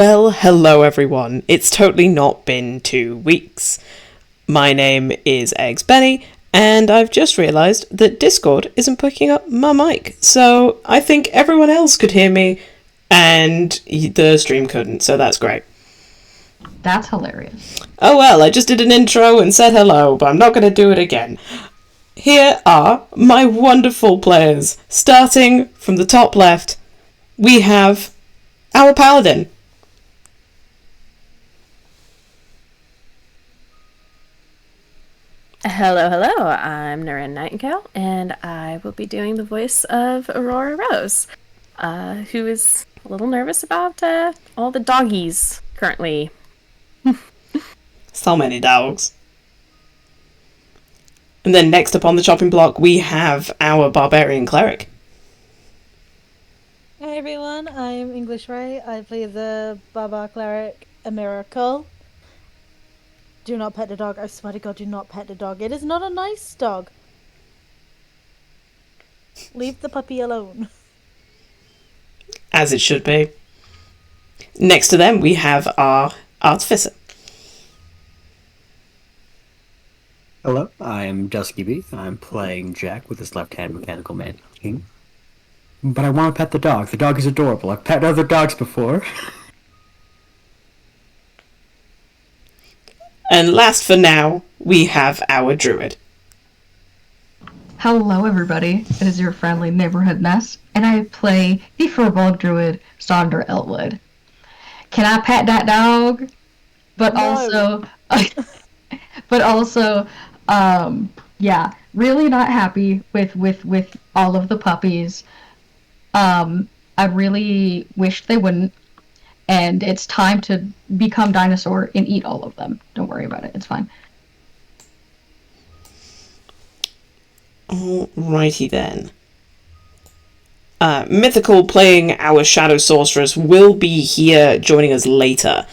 Well, hello everyone. It's totally not been 2 weeks. My name is Eggs Benny, and I've just realised that Discord isn't picking up my mic, so I think everyone else could hear me, and the stream couldn't, so that's great. That's hilarious. Oh well, I just did an intro and said hello, but I'm not going to do it again. Here are my wonderful players. Starting from the top left, we have our paladin. Hello, hello. I'm Naren Nightingale, and I will be doing the voice of Aurora Rose, who is a little nervous about all the doggies currently. So many dogs. And then next up on the chopping block, we have our barbarian cleric. Hey everyone, I'm English Ray. I play the Baba Cleric Amira Cole. Do not pet the dog. I swear to God, do not pet the dog. It is not a nice dog. Leave the puppy alone. As it should be. Next to them, we have our artificer. Hello, I am Dusky Bee. I'm playing Jack with his left-hand mechanical man king. But I want to pet the dog. The dog is adorable. I've pet other dogs before. And last for now, we have our druid. Hello, everybody. It is your friendly neighborhood Ness, and I play the Furball Druid, Sonder Eltwood. Can I pet that dog? But No. also, yeah, really not happy with all of the puppies. I really wish they wouldn't. And it's time to become dinosaur and eat all of them. Don't worry about it. It's fine. Alrighty then. Mythical playing our Shadow Sorceress will be here joining us later.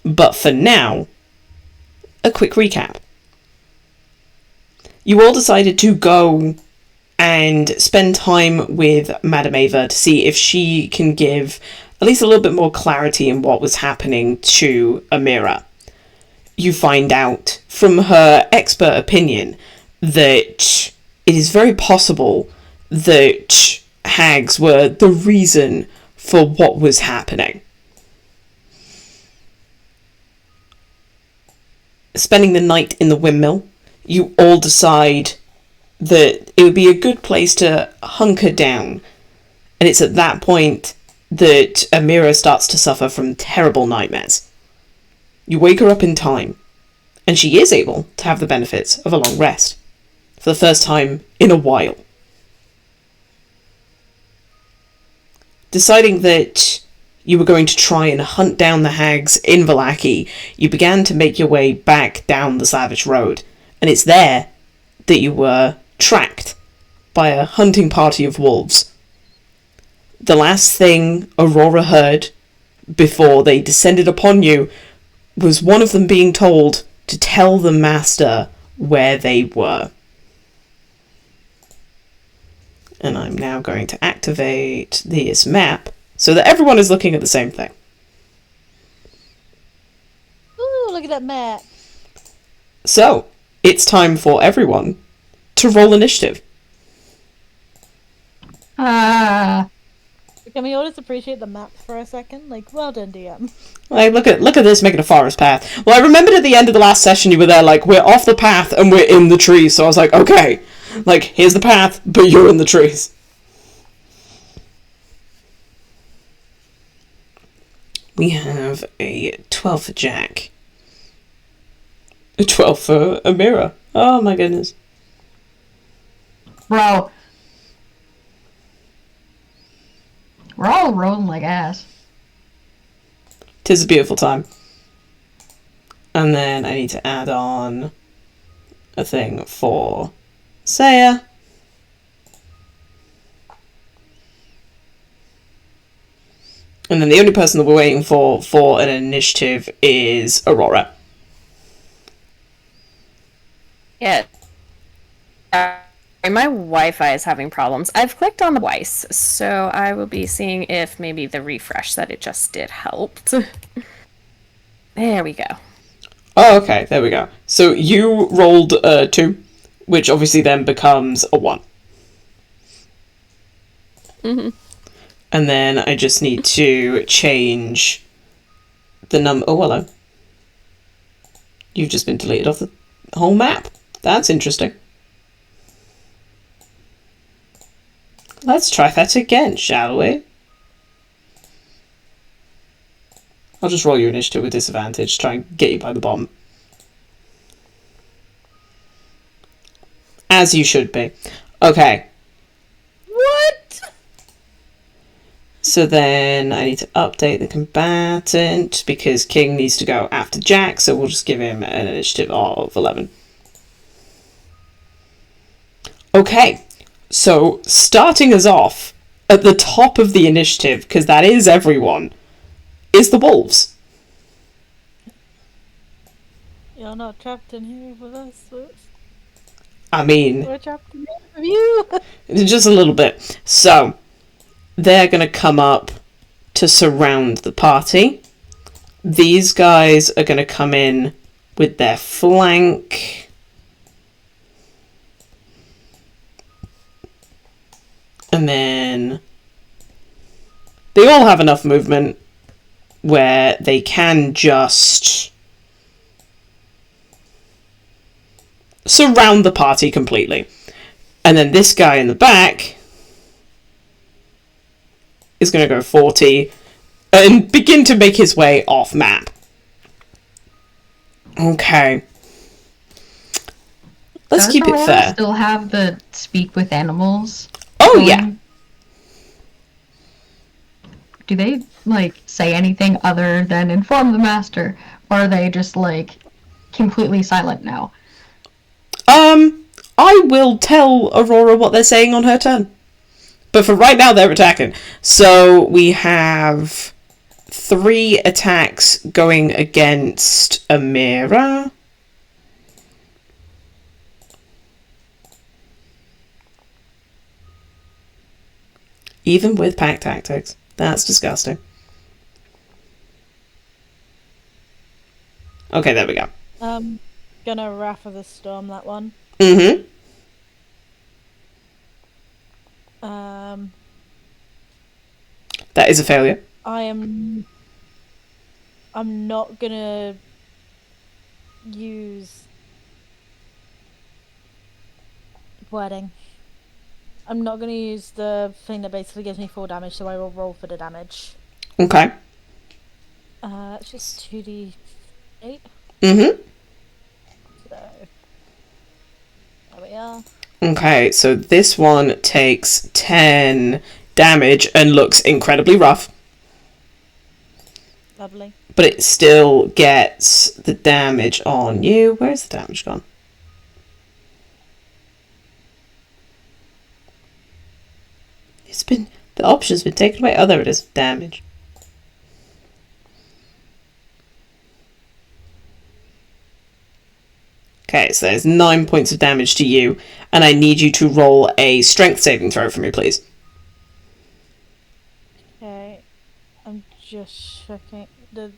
But for now, a quick recap. You all decided to go and spend time with Madame Ava to see if she can give at least a little bit more clarity in what was happening to Amira. You find out from her expert opinion that it is very possible that hags were the reason for what was happening. Spending the night in the windmill, you all decide that it would be a good place to hunker down. And it's at that point that Amira starts to suffer from terrible nightmares. You wake her up in time, and she is able to have the benefits of a long rest. For the first time in a while. Deciding that you were going to try and hunt down the hags in Vallaki, you began to make your way back down the Savage Road, and it's there that you were tracked by a hunting party of wolves. The last thing Aurora heard before they descended upon you was one of them being told to tell the master where they were. And I'm now going to activate this map so that everyone is looking at the same thing. Ooh, look at that map. So, it's time for everyone to roll initiative. Can we all just appreciate the map for a second? Like, well done, DM. Like, look at this making a forest path. Well, I remembered at the end of the last session you were there like, we're off the path and we're in the trees. So I was like, okay, like, here's the path, but you're in the trees. We have a 12 for Jack. A 12 for Amira. Oh my goodness. Bro. We're all rolling like ass. 'Tis a beautiful time. And then I need to add on a thing for Saya. And then the only person that we're waiting for an initiative is Aurora. Yeah. My Wi-Fi is having problems. I've clicked on the Weiss, so I will be seeing if maybe the refresh that it just did helped. There we go. Oh, okay, there we go. So you rolled a 2, which obviously then becomes a 1. Mm-hmm. And then I just need to change the number. Oh, hello. You've just been deleted off the whole map. That's interesting. Let's try that again, shall we? I'll just roll your initiative with disadvantage, try and get you by the bottom. As you should be. Okay. What? So then I need to update the combatant because King needs to go after Jack, so we'll just give him an initiative of 11. Okay, so starting us off at the top of the initiative, because that is everyone, is the wolves. You're not trapped in here with us. I mean, We're trapped in here with you. just a little bit. So, they're going to come up to surround the party. These guys are going to come in with their flank. And then they all have enough movement where they can just surround the party completely. And then this guy in the back is going to go 40 and begin to make his way off map. Okay. Let's keep it Aurora fair. Still have the speak with animals? Oh, going? yeah. Do they, like, say anything other than inform the master? Or are they just, like, completely silent now? I will tell Aurora what they're saying on her turn. But for right now, they're attacking. So we have 3 attacks going against Amira. Even with pack tactics. That's disgusting. Okay, there we go. Gonna Wrath of the Storm that one. Mm-hmm. That is a failure. I'm not gonna use wording. I'm not gonna use the thing that basically gives me 4 damage, so I will roll for the damage. Okay. It's just 2d8. Mm-hmm. So there we are. Okay, so this one takes 10 damage and looks incredibly rough. Lovely. But it still gets the damage on you. Where's the damage gone? The option's been taken away. Oh, there it is. Damage. Okay, so there's 9 points of damage to you, and I need you to roll a strength saving throw for me, please. Okay. I'm just checking the.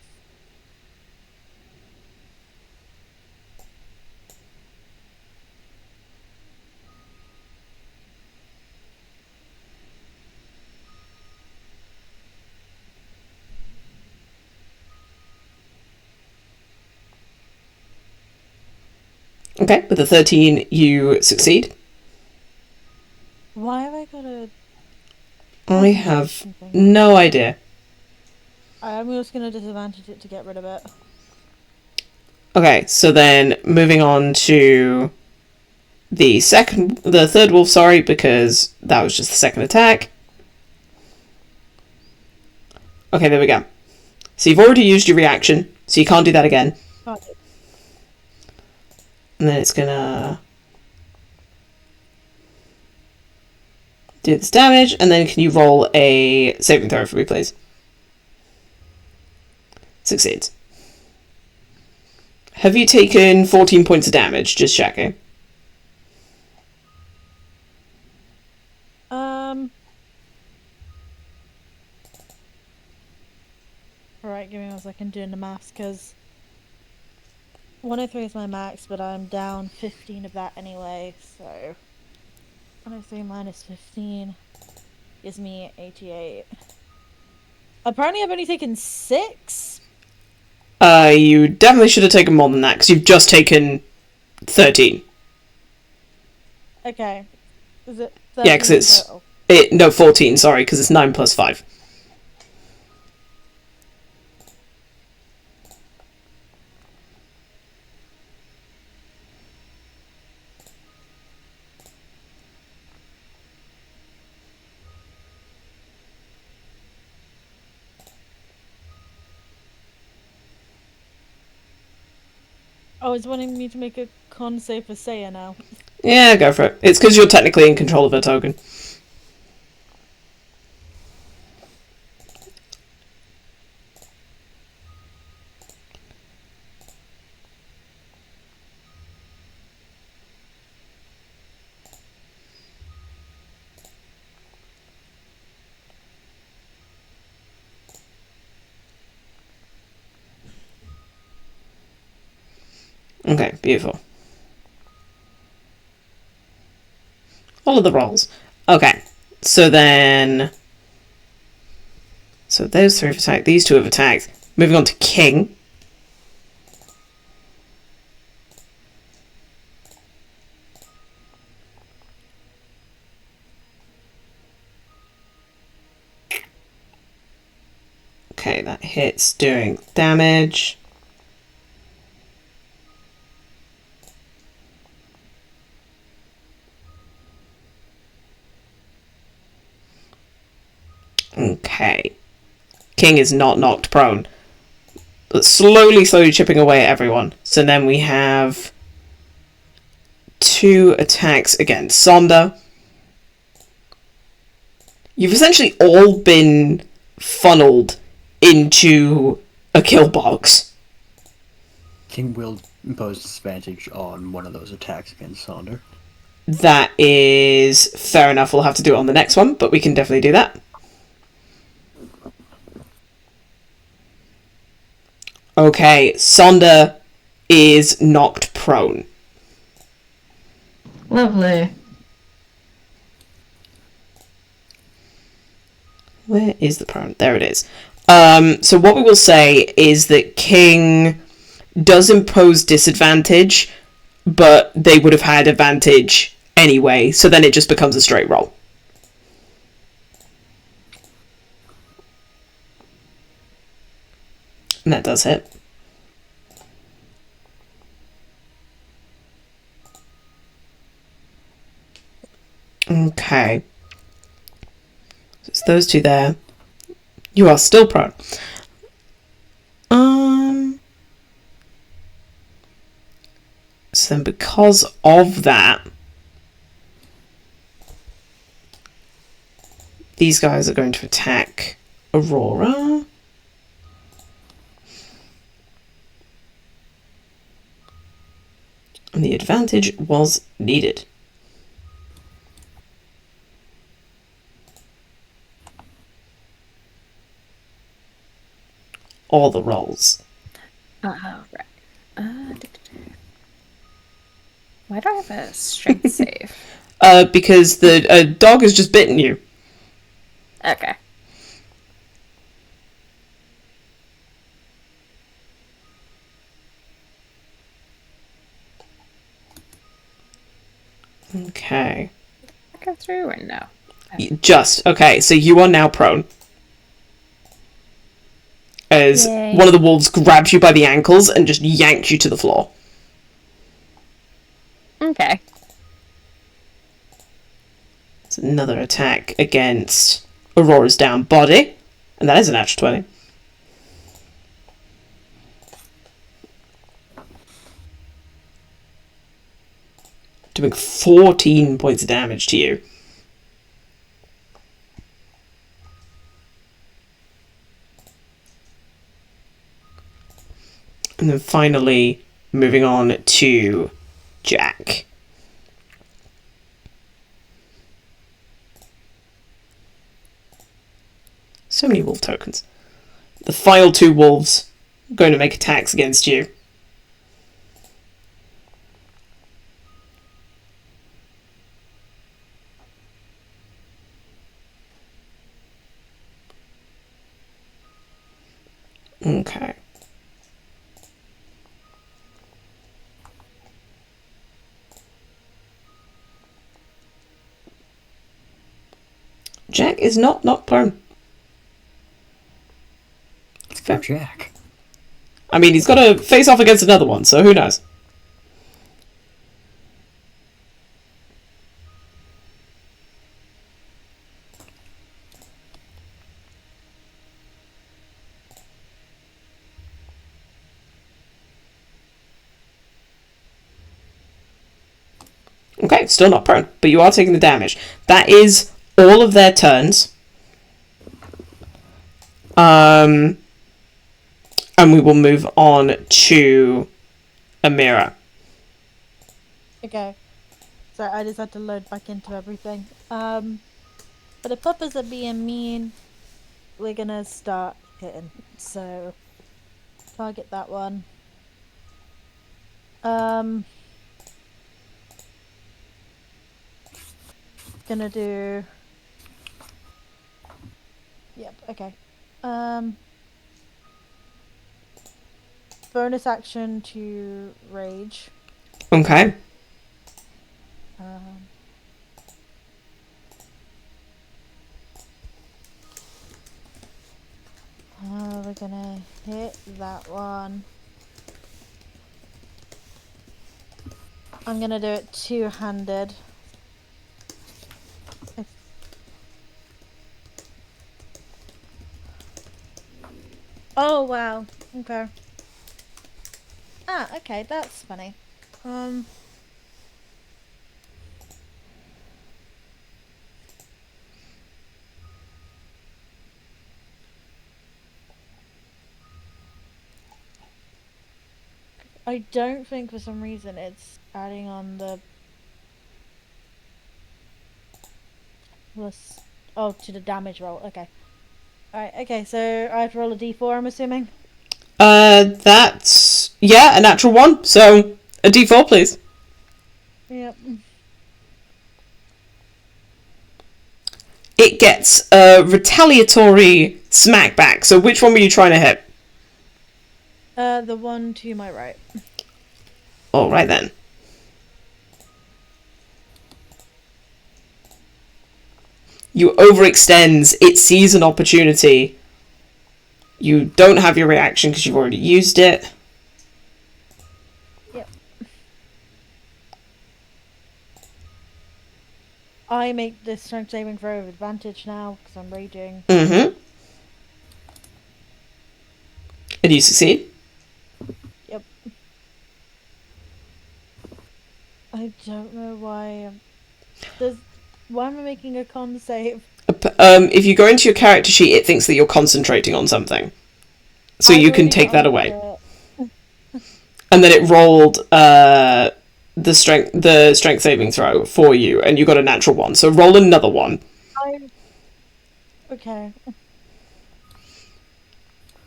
Okay, with a 13, you succeed. Why have I got a? I have no idea. I'm just gonna disadvantage it to get rid of it. Okay, so then moving on to the third wolf, sorry, because that was just the second attack. Okay, there we go. So you've already used your reaction, so you can't do that again. Oh, And then it's gonna do this damage, and then can you roll a saving throw for me, please? Succeeds. Have you taken 14 points of damage? Just checking. second doing the maths because 103 is my max, but I'm down 15 of that anyway. So 103 minus 15 gives me 88. Apparently, I've only taken 6. You definitely should have taken more than that because you've just taken 13. Okay. Is it 13 Yeah, because it's total? 14. Sorry, because it's 9 plus 5. Oh, it's wanting me to make a con save for Saya now. Yeah, go for it. It's because you're technically in control of a token. Okay, beautiful. All of the rolls. Okay, so then... So those 3 have attacked, these 2 have attacked. Moving on to King. Okay, that hits, doing damage. Okay. King is not knocked prone. But slowly chipping away at everyone. So then we have 2 attacks against Sonda. You've essentially all been funneled into a kill box. King will impose disadvantage on one of those attacks against Sonder. That is fair enough. We'll have to do it on the next one, but we can definitely do that. Okay, Sonda is knocked prone. Lovely. Where is the prone? There it is. So what we will say is that King does impose disadvantage, but they would have had advantage anyway, so then it just becomes a straight roll. And that does hit. Okay. So it's those 2 there. You are still prone. So then because of that, these guys are going to attack Aurora. And the advantage was needed. All the rolls. Right. Why do I have a strength save? Because the dog has just bitten you. Okay. Okay. Go through or no? Just. Okay, so you are now prone. As Yay. one of the wolves grabs you by the ankles and just yanks you to the floor. Okay. It's another attack against Aurora's down body. And that is a natural 20. Doing 14 points of damage to you. And then finally, moving on to Jack. So many wolf tokens. The final 2 wolves going to make attacks against you. Okay. Jack is not knocked prone. It's for Jack. I mean, he's got to face off against another one, so who knows? Okay, still not prone, but you are taking the damage. That is all of their turns. And we will move on to Amira. Okay. So I just had to load back into everything. But the puppets are being mean. We're gonna start hitting. So target that one. Gonna do. Yep. Okay. Bonus action to rage. Okay. We're gonna hit that one. I'm gonna do it two-handed. Oh wow. Okay. Ah, okay, that's funny. I don't think for some reason it's adding on the plus to the damage roll. Okay. Alright, okay, so I have to roll a d4, I'm assuming? That's... Yeah, a natural one. So, a d4, please. Yep. It gets a retaliatory smackback. So which one were you trying to hit? The one to my right. Alright then. You overextends, it sees an opportunity. You don't have your reaction because you've already used it. Yep. I make this strength saving throw with advantage now because I'm raging. Mm-hmm. And you succeed? Yep. I don't know why. Why am I making a con save? If you go into your character sheet, it thinks that you're concentrating on something. So you can take that away. And then it rolled the strength saving throw for you, and you got a natural one. So roll another one. Okay.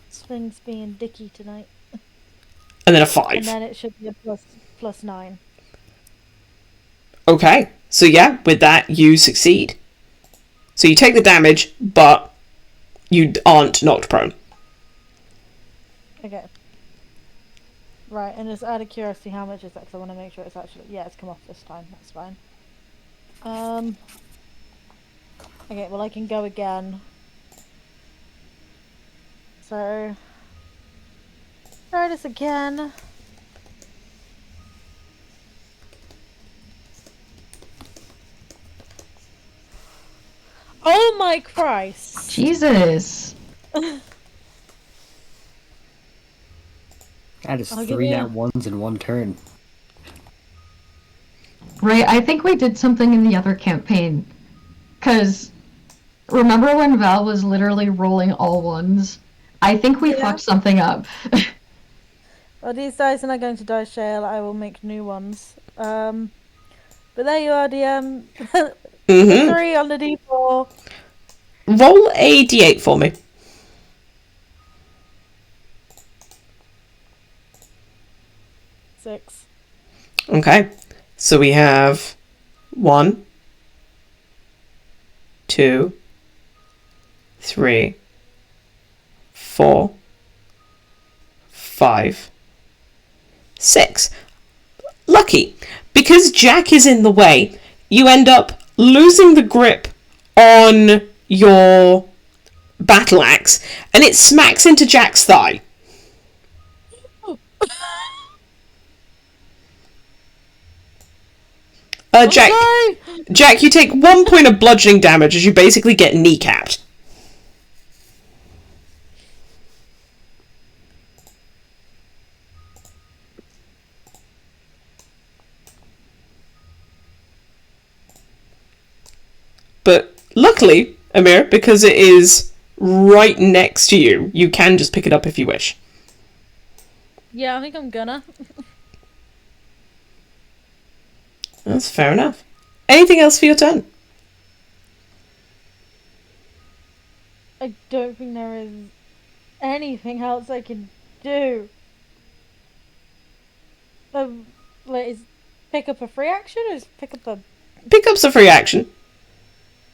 This thing's being dicky tonight. And then a 5. And then it should be a plus 9. Okay. So yeah, with that, you succeed. So you take the damage, but you aren't knocked prone. Okay. Right, and just out of curiosity, how much is that? Because I want to make sure it's actually... Yeah, it's come off this time. That's fine. Okay, well, I can go again. So... Try this again. Oh my Christ! Jesus. That is I'll give 3 you- nat ones in one turn. Right, I think we did something in the other campaign. Because remember when Val was literally rolling all ones? I think we fucked something up. Well, these dice are not going to die shale. I will make new ones. But there you are, DM. Mm-hmm. 3 on the d4. Roll a d8 for me. 6. Okay. So we have 1, 2, 3, 4, 5, 6. Lucky. Because Jack is in the way, you end up losing the grip on your battle axe, and it smacks into Jack's thigh. Jack, Sorry! Jack, you take 1 point of bludgeoning damage as you basically get kneecapped. But luckily, Amir, because it is right next to you, you can just pick it up if you wish. Yeah, I think I'm gonna. That's fair enough. Anything else for your turn? I don't think there is anything else I can do. Is pick up a free action or is pick up a... Pickup's a free action.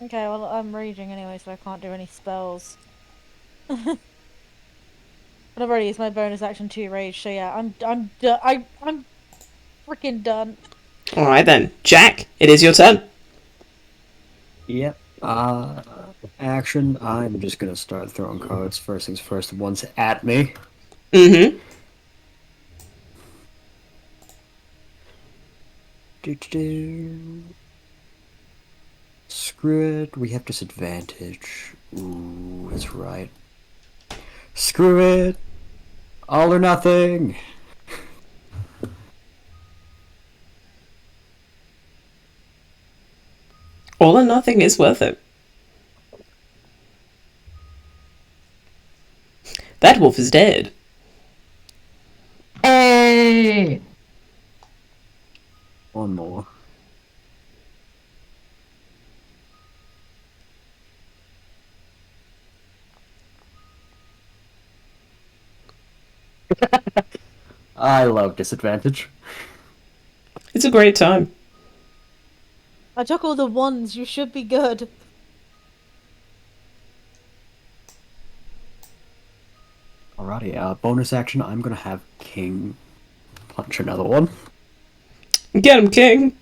Okay, well, I'm raging anyway, so I can't do any spells. But I've already used my bonus action to rage, so yeah, I'm freaking done. Alright then. Jack, it is your turn. Yep. Action. I'm just gonna start throwing cards. First things first, one's at me. Mm-hmm. Screw it. We have disadvantage. Ooh, that's right. Screw it. All or nothing. All or nothing is worth it. That wolf is dead. Hey! One more. I love disadvantage. It's a great time. I took all the ones, you should be good. Alrighty, bonus action. I'm gonna have King punch another one. Get him, King.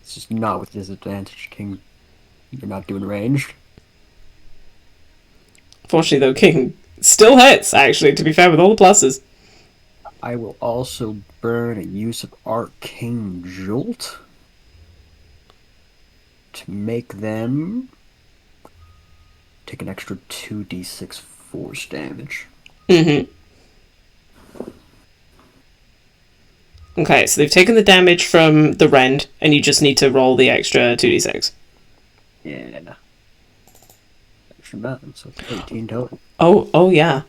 It's just not with disadvantage, King. You're not doing ranged. Fortunately, though, King still hits, actually, to be fair, with all the pluses. I will also burn a use of Arcane Jolt to make them take an extra 2d6 force damage. Mm-hmm. Okay, so they've taken the damage from the rend, and you just need to roll the extra 2d6. Yeah. Extra 9, so 18 total. Oh yeah.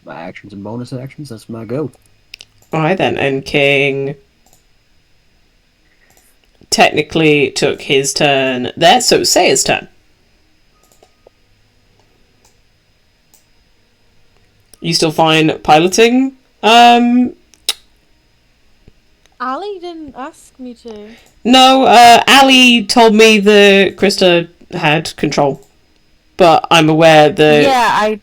My actions and bonus actions, that's my go. Alright then, and King technically took his turn there, so say his turn. You still fine piloting? Ali didn't ask me to. No, Ali told me that Krista had control. But I'm aware that...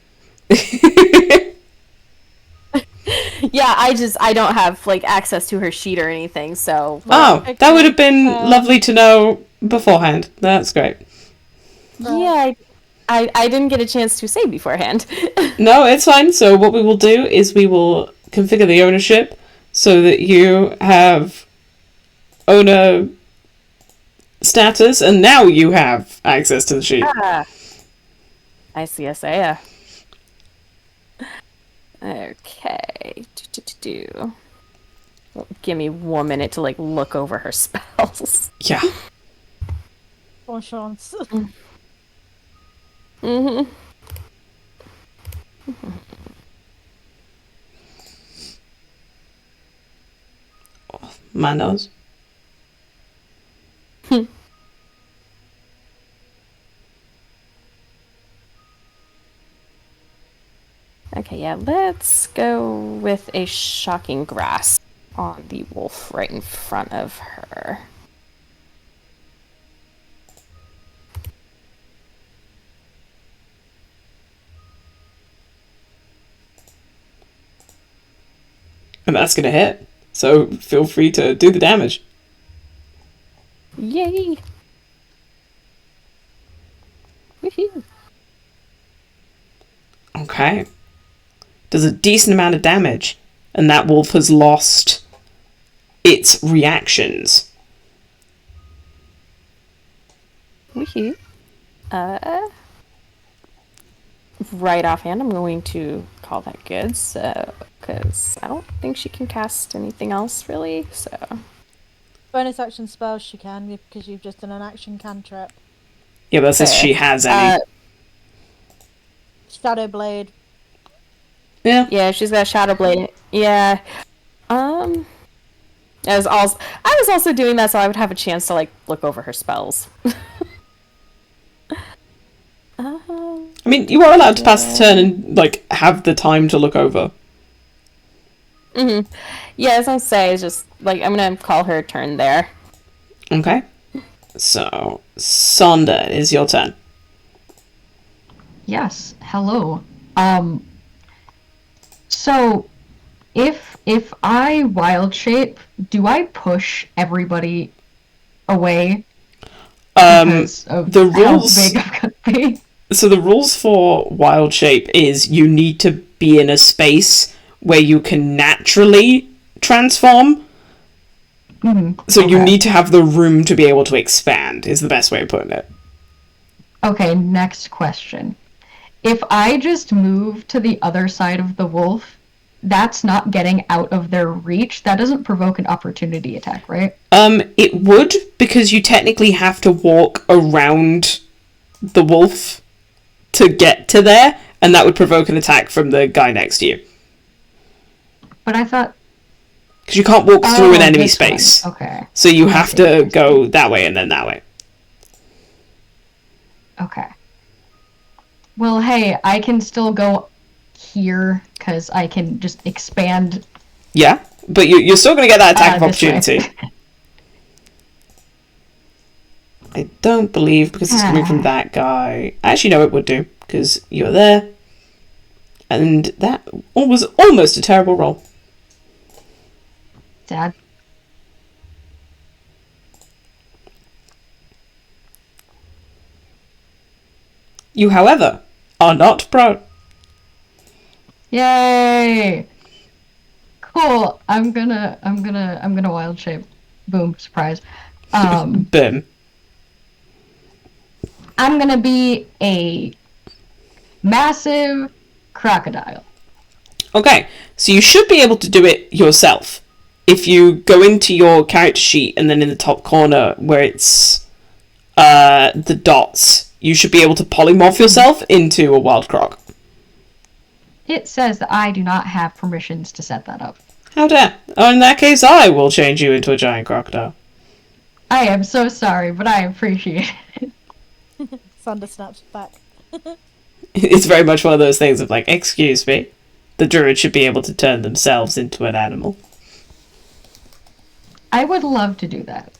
Yeah, I don't have like access to her sheet or anything, so Oh, that would have been Okay, lovely to know beforehand. That's great. yeah, I didn't get a chance to say beforehand. No, it's fine. So what we will do is we will configure the ownership so that you have owner status, and now you have access to the sheet. I see. Okay. Well, give me 1 minute to like look over her spells. Yeah. Bon chance. Mm-hmm. Manos. Okay, yeah, let's go with a shocking grasp on the wolf right in front of her. And that's gonna hit. So feel free to do the damage. Yay! Woohoo! Okay. Does a decent amount of damage. And that wolf has lost its reactions. Woohoo! Right offhand, I'm going to call that good, so, because I don't think she can cast anything else, really, so. Bonus action spells she can, because you've just done an action cantrip. Yeah, but that says she has any. Shadow Blade. Yeah. Yeah, she's got a Shadow Blade. Yeah. I was also doing that so I would have a chance to, like, look over her spells. I mean, you are allowed to pass the turn and, like, have the time to look over. Mm-hmm. Yeah, as I say, it's just, like, I'm gonna call her turn there. Okay. So, Sonda, it is your turn. Yes. Hello. So if I wild shape, do I push everybody away because of the how rules- big I'm gonna be? So the rules for wild shape is you need to be in a space where you can naturally transform. So you Okay. need to have the room to be able to expand, is the best way of putting it. Okay, next question. If I just move to the other side of the wolf, that's not getting out of their reach. That doesn't provoke an opportunity attack, right? It would, because you technically have to walk around the wolf to get to there, and that would provoke an attack from the guy next to you. But I thought... Because you can't walk through an enemy this one. space. Okay. So you I have see. to go that way and then that way. Okay. Well, hey, I can still go here, because I can just expand Yeah, but you're still going to get that attack of this way. opportunity. I don't believe, because it's coming from that guy. Actually, no, it would do, because you're there. And that was almost a terrible roll. Dad. You, however, are not prone. Yay! Cool. I'm gonna wild shape. Boom, surprise. Boom. I'm gonna be a massive crocodile. Okay, so you should be able to do it yourself. If you go into your character sheet and then in the top corner where it's the dots, you should be able to polymorph yourself into a wild croc. It says that I do not have permissions to set that up. How dare. Oh, in that case, I will change you into a giant crocodile. I am so sorry, but I appreciate it. Thunder snaps back. It's very much one of those things of like, excuse me, the druid should be able to turn themselves into an animal. I would love to do that.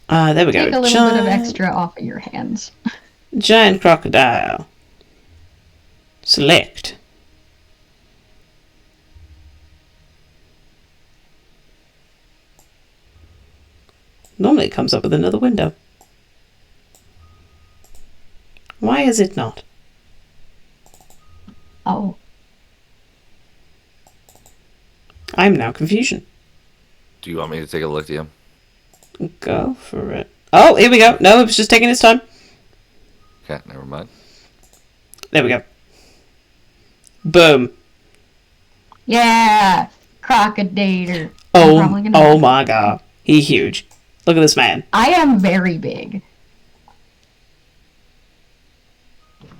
There we go. Take a little bit of extra off of your hands. Giant crocodile. Select. Normally it comes up with another window. Why is it not? Oh. I'm now confusion. Do you want me to take a look, DM? Go for it. Oh, here we go. No, it was just taking its time. Okay, never mind. There we go. Boom. Yeah! Crocodile. I'm probably gonna- Oh my god. He's huge. Look at this man. I am very big.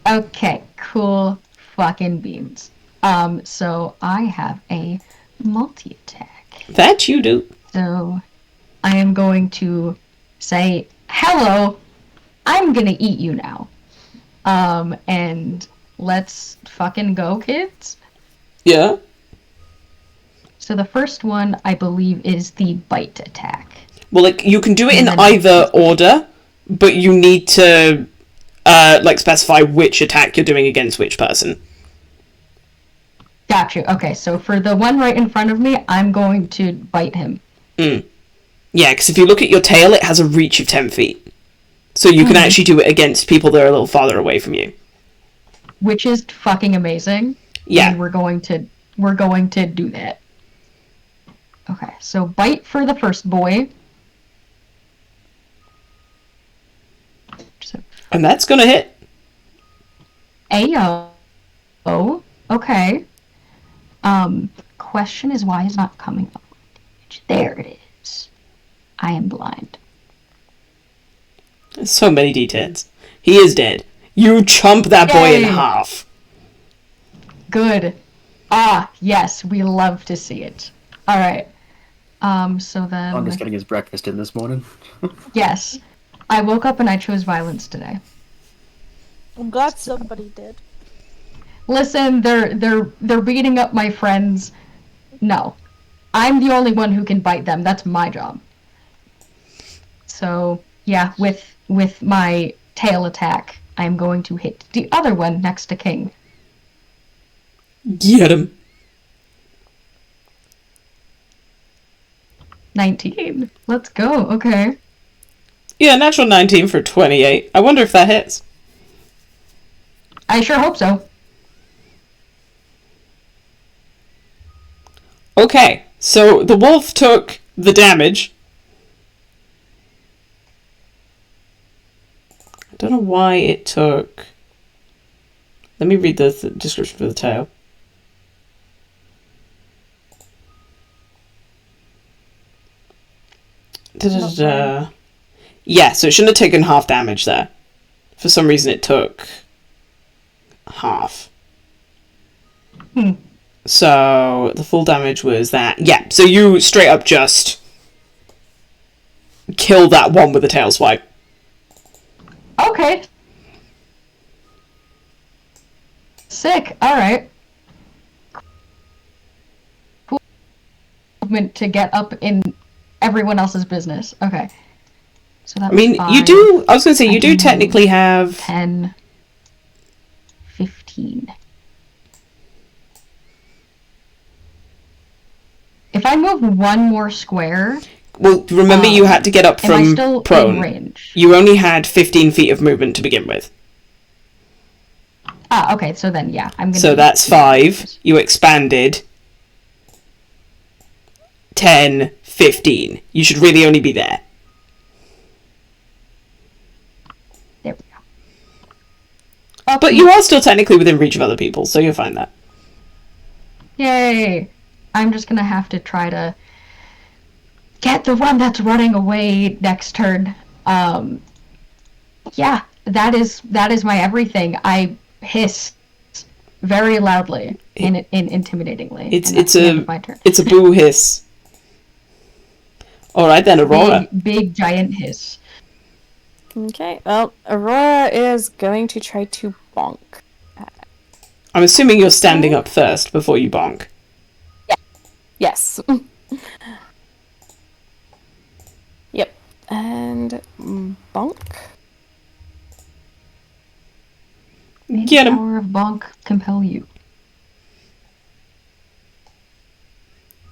Okay, cool fucking beans. So I have a multi-attack. That you do. So I am going to say, hello, I'm gonna eat you now. And let's fucking go, kids. Yeah. So the first one, I believe, is the bite attack. Well, like, you can do it in And then- either order, but you need to, like, specify which attack you're doing against which person. Got you. Okay, so for the one right in front of me, I'm going to bite him. Yeah, because if you look at your tail, it has a reach of 10 feet. So you can actually do it against people that are a little farther away from you. Which is fucking amazing. Yeah. And we're going to do that. Okay, so bite for the first boy. So, And that's gonna hit. Ayo. Oh, okay. Question is why it's not coming up. There it is. I am blind. So many details. He is dead. You chomp that boy in Yay. half. Good. Ah, yes, we love to see it. All right. So then. I'm just getting his breakfast in this morning. Yes, I woke up and I chose violence today. I'm glad somebody did. Listen, they're beating up my friends. No, I'm the only one who can bite them. That's my job. So yeah, with my tail attack, I'm going to hit the other one next to King. Get him. 19. Let's go. Okay. Yeah, natural 19 for 28. I wonder if that hits. I sure hope so. Okay, so the wolf took the damage. I don't know why it took... Let me read the description for the tail. Da-da-da-da. Yeah, so it shouldn't have taken half damage there. For some reason it took half. So the full damage was that. Yeah, so you straight up just kill that one with a tail swipe. Okay. Sick. All right. Cool movement to get up in everyone else's business. Okay. So that I mean, was you 5, do... I was going to say, I you do can technically move have... 10, 15. If I move one more square, Well, remember you had to get up am I from still in prone. range? You only had 15 feet of movement to begin with. Ah, okay. So then, yeah, I'm gonna. So that's 5. You expanded. 10, 15. You should really only be there. There we go. But you are still technically within reach of other people, so you'll find that. Yay! I'm just gonna have to try to get the one that's running away next turn. Yeah, that is my everything. I hiss very loudly and intimidatingly. It's and that's it's the end a of my turn. it's a boo hiss. All right then, Aurora. Big giant hiss. Okay, well, Aurora is going to try to bonk. I'm assuming you're standing up first before you bonk. Yes. Yep. And bonk. May Get the him. power of bonk compel you.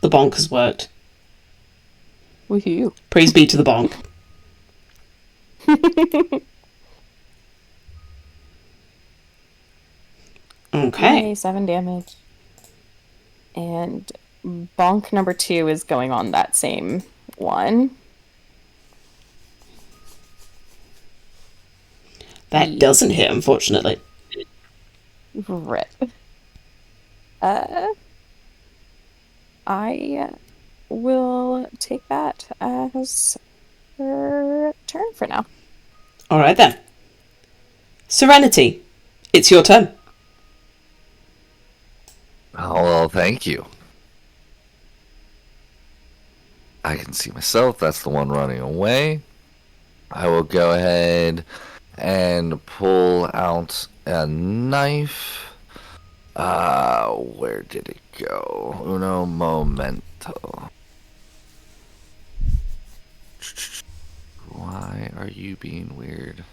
The bonk has worked. Woohoo. Praise be to the bonk. Okay. Yay, 7 damage. And bonk number 2 is going on that same one. That doesn't hit, unfortunately. Rip. I will take that as her turn for now. All right then. Serenity, it's your turn. Oh, well, thank you. I can see myself. That's the one running away. I will go ahead and pull out a knife. Where did it go? Uno momento. Why are you being weird?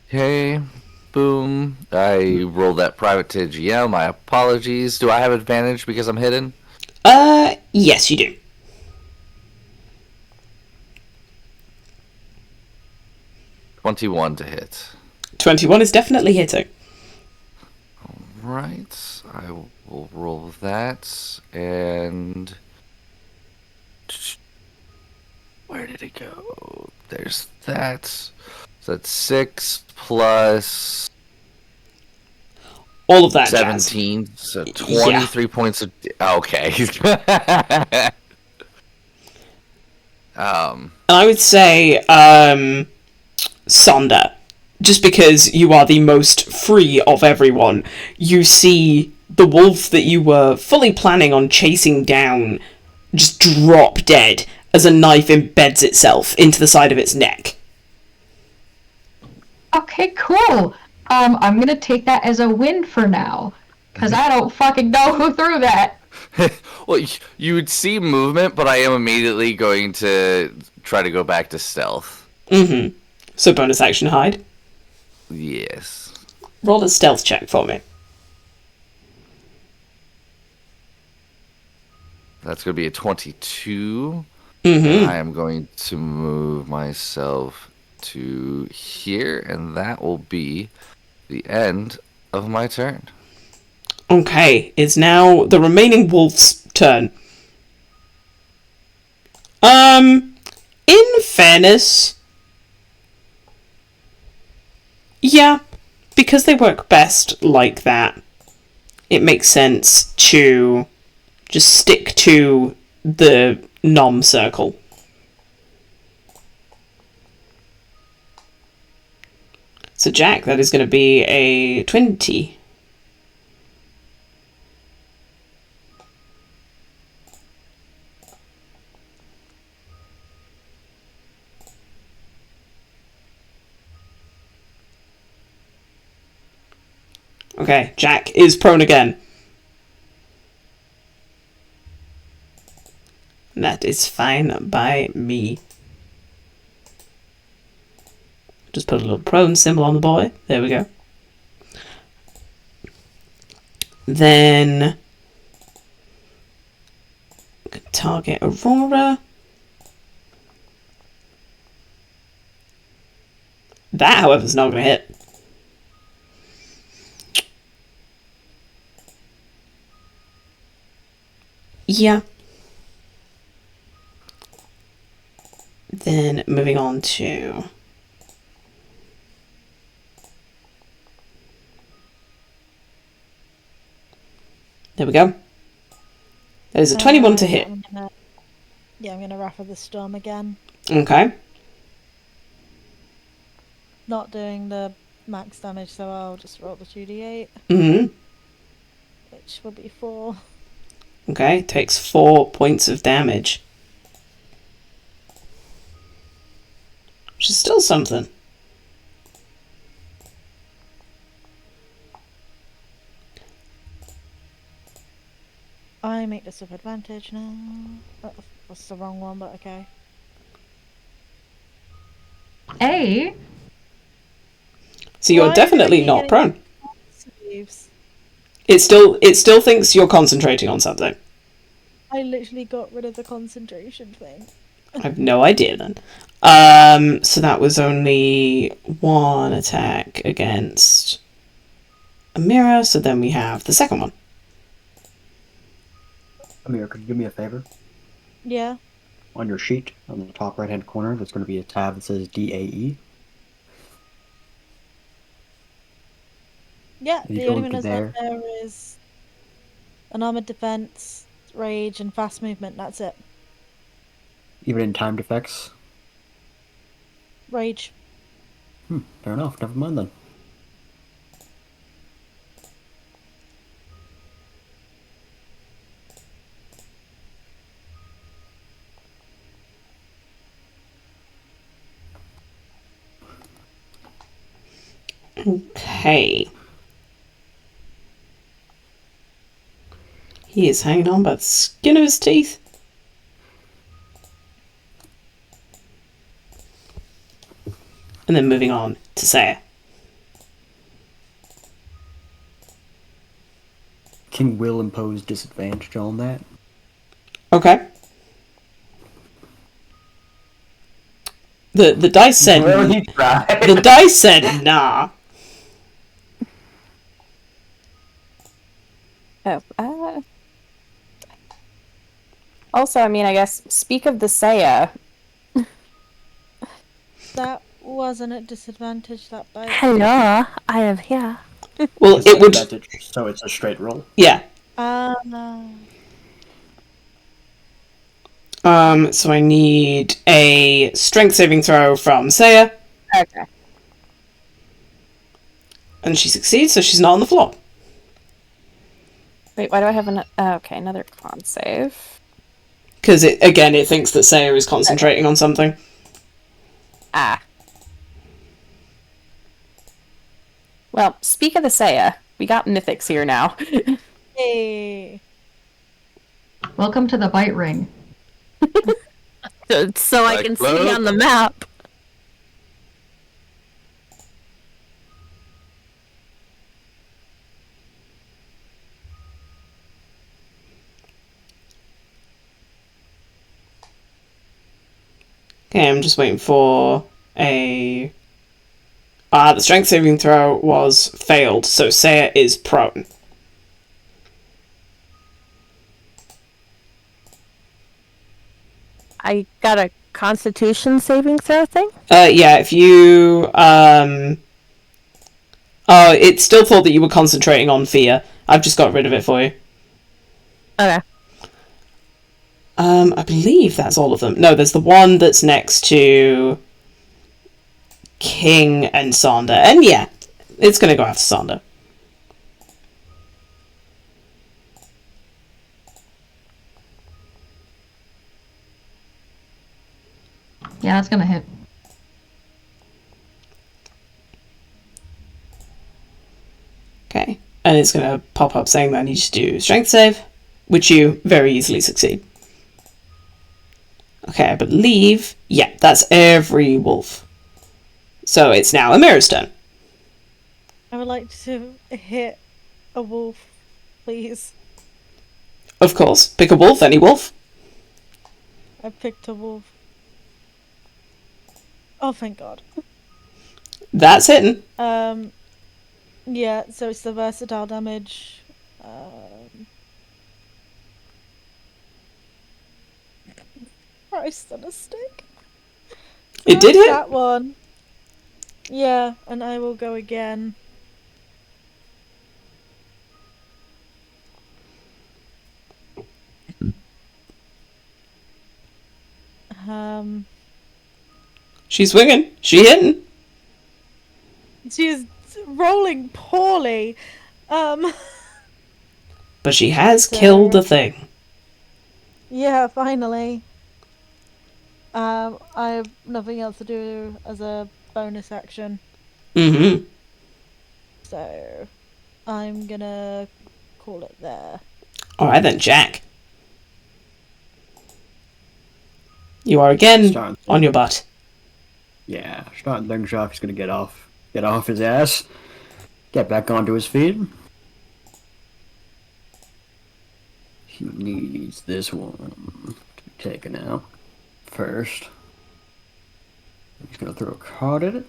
Okay, boom. I rolled that private to GM. My apologies. Do I have advantage because I'm hidden? Yes, you do. 21 to hit. 21 is definitely hitting. Right. I will roll that. And where did it go? There's that. So that's 6 plus All of that jazz. 17. So Yeah. 23 points of. Okay. And I would say, Sonder, just because you are the most free of everyone, you see the wolf that you were fully planning on chasing down just drop dead as a knife embeds itself into the side of its neck. Okay, cool. I'm gonna take that as a win for now, because I don't fucking know who threw that. Well, you would see movement, but I am immediately going to try to go back to stealth. So bonus action hide. Yes. Roll a stealth check for me. That's going to be a 22. And I am going to move myself to here, and that will be the end of my turn. Okay, it's now the remaining wolf's turn. In fairness, yeah, because they work best like that, it makes sense to just stick to the nom circle. So Jack, that is going to be a 20. Okay, Jack is prone again. That is fine by me. Just put a little prone symbol on the boy. There we go. Then target Aurora. That, however, is not going to hit. Yeah. Then moving on to... There we go. That is a 21 to hit. I'm gonna Wrath of the Storm again. Okay. Not doing the max damage, so I'll just roll the 2d8, Mm-hmm. which will be 4. Okay, takes 4 points of damage. Which is still something. I make this with advantage now. That was the wrong one, but okay. Hey, So you're Why definitely are you not getting prone. sleeves? It still thinks you're concentrating on something. I literally got rid of the concentration thing. I have no idea then. So that was only one attack against Amira, so then we have the second one. Amir, could you do me a favor? Yeah. On your sheet, on the top right-hand corner, there's going to be a tab that says DAE. Yeah, And you the go only one into that's on there is an armored defense, rage, and fast movement. That's it. Even in timed effects? Rage. Fair enough. Never mind then. Okay. He is hanging on by the skin of his teeth. And then moving on to Saya. Can Will impose disadvantage on that? Okay. The dice said Will he try? the dice said nah. Oh, also, I mean, I guess, speak of the Saya. That wasn't at disadvantage, that bite. Hello, I am here. Well, it would. Disadvantage, so it's a straight roll. Yeah. So I need a strength saving throw from Saya. Okay. And she succeeds, so she's not on the floor. Wait, why do I have an... okay, another con save. Because, it thinks that Saya is concentrating on something. Ah. Well, speak of the Saya. We got mythics here now. Hey. Welcome to the bite ring. So I can see on the map. Okay, I'm just waiting for a... the strength saving throw was failed, so Saya is prone. I got a Constitution saving throw thing? Yeah, if you... it still thought that you were concentrating on fear. I've just got rid of it for you. Okay. I believe that's all of them. No, there's the one that's next to King and Sander. And yeah, it's going to go after Sander. Yeah, that's gonna hit. Okay. And it's going to pop up saying that I need you to do strength save, which you very easily succeed. Okay, I believe... yeah, that's every wolf. So it's now Amira's turn. I would like to hit a wolf, please. Of course. Pick a wolf, any wolf. I picked a wolf. Oh, thank God. That's hitting. Yeah, so it's the versatile damage. Christ on a stick. So It did that's hit? that one. Yeah, and I will go again. She's swinging. She hitting. She's rolling poorly. But she has killed the thing. Yeah, finally. I have nothing else to do as a bonus action. Mm-hmm. So, I'm gonna call it there. Alright then, Jack. You are again on your butt. Yeah, starting things off. He's gonna get off his ass, get back onto his feet. He needs this one to be taken out first. He's gonna throw a card at it.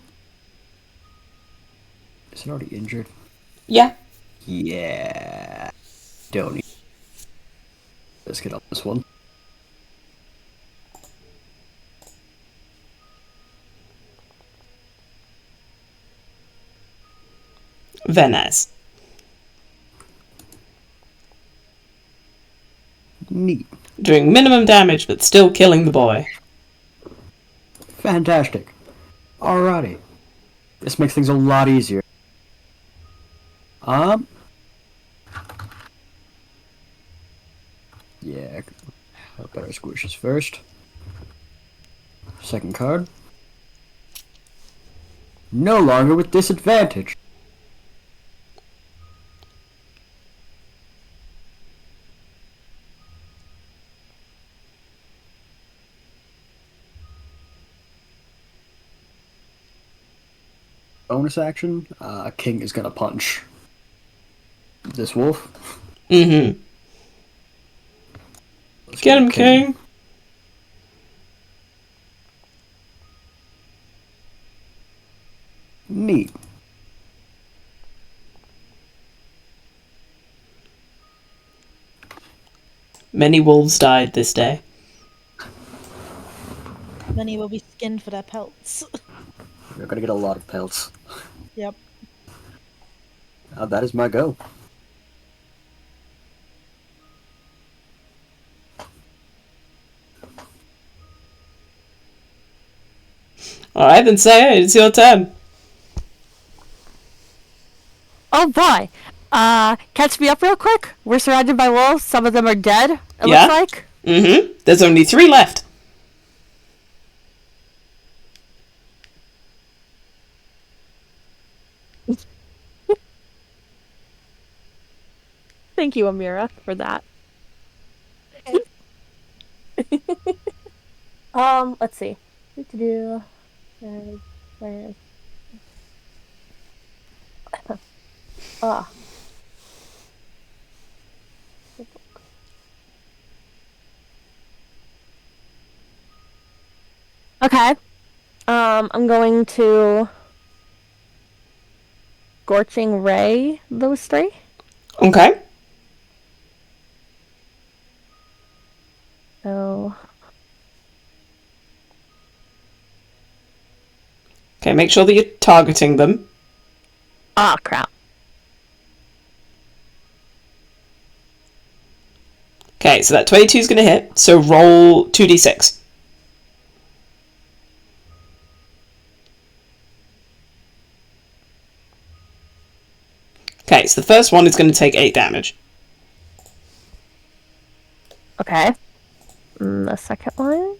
Is it already injured? Yeah. Yeah. Don't need. Let's get on this one. Very nice. Neat. Doing minimum damage, but still killing the boy. Fantastic. Alrighty. This makes things a lot easier. Yeah. How about our squishes first? Second card. No longer with disadvantage. bonus action, King is gonna punch this wolf. Mm-hmm. Let's Get go, him, King. Neat. Many wolves died this day. Many will be skinned for their pelts. We're gonna get a lot of pelts. Yep. That is my go. Alright then, Saya, it's your turn. Oh boy. Catch me up real quick. We're surrounded by wolves. Some of them are dead, it Yeah? looks like. Mm-hmm. There's only 3 left. Thank you, Amira, for that. Let's see. What to do? Ah. Okay. I'm going to Scorching Ray those 3. Okay. So Okay, make sure that you're targeting them. crap. Okay, so that 22 is going to hit, so roll 2d6. Okay, so the first one is going to take 8 damage. Okay. The second one.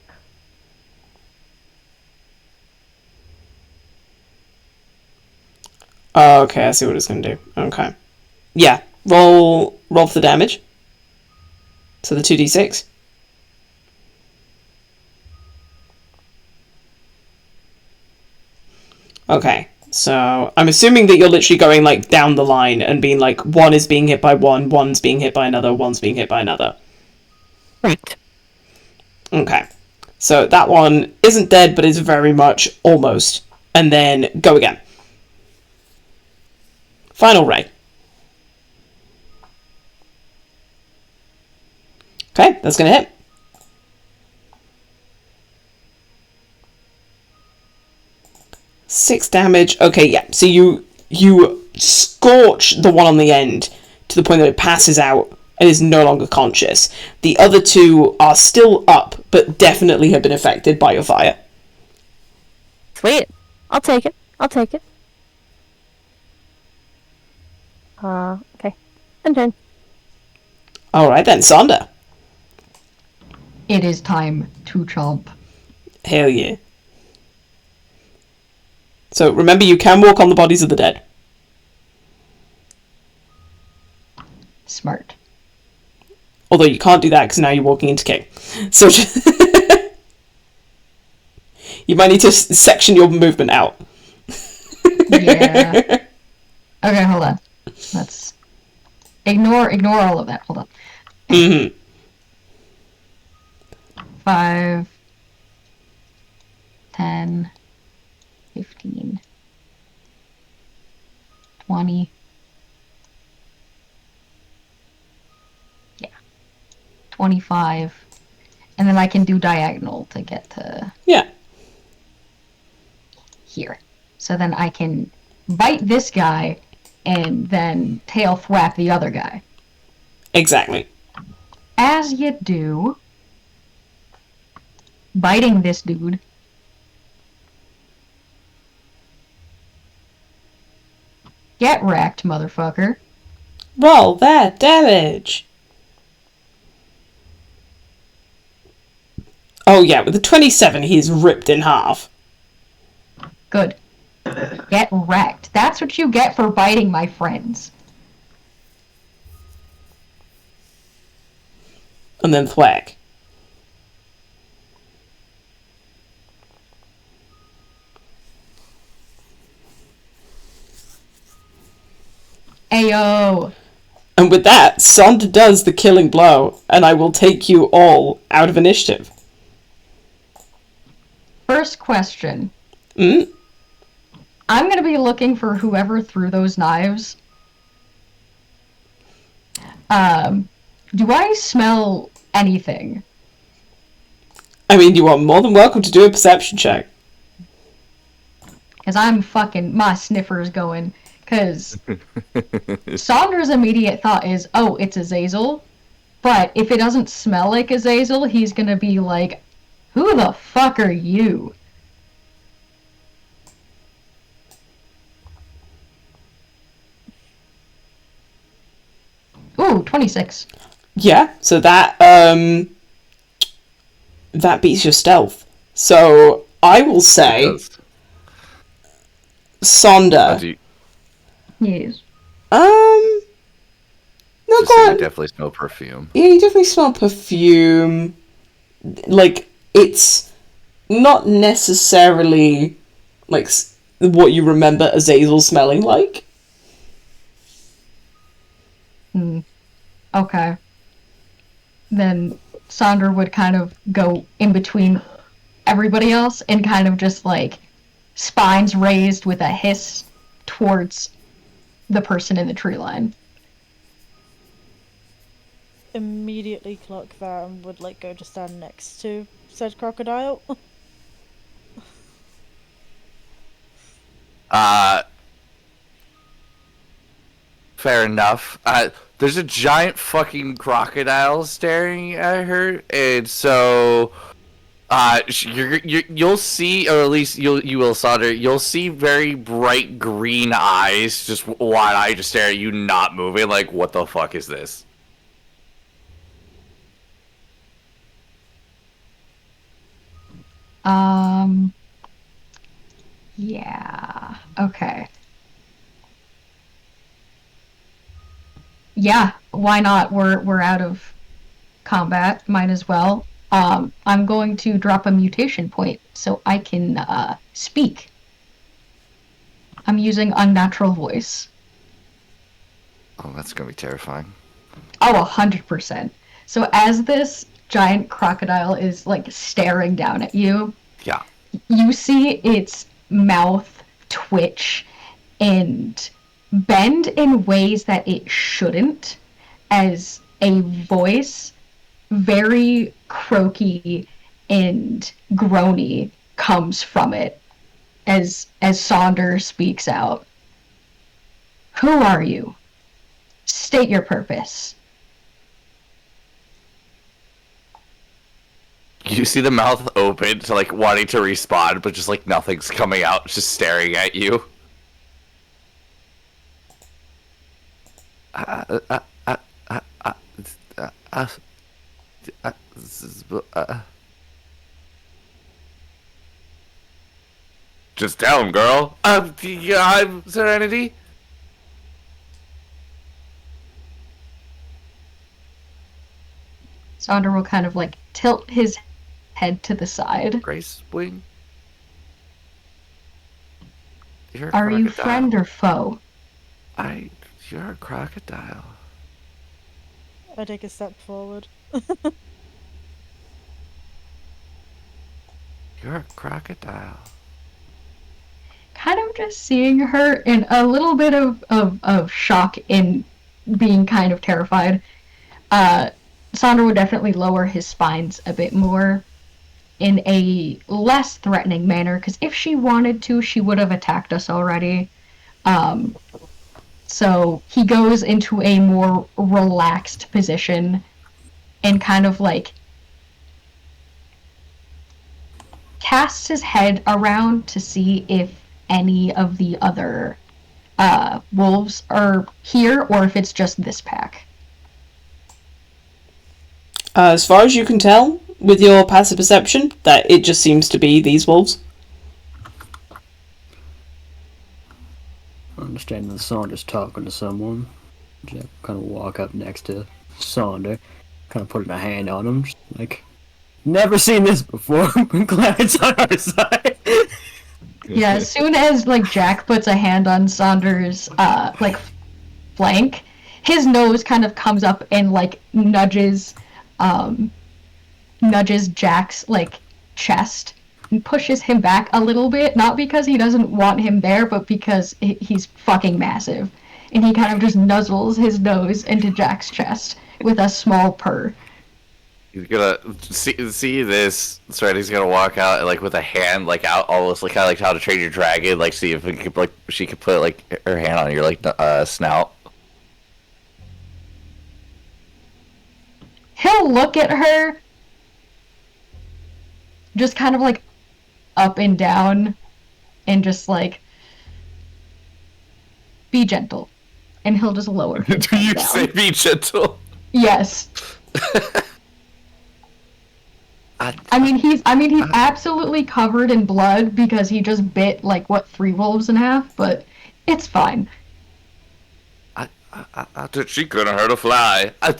Okay, I see what it's going to do. Okay. Yeah, roll for the damage. So the 2d6. Okay, so I'm assuming that you're literally going like down the line and being like, one is being hit by one, one's being hit by another, one's being hit by another. Right. Okay, so that one isn't dead, but is very much almost. And then go again. Final ray. Okay, that's gonna hit. Six damage. Okay, yeah. So you scorch the one on the end to the point that it passes out and is no longer conscious. The other 2 are still up, but definitely have been affected by your fire. Sweet. I'll take it. I'll take it. Okay. And turn. Alright then, Sonder. It is time to chomp. Hell yeah. So remember, you can walk on the bodies of the dead. Smart. Although you can't do that because now you're walking into King. So you might need to section your movement out. Yeah. Okay, hold on. Let's ignore all of that. Hold on. Mm-hmm. 5, 10, 15, 20. Yeah. 25. And then I can do diagonal to get to Yeah. here. So then I can bite this guy and then tail thwap the other guy. Exactly. As you do, biting this dude. Get wrecked, motherfucker. Roll that damage. Oh yeah, with the 27, he's ripped in half. Good. Get wrecked. That's what you get for biting my friends. And then thwack. Ayo. And with that, Sonder does the killing blow, and I will take you all out of initiative. First question. Mm? I'm going to be looking for whoever threw those knives. Do I smell anything? I mean, you are more than welcome to do a perception check. Because I'm fucking, my sniffer's going. Because Saunders' immediate thought is, oh, it's Azazel. But if it doesn't smell like Azazel, he's going to be like, who the fuck are you? Ooh, 26. Yeah, so that beats your stealth. So I will say, Sonder. Yes. No, Just go so on. you definitely smell perfume. Yeah, you definitely smell perfume. Like, it's not necessarily like what you remember Azazel smelling like. Okay. Then Sonder would kind of go in between everybody else and kind of just like spines raised with a hiss towards the person in the tree line. Immediately clock that and would like go to stand next to said crocodile. Fair enough. There's a giant fucking crocodile staring at her, and so you'll see, or at least you will, Sonder. You'll see very bright green eyes, just wide eyed, just stare at you, not moving. Like, what the fuck is this? Yeah. Okay. Yeah, why not? We're out of combat. Might as well. I'm going to drop a mutation point so I can speak. I'm using unnatural voice. Oh, that's gonna be terrifying. Oh, 100%. So as this giant crocodile is like staring down at you, Yeah. you see its mouth twitch and bend in ways that it shouldn't, as a voice, very croaky and groany, comes from it as Saunders speaks out. Who are you? State your purpose. You see the mouth open to like wanting to respond, but just like nothing's coming out, just staring at you. Just tell him, girl. Yeah, I'm Serenity. Sonder will kind of like tilt his head to the side. Grace Wing. You're a Are you crocodile. friend or foe? You're a crocodile. I take a step forward. You're a crocodile. Kind of just seeing her in a little bit of shock and being kind of terrified. Sandra would definitely lower his spines a bit more in a less threatening manner, because if she wanted to, she would have attacked us already. So he goes into a more relaxed position and kind of like casts his head around to see if any of the other wolves are here, or if it's just this pack. As far as you can tell, with your passive perception, that it just seems to be these wolves. Understanding that Saunder's talking to someone, Jack kind of walk up next to Saunder, kind of putting a hand on him, just like, never seen this before. I'm glad it's on our side. Yeah, as soon as like Jack puts a hand on Saunders' like flank, his nose kind of comes up and like nudges Jack's like chest and pushes him back a little bit, not because he doesn't want him there, but because he's fucking massive. And he kind of just nuzzles his nose into Jack's chest with a small purr. He's gonna see this. Strahd, he's gonna walk out like with a hand like out, almost like kind of like How to Train Your Dragon. Like see if it could, like she could put like her hand on your like snout. He'll look at her, just kind of like up and down, and just like be gentle. And he'll just lower his Do you head say down. be gentle? Yes. I mean he's absolutely covered in blood because he just bit like 3 wolves in half, but it's fine. She couldn't hurt a fly. I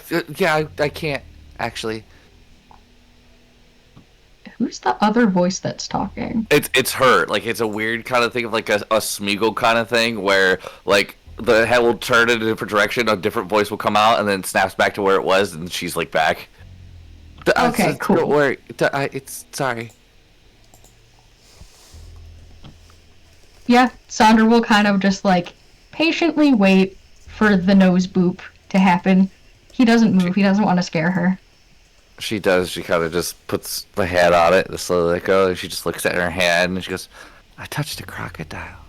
can't actually. Who's the other voice that's talking? It's her. Like it's a weird kind of thing of like a Smeagol kind of thing where like the head will turn in a different direction, a different voice will come out, and then snaps back to where it was, and she's like back. Okay, cool. Don't worry. It's sorry. Yeah, Sandra will kind of just like patiently wait for the nose boop to happen. He doesn't move. He doesn't want to scare her. She does. She kind of just puts the hand on it, just slowly let go, and she just looks at her hand, and she goes, "I touched a crocodile."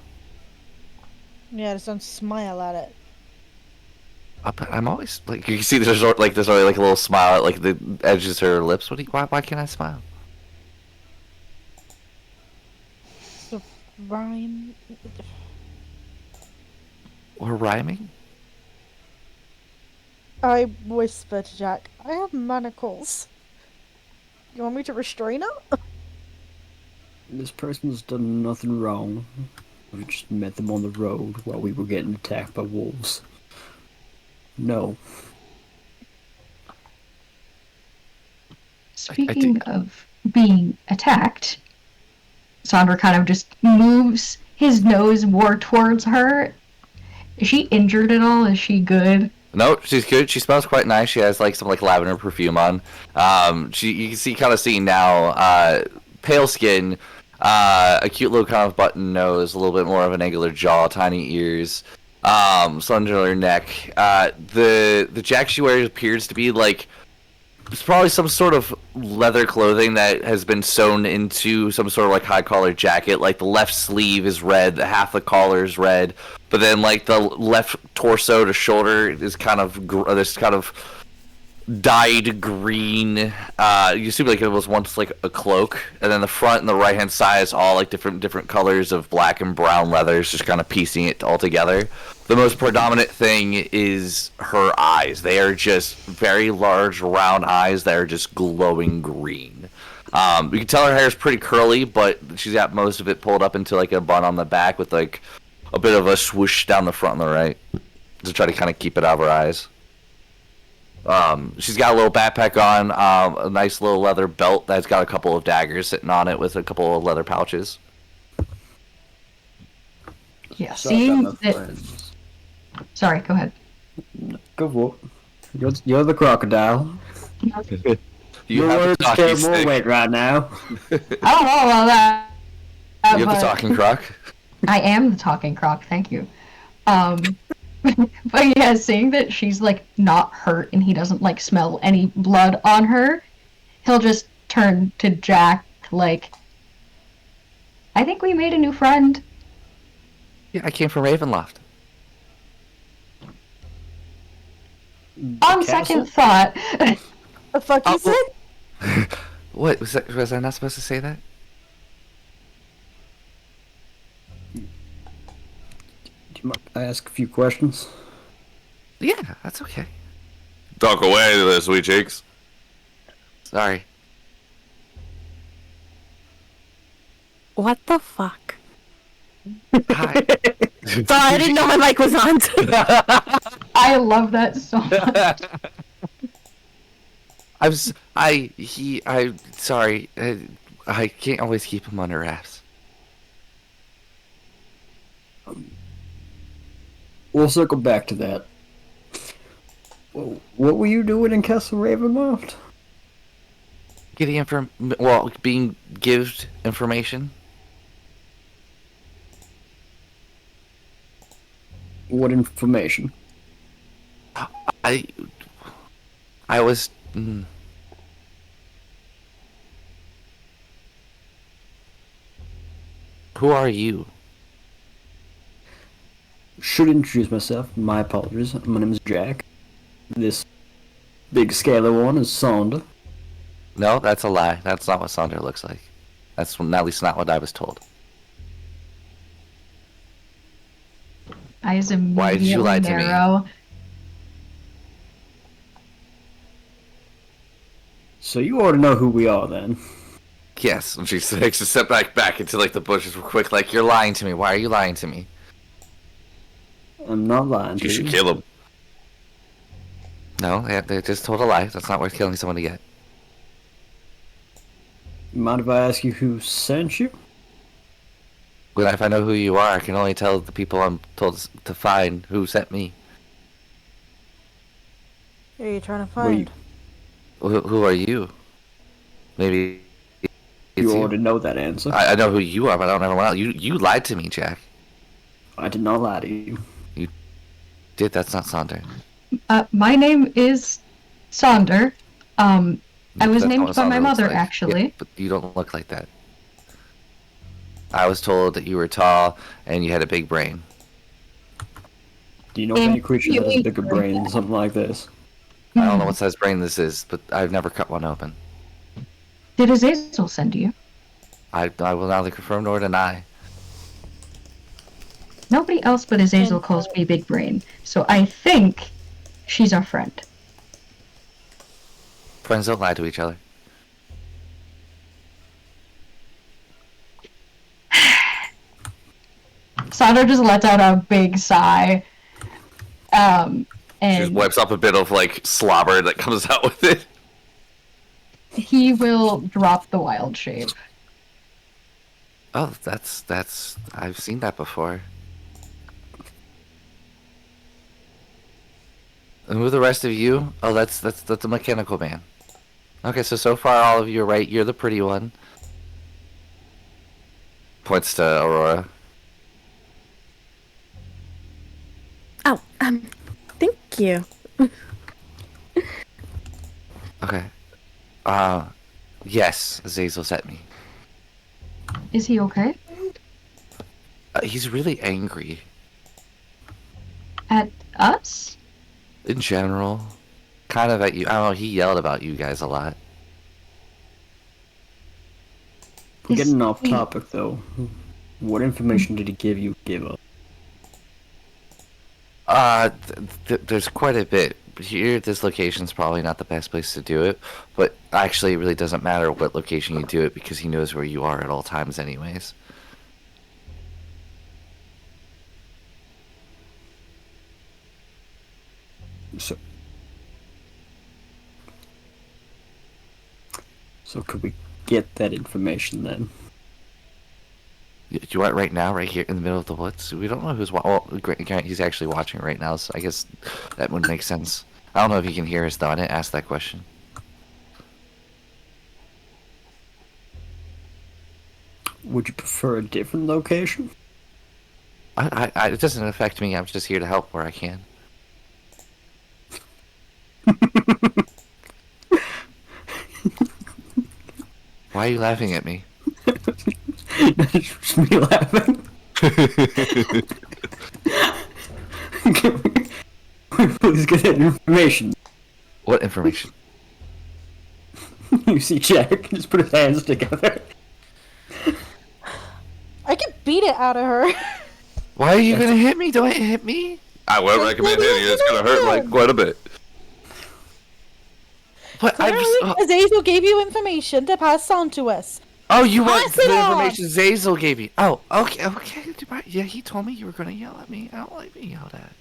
Yeah, just don't smile at it. I'm always like you can see there's like a little smile at like the edges of her lips. Why can't I smile? The rhyme. Or rhyming? I whisper to Jack, I have manacles. You want me to restrain her? This person's done nothing wrong. We just met them on the road while we were getting attacked by wolves. No. Speaking of being attacked, Sandra kind of just moves his nose more towards her. Is she injured at all? Is she good? No, she's good. She smells quite nice. She has like some like lavender perfume on. You can see now, pale skin, a cute little kind of button nose, a little bit more of an angular jaw, tiny ears, slender neck. The jacket she wears appears to be like it's probably some sort of leather clothing that has been sewn into some sort of like high collar jacket. Like the left sleeve is red, half the collar is red, but then like the left torso to shoulder is kind of this kind of dyed green. You see like it was once like a cloak, and then the front and the right hand side is all like different colors of black and brown leathers, just kind of piecing it all together. The most predominant thing is her eyes. They are just very large, round eyes that are just glowing green. You can tell her hair is pretty curly, but she's got most of it pulled up into like a bun on the back with like a bit of a swoosh down the front and the right to try to kind of keep it out of her eyes. She's got a little backpack on, a nice little leather belt that's got a couple of daggers sitting on it with a couple of leather pouches. Yeah, So I've seeing got my that. friends. Sorry, go ahead. Go for it. You're the crocodile. You Your have the words talking carry more stick. weight right now. I don't know about that. You have the but talking croc. I am the talking croc, thank you. But yeah, seeing that she's like not hurt and he doesn't like smell any blood on her, he'll just turn to Jack like, I think we made a new friend. Yeah, I came from Ravenloft. On second thought, The fuck you said? What was I not supposed to say that? Do you mind I ask a few questions? Yeah, that's okay. Talk away, there, sweet cheeks. Sorry. What the fuck? Hi. Sorry, I didn't know my mic was on. I love that so much. I'm sorry. I can't always keep him under wraps. We'll circle back to that. What were you doing in Castle Ravenloft? Getting being given information. What information? I was. Who are you? Should introduce myself. My apologies. My name is Jack. This big scaly one is Sonda. No, that's a lie. That's not what Sonder looks like. That's at least not what I was told. Eyes immediately Why did you lie to me? narrow. So you already know who we are, then. Yes, and she takes a step back into like the bushes real quick. Like, you're lying to me. Why are you lying to me? I'm not lying to you. You should kill him. No, they just told a lie. That's not worth killing someone to get. Mind if I ask you who sent you? Well, if I know who you are, I can only tell the people I'm told to find who sent me. Who are you trying to find? Who are you? Maybe You already know that answer. I know who you are, but I don't know anyone else. You lied to me, Jack. I did not lie to you. You did. That's not Sonder. My name is Sonder. I was That's not named what by my Sonder looks mother, like. actually. Yeah, but you don't look like that. I was told that you were tall and you had a big brain. Do you know of any creature that has a bigger brain than something like this? I don't know what size brain this is, but I've never cut one open. Did Azazel send you? I will neither confirm nor deny. Nobody else but Azazel calls me Big Brain, so I think she's our friend. Friends don't lie to each other. Sonder just lets out a big sigh. She just And wipes up a bit of like slobber that comes out with it. he will drop the wild shape. Oh, that's I've seen that before. And who are the rest of you? Oh, that's a mechanical man. Okay, so far all of you are right. You're the pretty one. Points to Aurora. Oh, thank you. Okay. Yes, Azazel sent me. Is he okay? He's really angry. At us? In general. Kind of at you. I don't know, he yelled about you guys a lot. We're Is getting off he- topic, though. What information did he give us? There's quite a bit. Here, this location's probably not the best place to do it, but actually it really doesn't matter what location you do it because he knows where you are at all times anyways. So could we get that information then? You want right now, right here in the middle of the woods? We don't know who's well, Grant, he's actually watching right now, so I guess that would make sense. I don't know if he can hear us though. I didn't ask that question. Would you prefer a different location? It doesn't affect me. I'm just here to help where I can. Why are you laughing at me? That's just me laughing. Can we please get that information? What information? You see Jack just put his hands together. I can beat it out of her. Why are you gonna hit me? Don't hit me. I would recommend hitting you. It's gonna hurt like quite a bit. But Clearly, Azazel gave you information to pass on to us. Oh, you want Pass it the on! information Zazel gave you? Oh, okay. Yeah, he told me you were gonna yell at me. I don't like being yelled at.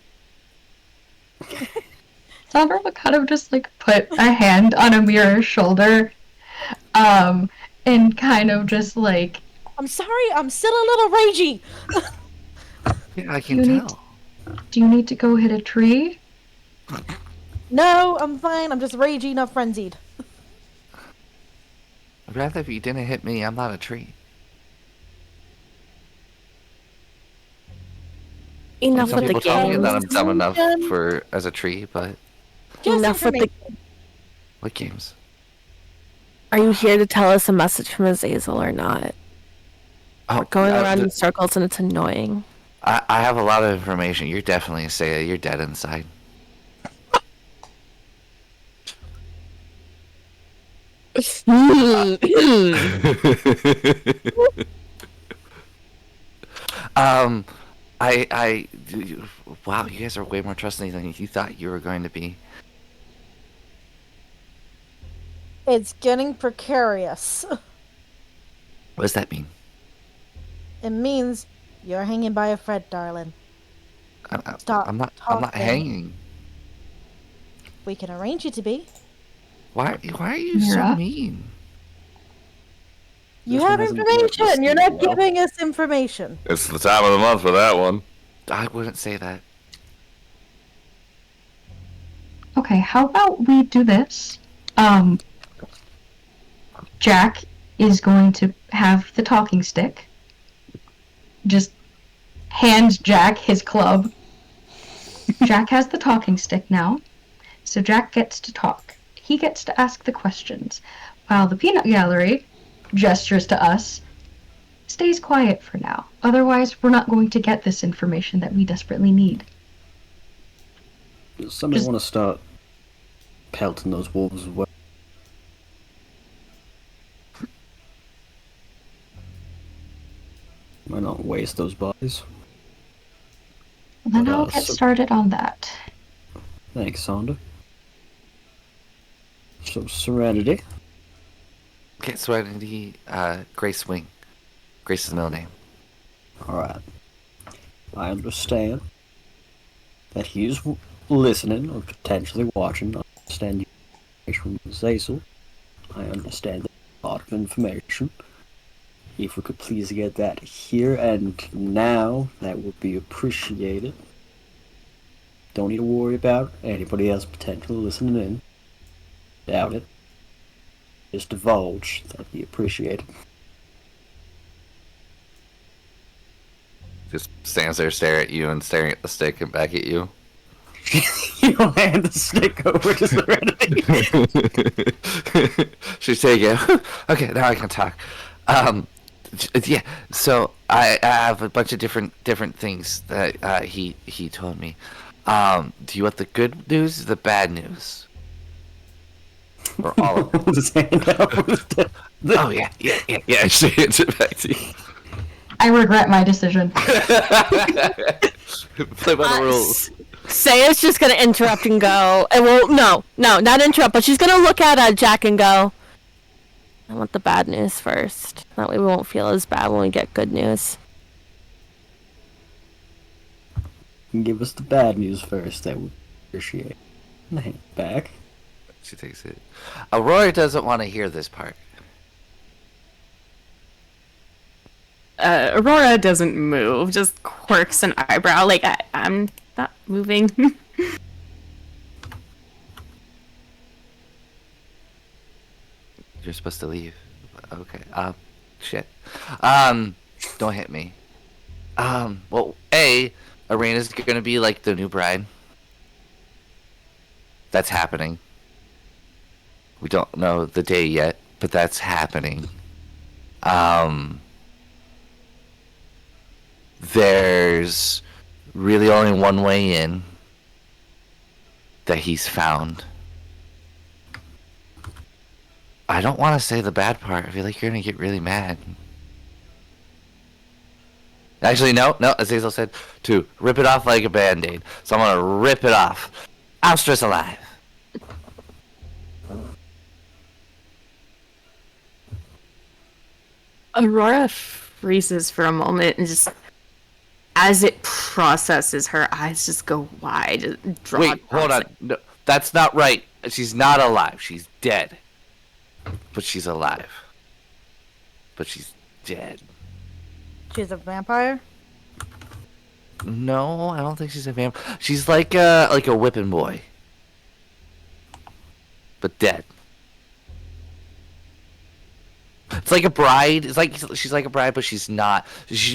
Sonder will kind of just like put a hand on Amir's shoulder, and kind of just like, I'm sorry, I'm still a little ragey. Yeah, I can You need tell. do you need to go hit a tree? No, I'm fine. I'm just ragey, not frenzied. I'd rather if you didn't hit me. I'm not a tree. Enough Some with the people tell me that games. I'm dumb enough for as a tree, but Just Enough with the. information. what games? Are you here to tell us a message from Azazel or not? Oh, We're going around in circles and it's annoying. I have a lot of information. You're definitely a Saya. You're dead inside. um, wow, you guys are way more trusting than you thought you were going to be. It's getting precarious. What does that mean? It means you're hanging by a thread, darling. Stop I'm not talking. hanging. We can arrange you to be. Why are you so Mira? mean? You This one have hasn't worked this information. You're not well. giving us information. It's the time of the month for that one. I wouldn't say that. Okay, how about we do this? Jack is going to have the talking stick. Just hand Jack his club. Jack has the talking stick now, so Jack gets to talk. He gets to ask the questions, while the peanut gallery gestures to us, stays quiet for now. Otherwise, we're not going to get this information that we desperately need. Does somebody Just- want to start pelting those wolves as well? Why not waste those bodies? Then But, I'll get so- started on that. Thanks, Sonda. So, Serenity. Okay, Serenity, Grace Wing. Grace's middle name. Alright. I understand that he's listening or potentially watching. I understand you from Zazel. I understand a lot of information. If we could please get that here and now, that would be appreciated. Don't need to worry about anybody else potentially listening in. Doubt it. Just divulge. That'd be appreciated. Just stands there staring at you and staring at the stick and back at you. You'll hand the stick over to Serenity. She's taking it. Okay, now I can talk. Yeah. So I have a bunch of different things that he told me. Do you want the good news or the bad news? Or all of them? Just hand over Oh yeah. She hands it back to you. I regret my decision. Play by the rules. Saya's just gonna interrupt and go. And well, no, not interrupt, but she's gonna look at Jack and go, I want the bad news first. That way we won't feel as bad when we get good news. Give us the bad news first. That would appreciate. And hand it back. She takes it. Aurora doesn't want to hear this part. Aurora doesn't move, just quirks an eyebrow, like, I'm not moving. You're supposed to leave. Okay. Shit. Don't hit me. Well, Arena's gonna be like the new bride. That's happening. We don't know the day yet, but that's happening. There's really only one way in that he's found. I don't want to say the bad part. I feel like you're gonna get really mad. Actually, no. Azazel said to rip it off like a band-aid. So I'm gonna rip it off. Alstra's alive. Aurora freezes for a moment and just, as it processes, her eyes just go wide. Wait, hold on. No, that's not right. She's not alive. She's dead. But she's alive. But she's dead. She's a vampire? No, I don't think she's a vampire. She's like a whipping boy. but dead. It's like a bride. It's like she's like a bride, but she's not.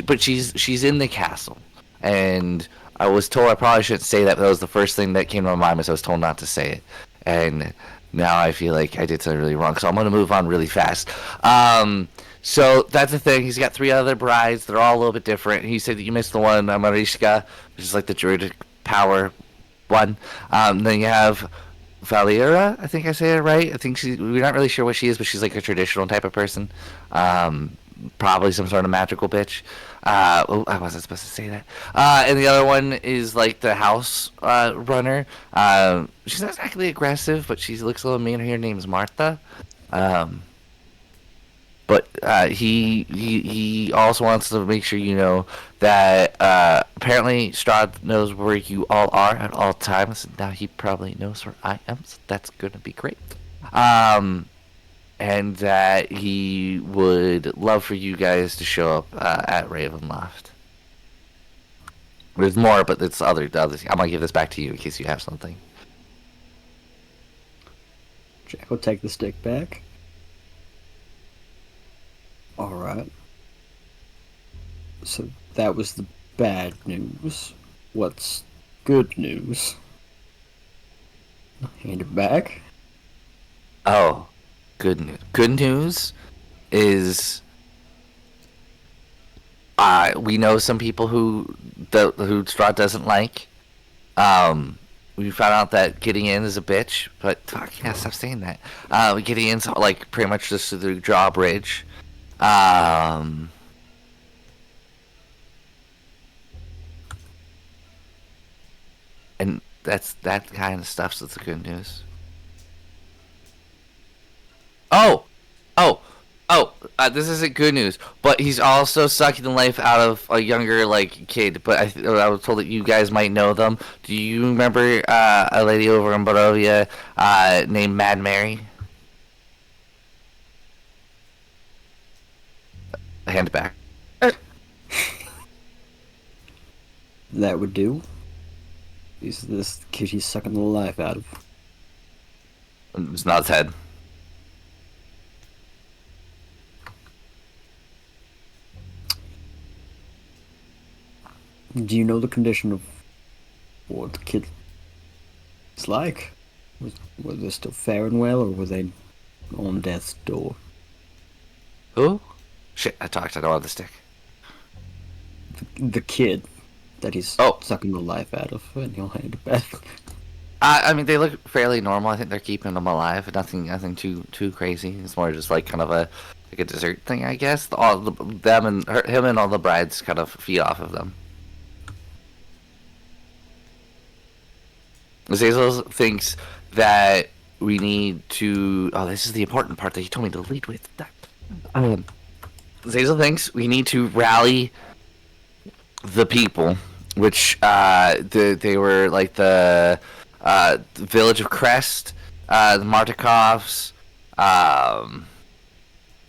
But she's in the castle, and I was told I probably shouldn't say that. But that was the first thing that came to my mind, was I was told not to say it, and now I feel like I did something really wrong. So I'm gonna move on really fast. So that's the thing. He's got 3 other brides. They're all a little bit different. He said that you missed the one, Marishka, which is like the druidic power one. Then you have Valera, I think I say it right. I think we're not really sure what she is, but she's like a traditional type of person. Probably some sort of magical bitch. I wasn't supposed to say that. And the other one is like the house runner. She's not exactly aggressive, but she looks a little mean. Her name's Martha. But he also wants to make sure you know that apparently Strahd knows where you all are at all times. Now he probably knows where I am, so that's gonna be great. And that he would love for you guys to show up at Ravenloft. There's more, but it's other. I'm gonna give this back to you in case you have something. Jack will take the stick back. Alright. So that was the bad news. What's good news? Hand it back. Oh, good news. Good news is we know some people who Strahd doesn't like. We found out that getting in is a bitch, but fuck yeah, stop saying that. Getting in's like pretty much just through drawbridge. And that's that kind of stuff's the good news. This isn't good news, but he's also sucking the life out of a younger kid. But I was told that you guys might know them. Do you remember a lady over in Barovia named Mad Mary? Hand it back. That would do. Is this the kid he's sucking the life out of? It's not his head. Do you know the condition of what the kid is like? Were they still faring well, or were they on death's door? Who? Shit, I talked. I don't have the stick. The kid that he's sucking the life out of, and he'll hand it back. I mean, they look fairly normal. I think they're keeping them alive. Nothing too crazy. It's more just like kind of a dessert thing, I guess. Him and all the brides kind of feed off of them. Zazel thinks that we need to. Oh, this is the important part that he told me to lead with. Zazel thinks we need to rally the people, which they were like the village of Crest, the Martikovs.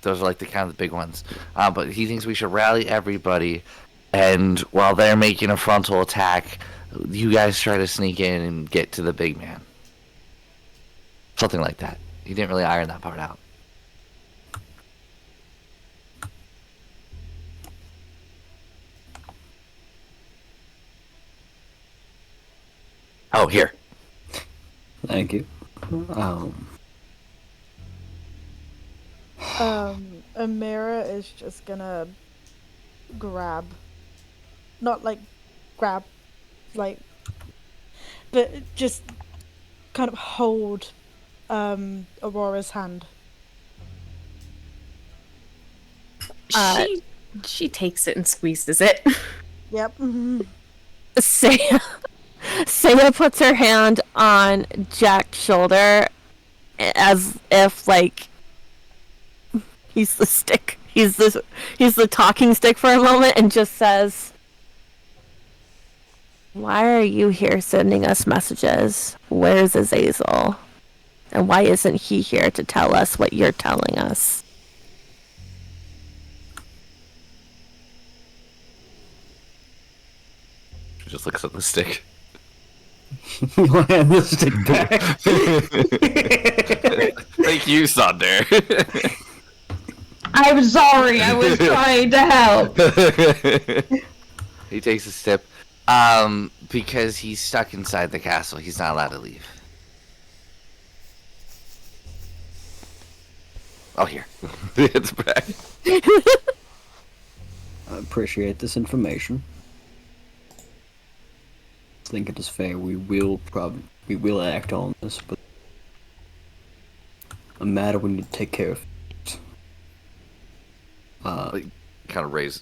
Those are like the kind of the big ones. But he thinks we should rally everybody, and while they're making a frontal attack, you guys try to sneak in and get to the big man. Something like that. He didn't really iron that part out. Oh, here. Thank you. Amira is just gonna grab, but just kind of hold Aurora's hand. She takes it and squeezes it. Yep. Saya puts her hand on Jack's shoulder as if he's the stick. He's the talking stick for a moment, and just says, "Why are you here sending us messages? Where's Azazel? And why isn't he here to tell us what you're telling us?" She just looks at the stick. You'll hand the stick back. Thank you, Sonder. I'm sorry, I was trying to help. He takes a step. Because he's stuck inside the castle. He's not allowed to leave. Oh, here. It's back. I appreciate this information. I think it is fair. We will act on this, but a matter we need to take care of.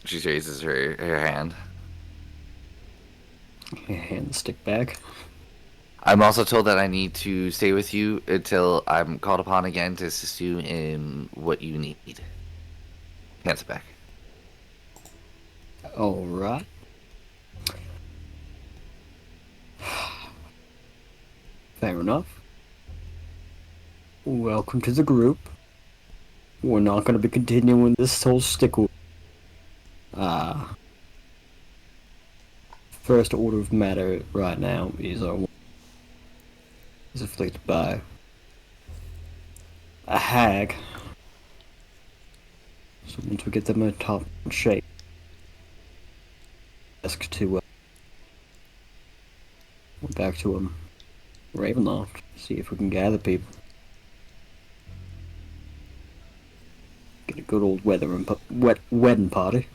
She raises her hand. Hand the stick back. I'm also told that I need to stay with you until I'm called upon again to assist you in what you need. Hands it back. Alright. Fair enough. Welcome to the group. We're not going to be continuing this whole stick. First order of matter right now is afflicted by a hag. So once we get them in top shape, ask to go back to Ravenloft, see if we can gather people. Get a good old wedding party.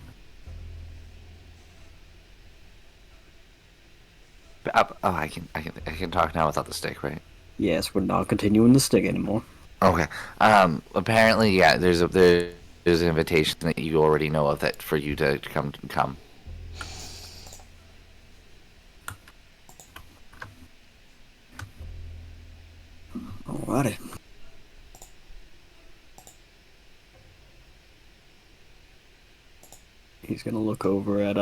I can talk now without the stick, right? Yes, we're not continuing the stick anymore. Okay. Apparently, yeah. There's an invitation that you already know of that for you to come. Alrighty. He's gonna look over at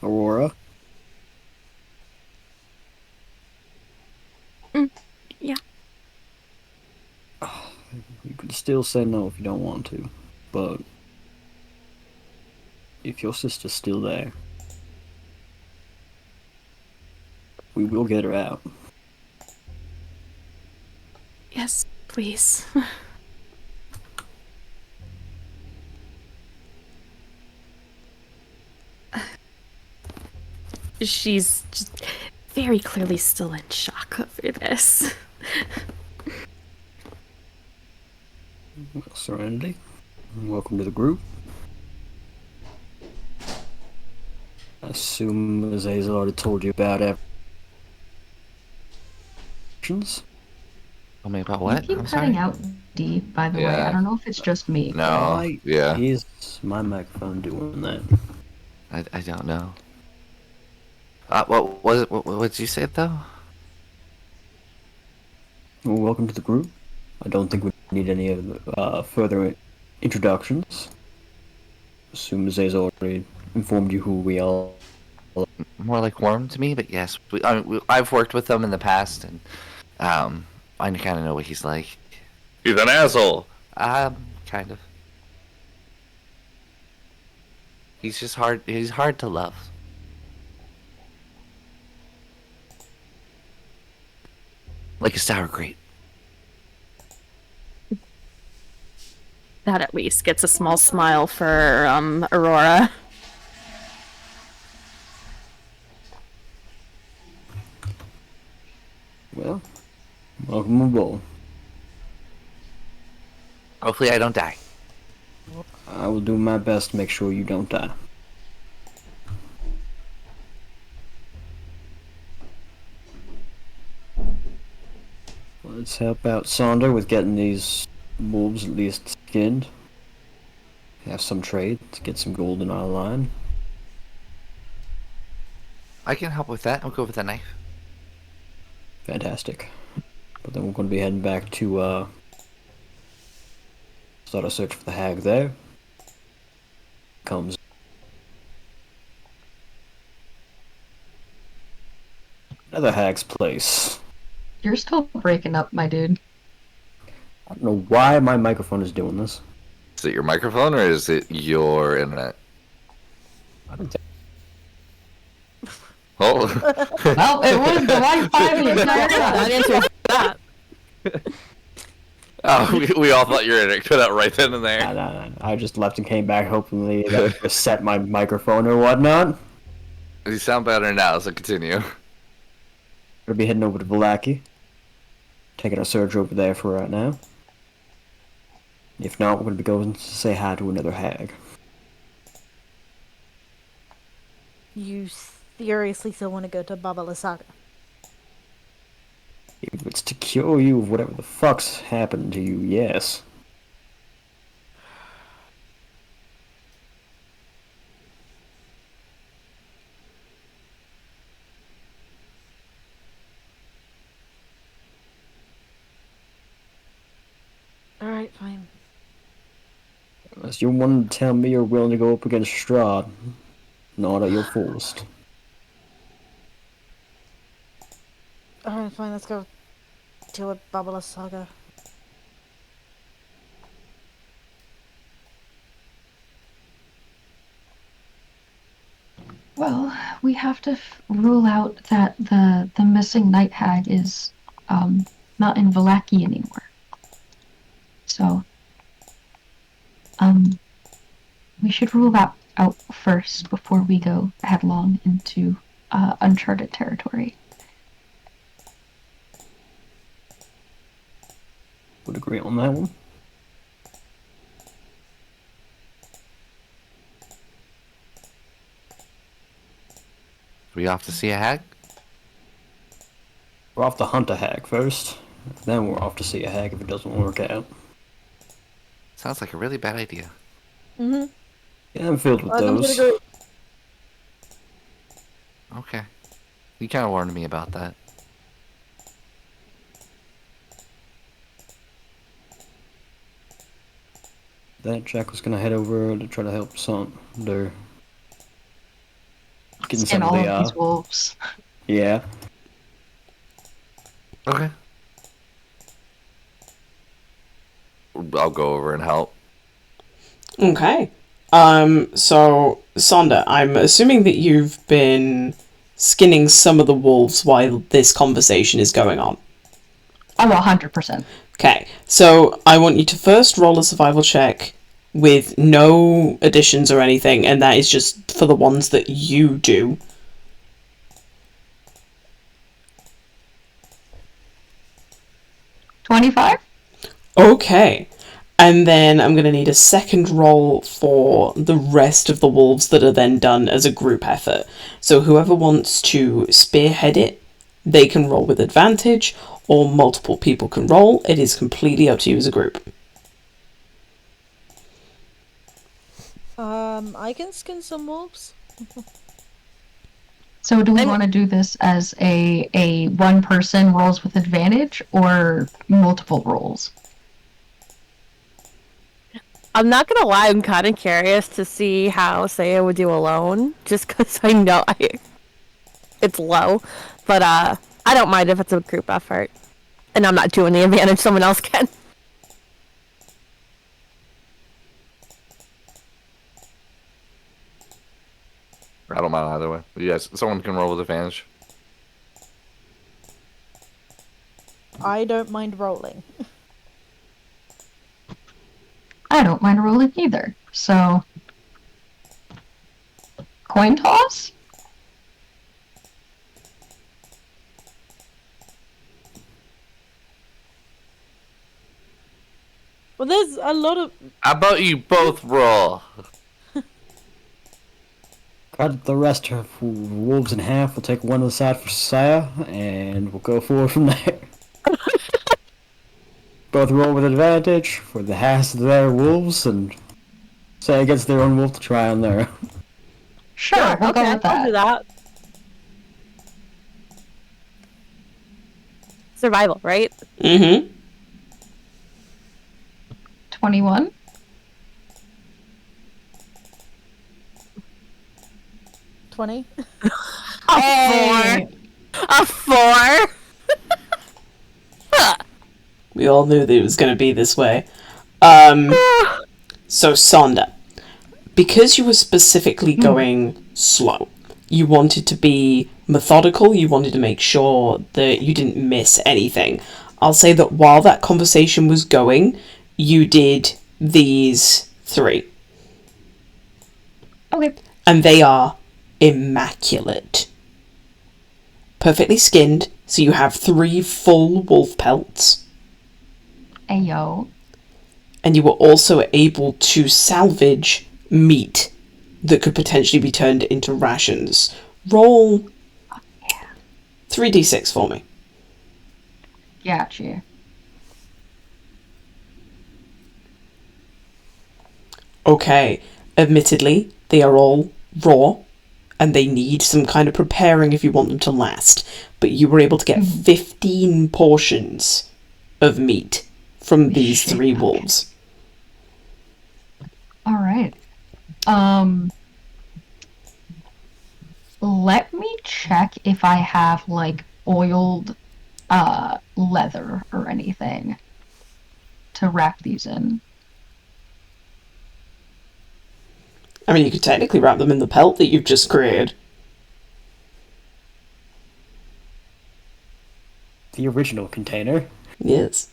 Aurora. Yeah. You can still say no if you don't want to, but if your sister's still there, we will get her out. Yes, please. She's just very clearly still in shock over this. Well, Serenity, welcome to the group. I assume as Hazel already told you about actions. Tell me about You what? keep I'm cutting sorry. out D, by the way. Yeah. I don't know if it's just me. No. Why Yeah. is my microphone doing that? I don't know. What was it? What did you say though? Well, welcome to the group. I don't think we need any of further introductions. Assume Zay's already informed you who we are. More like warm to me, but yes, I've worked with them in the past, and I kind of know what he's like. He's an asshole. Kind of. He's just hard. He's hard to love. Like a sour grape. That at least gets a small smile for Aurora. Well, welcome aboard. Hopefully, I don't die. I will do my best to make sure you don't die. Let's help out Sonder with getting these wolves at least skinned. Have some trade to get some gold in our line. I can help with that. I'll go with a knife. Fantastic. But then we're going to be heading back to start a search for the hag there. Comes another hag's place. You're still breaking up, my dude. I don't know why my microphone is doing this. Is it your microphone or is it your internet? I don't think Oh. Well, it was the Wi-Fi the entire That time. answers that. Oh, we all thought you were gonna cut out right then and there. Nah. I just left and came back, hopefully that would reset my microphone or whatnot. You sound better now, so continue. We'll be heading over to Vallaki. Taking a surge over there for right now. If not, we're going to be going to say hi to another hag. You seriously still want to go to Baba Lysaga? If it's to cure you of whatever the fuck's happened to you, yes. Alright, fine. Unless you want to tell me you're willing to go up against Strahd. Not that you're forced. Alright, fine, let's go to a Baba Lysaga. Well, we have to rule out that the missing night hag is not in Vallaki anymore. So, we should rule that out first before we go headlong into uncharted territory. Would agree on that one. We off to see a hag? We're off to hunt a hag first. Then we're off to see a hag if it doesn't work out. Sounds like a really bad idea. Mm-hmm. Yeah, I'm filled with I'm gonna those. go. Okay. You kind of warned me about that. That Jack was gonna head over to try to help Sander. Getting Skin some of all the, of these wolves. yeah. Okay. I'll go over and help. Okay. So, Sonda, I'm assuming that you've been skinning some of the wolves while this conversation is going on. Oh, 100%. Okay, so I want you to first roll a survival check with no additions or anything, and that is just for the ones that you do. $25? Okay. And then I'm going to need a second roll for the rest of the wolves that are then done as a group effort. So whoever wants to spearhead it, they can roll with advantage, or multiple people can roll. It is completely up to you as a group. I can skin some wolves. So do we want to do this as a one person rolls with advantage or multiple rolls? I'm not gonna lie, I'm kind of curious to see how Saya would do alone, just because I know it's low. But I don't mind if it's a group effort, and I'm not doing the advantage someone else can. I don't mind either way. Yes, someone can roll with advantage. I don't mind rolling. I don't mind rolling either. So, coin toss? Well, there's a lot of... How about you both roll? Cut the rest of wolves in half. We'll take one on the side for Saya, and we'll go forward from there. Both roll with advantage for the halves of their wolves, and Saya gets their own wolf to try on there. Sure, Yeah, we'll okay, go with I'll do that. that. Survival, right? Mm-hmm. 21? $20. A 4. A 4. We all knew that it was going to be this way. So, Sonda, because you were specifically going slow, You wanted to be methodical. You wanted to make sure that you didn't miss anything. I'll say that while that conversation was going, you did these 3. Okay. And they are immaculate. Perfectly skinned, so you have 3 full wolf pelts. Ayo. And you were also able to salvage meat that could potentially be turned into rations. Roll 3d6 for me. Gotcha. Okay, admittedly, they are all raw, and they need some kind of preparing if you want them to last. But you were able to get 15 portions of meat from these 3 wolves. All right. Let me check if I have like oiled leather or anything to wrap these in. I mean, you could technically wrap them in the pelt that you've just created. The original container. Yes.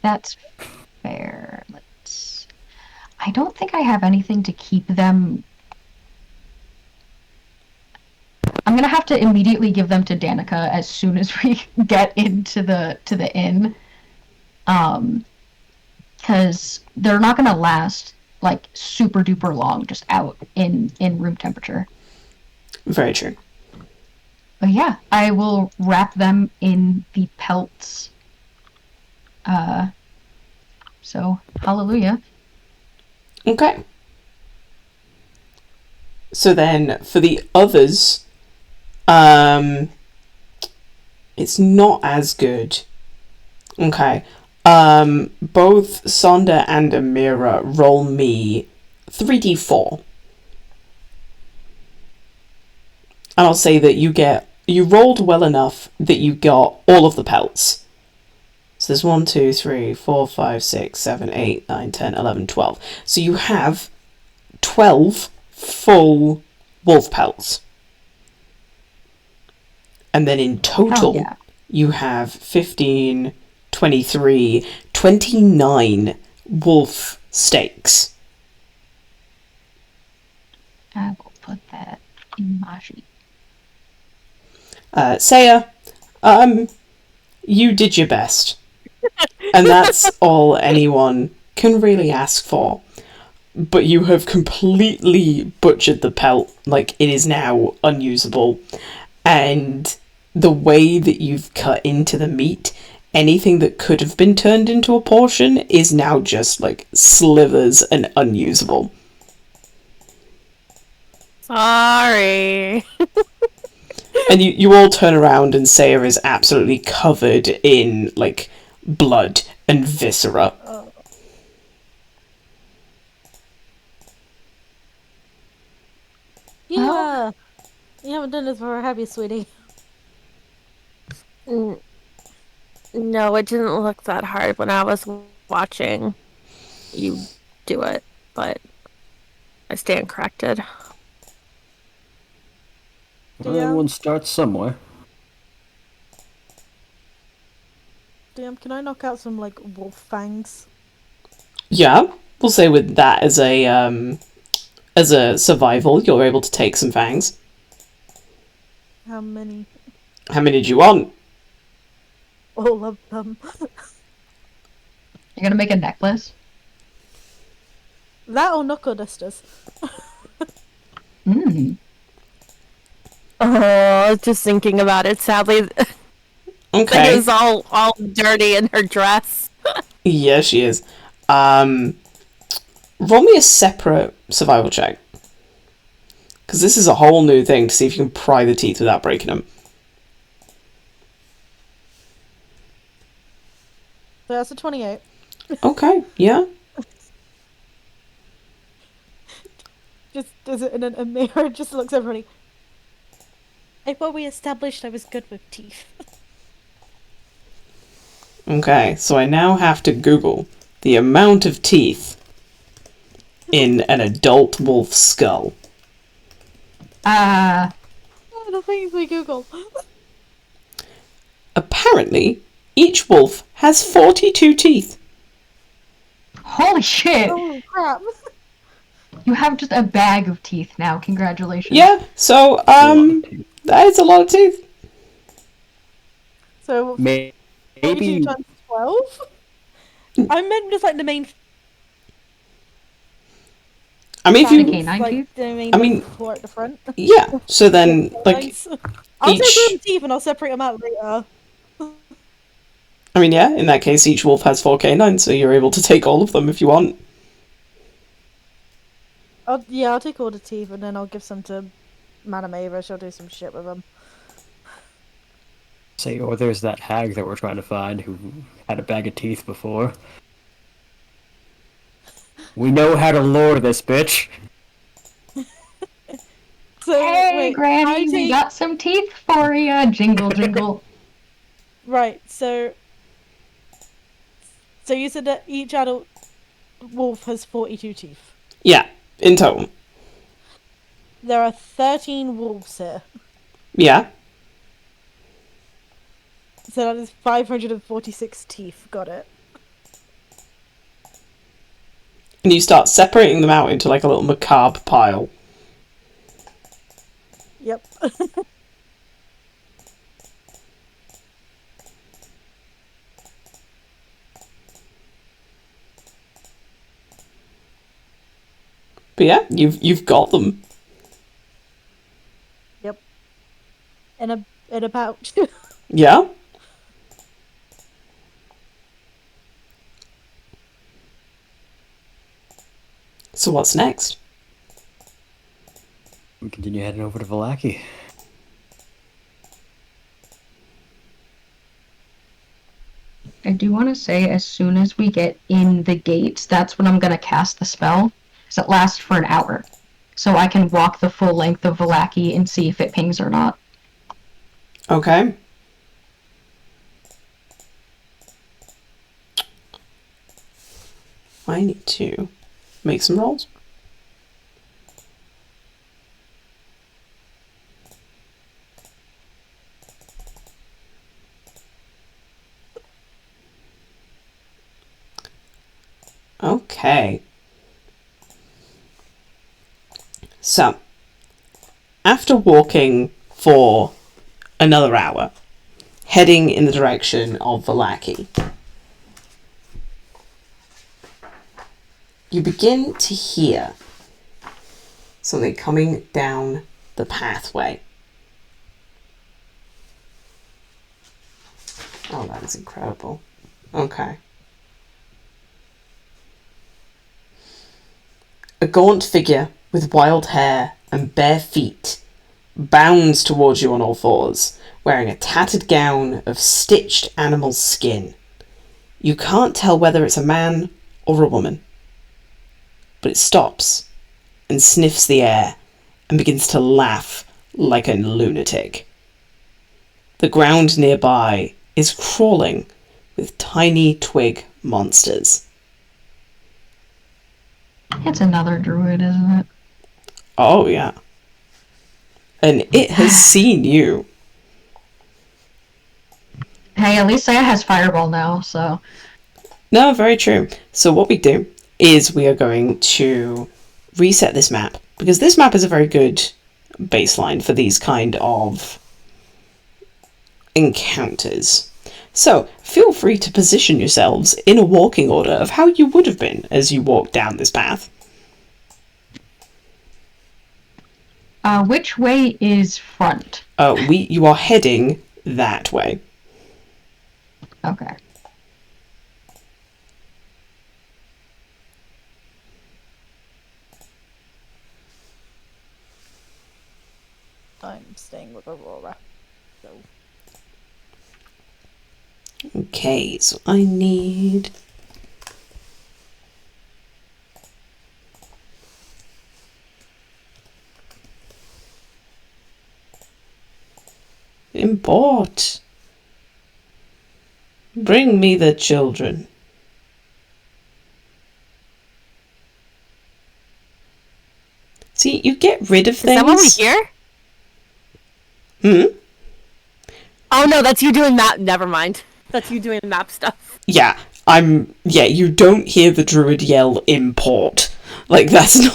That's fair. I don't think I have anything to keep them. I'm gonna have to immediately give them to Danica as soon as we get into the inn. Because they're not gonna last like super duper long just out in room temperature. Very true. But yeah, I will wrap them in the pelts. So hallelujah. Okay. So then, for the others, it's not as good. Okay. Both Sonda and Amira roll me 3d4. And I'll say that you rolled well enough that you got all of the pelts. So there's 1, 2, 3, 4, 5, 6, 7, 8, 9, 10, 11, 12. So you have 12 full wolf pelts. And then in total, you have 15, 23, 29 wolf steaks. I will put that in my sheet. Saya, you did your best. And that's all anyone can really ask for. But you have completely butchered the pelt. Like, it is now unusable. And the way that you've cut into the meat, anything that could have been turned into a portion is now just, like, slivers and unusable. Sorry. And you all turn around and Saya is absolutely covered in, like, blood and viscera. You haven't done this before, have you, sweetie? No, it didn't look that hard when I was watching you do it, but I stand corrected. Well, everyone starts somewhere. Damn, can I knock out some, like, wolf fangs? Yeah, we'll say with that as a survival, you're able to take some fangs. How many? How many do you want? All of them. You're gonna make a necklace? That or knuckle dusters. Oh, just thinking about it. Sadly, Okay. is all dirty in her dress. Yeah, she is. Roll me a separate survival check. Because this is a whole new thing to see if you can pry the teeth without breaking them. That's a 28. Okay, yeah. Just does it in a mirror, just looks at everybody. I thought we established I was good with teeth. Okay, so I now have to Google the amount of teeth in an adult wolf skull. The things we Google. Apparently, each wolf has 42 teeth. Holy shit! Oh crap! You have just a bag of teeth now. Congratulations. Yeah, so, that is a lot of teeth. So Maybe 42 times 12. I meant just like the main. I mean, if The you... canine like teeth? the main I mean- four at the front. Yeah, so then, like, Nice. I'll take each... all the teeth and I'll separate them out later. I mean, yeah, in that case, each wolf has 4 canines, so you're able to take all of them if you want. I'll take all the teeth and then I'll give some to Madame Ava. She'll do some shit with them. say, or there's that hag that we're trying to find who had a bag of teeth before. We know how to lure this bitch. So Hey, wait, Granny, we got some teeth for ya. Jingle, jingle. Right, so you said that each adult wolf has 42 teeth. Yeah, in total. There are 13 wolves here. Yeah. So that is 546 teeth. Got it. And you start separating them out into, like, a little macabre pile. Yep. But yeah, you've got them. Yep. In a pouch. Yeah. So what's next? We continue heading over to Vallaki. I do want to say, as soon as we get in the gates, that's when I'm going to cast the spell. Because it lasts for an hour. So I can walk the full length of Vallaki and see if it pings or not. Okay. I need to make some rolls. Okay. So, after walking for another hour, heading in the direction of Vallaki, you begin to hear something coming down the pathway. Oh, that is incredible. Okay. A gaunt figure with wild hair and bare feet bounds towards you on all fours, wearing a tattered gown of stitched animal skin. You can't tell whether it's a man or a woman, but it stops and sniffs the air and begins to laugh like a lunatic. The ground nearby is crawling with tiny twig monsters. It's another druid, isn't it? Oh, yeah. And it has seen you. Hey, at least Saya has Fireball now, so... No, very true. So what we do is we are going to reset this map, because this map is a very good baseline for these kind of encounters. So feel free to position yourselves in a walking order of how you would have been as you walk down this path. Which way is front? You are heading that way. Okay. I'm staying with Aurora. So Okay, so I need... Import. Bring me the children. See, you get rid of Is that what we things. hear? Oh no, that's you doing map. Never mind. That's you doing map stuff. Yeah, you don't hear the druid yell import. Like, that's not...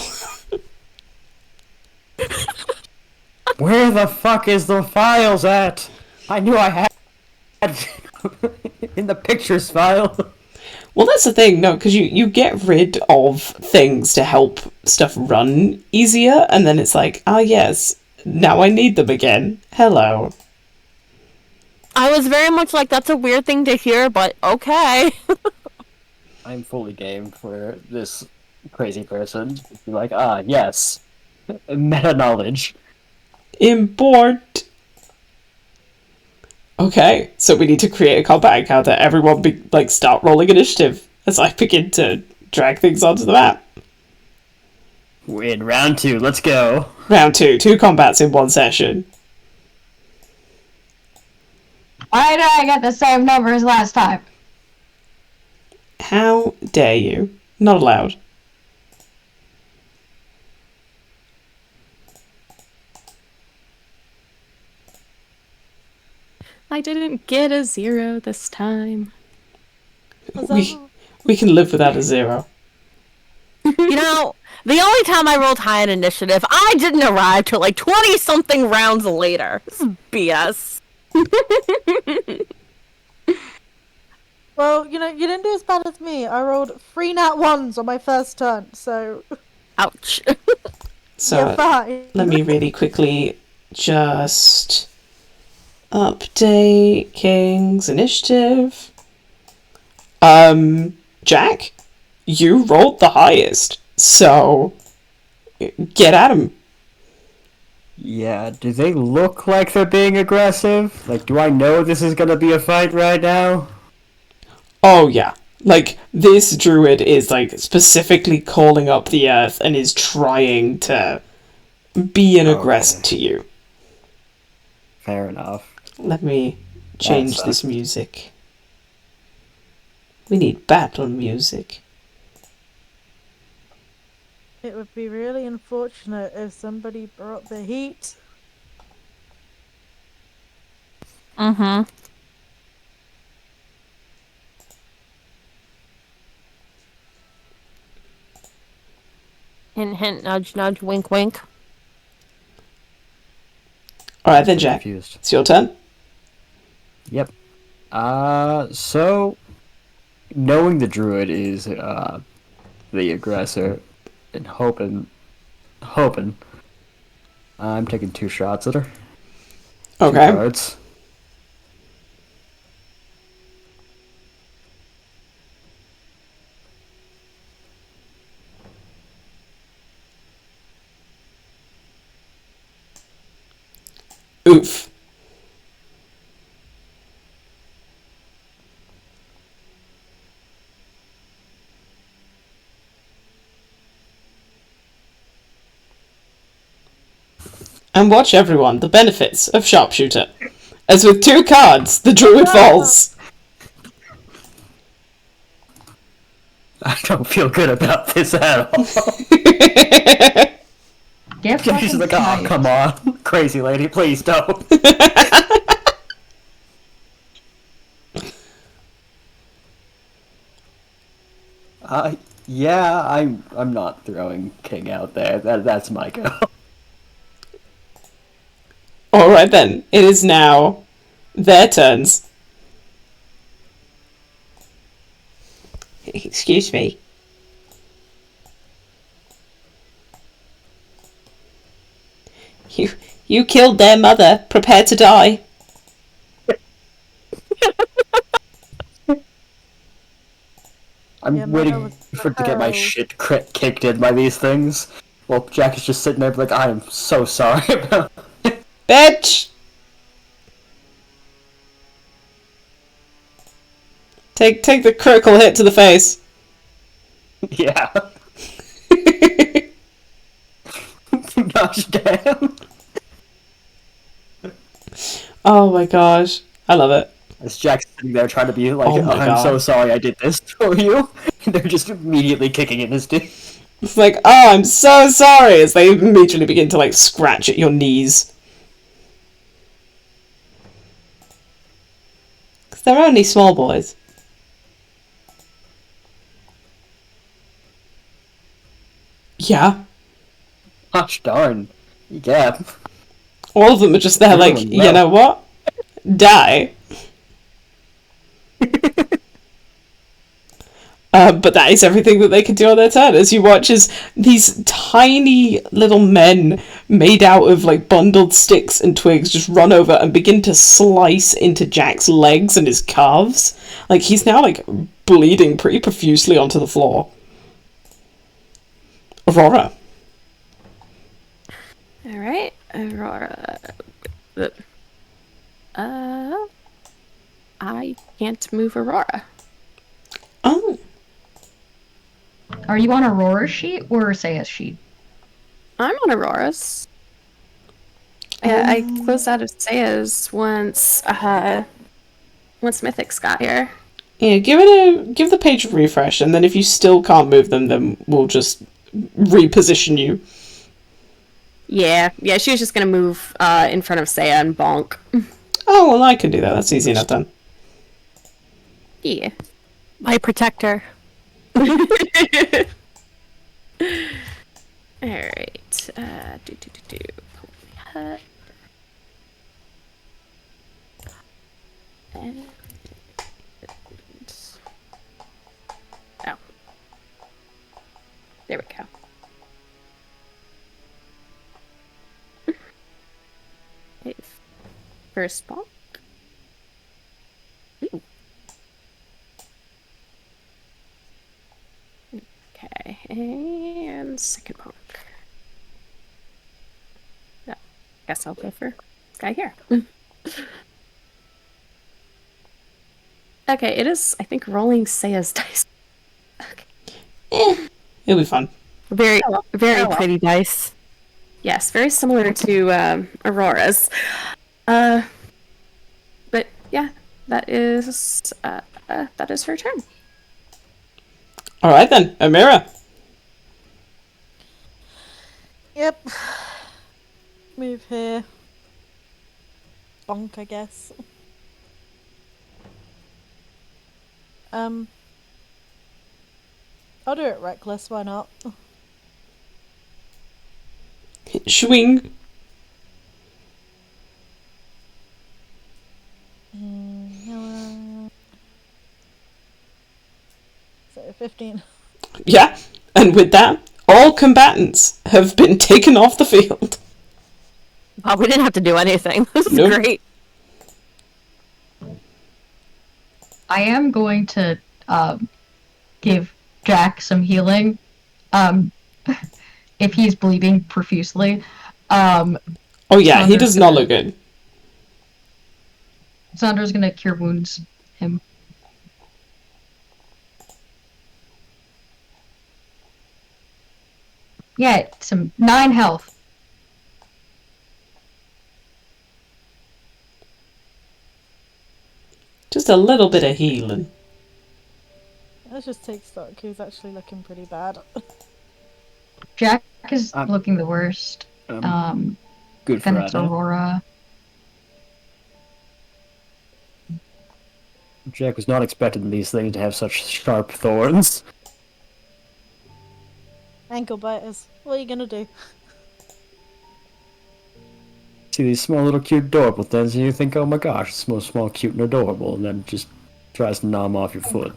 Where the fuck is the files at? I knew I had in the pictures file. Well, that's the thing, no, because you get rid of things to help stuff run easier, and then it's like, ah, yes, now I need them again. Hello. I was very much like, that's a weird thing to hear, but okay. I'm fully game for this crazy person to be like, ah, yes. Meta knowledge. Import. Okay, so we need to create a combat encounter. Everyone start rolling initiative as I begin to drag things onto the map. We're in round 2, let's go. Round 2, 2 combats in 1 session. Why did I get the same number as last time? How dare you? Not allowed. I didn't get a 0 this time. We can live without a 0. You know, the only time I rolled high in initiative, I didn't arrive till like 20-something rounds later. This is BS. Well, you didn't do as bad as me. I rolled 3 nat 1s on my first turn, so... Ouch. So, you're fine. let me really quickly just update King's initiative. Jack, you rolled the highest, so get at him. Yeah, do they look like they're being aggressive? Like, do I know this is gonna be a fight right now? Oh yeah, like this druid is like specifically calling up the earth and is trying to be an aggressor to you. Fair enough. Let me change this music. We need battle music. It would be really unfortunate if somebody brought the heat. Mm-hmm. Hint, hint, nudge, nudge, wink, wink. Alright then, Jack. Confused. It's your turn. Yep. So knowing the druid is the aggressor and hoping I'm taking 2 shots at her. 2 Okay. cards. Oof. And watch everyone, the benefits of Sharpshooter. As with 2 cards, the druid falls. I don't feel good about this at all. Get She's fucking like, oh, sniped. come on. Crazy lady, please don't. Yeah, I'm not throwing King out there. That's my go. Alright then, it is now their turns. Excuse me. You killed their mother. Prepare to die. I'm Yeah, waiting was for it to get my hell. shit kicked in by these things. While Jack is just sitting there like, I am so sorry about Bitch! Take the critical hit to the face. Yeah. Gosh damn. Oh my gosh. I love it. As Jack's sitting there trying to be like, Oh my I'm so God. sorry I did this for you. And they're just immediately kicking in his teeth. It's like, oh, I'm so sorry, as they immediately begin to, like, scratch at your knees. They're only small boys. Yeah. Gosh darn. Yeah. All of them are just there You're like, doing you well. know what? Die. But that is everything that they can do on their turn, as you watch as these tiny little men made out of like bundled sticks and twigs just run over and begin to slice into Jack's legs and his calves. Like, he's now like bleeding pretty profusely onto the floor. Aurora. Alright, Aurora. I can't move Aurora. Oh. Are you on Aurora's sheet or Saya's sheet? I'm on Aurora's. Yeah, I closed out of Saya's once Mythics got here. Yeah, give the page a refresh, and then if you still can't move them, then we'll just reposition you. Yeah, she was just gonna move in front of Saya and bonk. Oh, well, I can do that. That's easy enough then. Yeah. My protector. Alright. Hut. And... Oh. There we go. Okay. First bonk. Ooh. Okay, and second bonk. Yeah, guess I'll go for this guy here. Okay, it is, I think, rolling Saya's dice. Okay. It'll be fun. Very pretty dice. Yes, very similar to Aurora's. But yeah, that is her turn. Alright then, Amira. Yep. Move here. Bonk, I guess. I'll do it reckless, why not? Swing. So 15. Yeah, and with that, all combatants have been taken off the field. Oh, we didn't have to do anything. This is Nope. great. I am going to give Jack some healing. If he's bleeding profusely. Oh yeah, he does not look good. Sandra's gonna cure wounds him. Yeah, some 9 health. Just a little bit of healing. Let's just take stock. Who's actually looking pretty bad. Jack is looking the worst. Good for Then it's that. Aurora. Jack was not expecting these things to have such sharp thorns. Ankle biters. What are you gonna do? See these small little cute adorable things and you think, oh my gosh, it's so small, cute, and adorable, and then it just tries to nom off your foot.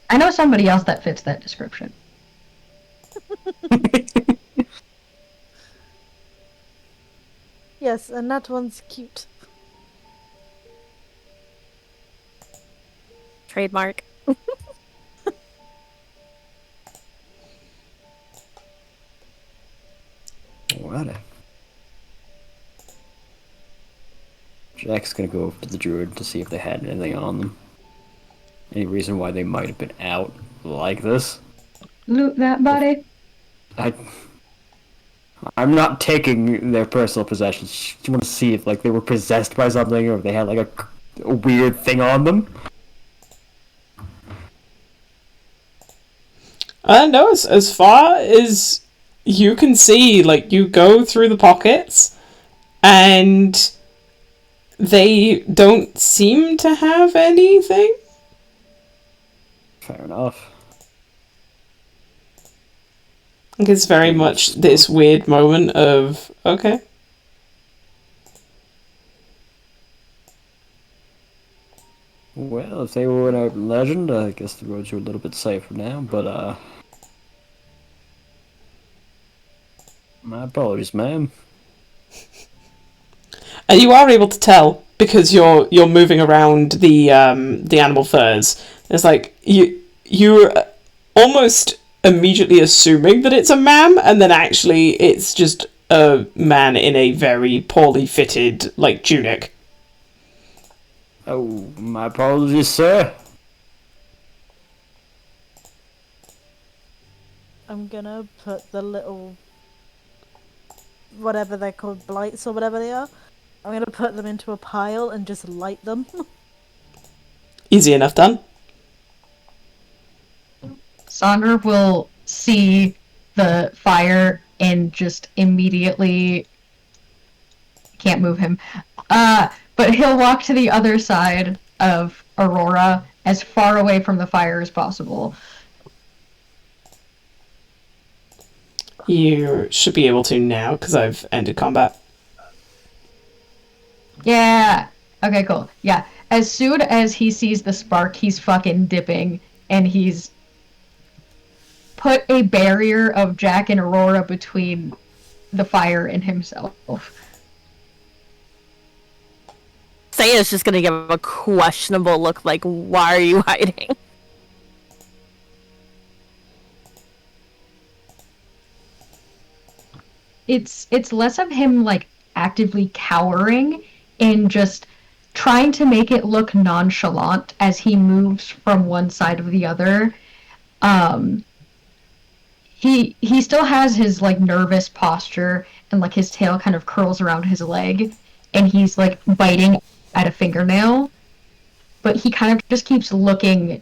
I know somebody else that fits that description. Yes, and that one's cute. Trademark. Alrighty. Jack's gonna go over to the druid to see if they had anything on them. Any reason why they might have been out like this? Loot that body. I'm not taking their personal possessions. You want to see if like they were possessed by something or if they had like a weird thing on them? No, as far as you can see, like, you go through the pockets, and They don't seem to have anything. Fair enough. I think it's very much this weird moment of, okay. Well, if they were an urban legend, I guess the roads are a little bit safer now, but, my apologies, ma'am. And you are able to tell because you're moving around the animal furs. It's like you're almost immediately assuming that it's a man, and then actually it's just a man in a very poorly fitted like tunic. Oh, my apologies, sir. I'm gonna put the little, whatever they're called, blights or whatever they are. I'm gonna put them into a pile and just light them. Easy enough done. Sandra will see the fire and just immediately can't move him. But he'll walk to the other side of Aurora as far away from the fire as possible. You should be able to now because I've ended combat. Yeah. Okay, cool. Yeah. As soon as he sees the spark, he's fucking dipping, and he's put a barrier of Jack and Aurora between the fire and himself. Saya's just gonna give a questionable look like, why are you hiding? It's less of him like actively cowering and just trying to make it look nonchalant as he moves from one side of the other. He still has his like nervous posture, and like his tail kind of curls around his leg, and he's like biting at a fingernail, but he kind of just keeps looking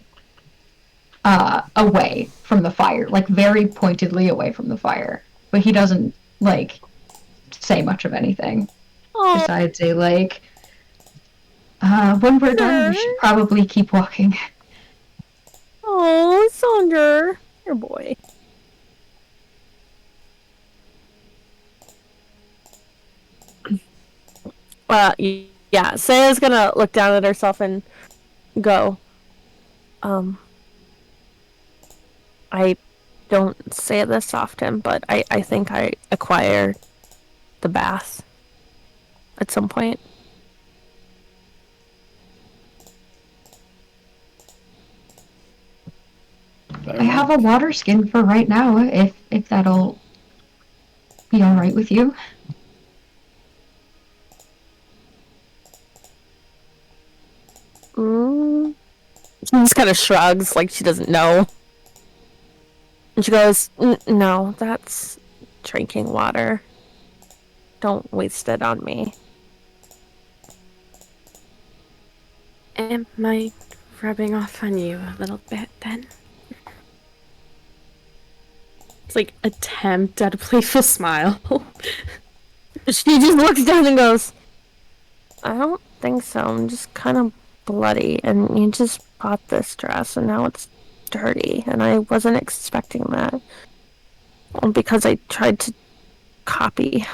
away from the fire, like very pointedly away from the fire. But he doesn't like say much of anything besides say like, when we're done, we should probably keep walking. Oh, Sandra, your boy. Yeah, Saya's gonna look down at herself and go, I don't say this often, but I think I acquire the bath at some point. I have a water skin for right now, if that'll be alright with you. She just kind of shrugs like she doesn't know. And she goes, no, that's drinking water. Don't waste it on me. Am I rubbing off on you a little bit then? It's like attempt at a playful smile. She just looks down and goes, I don't think so. I'm just kind of bloody, and you just bought this dress, and now it's dirty, and I wasn't expecting that. Well, because I tried to copy.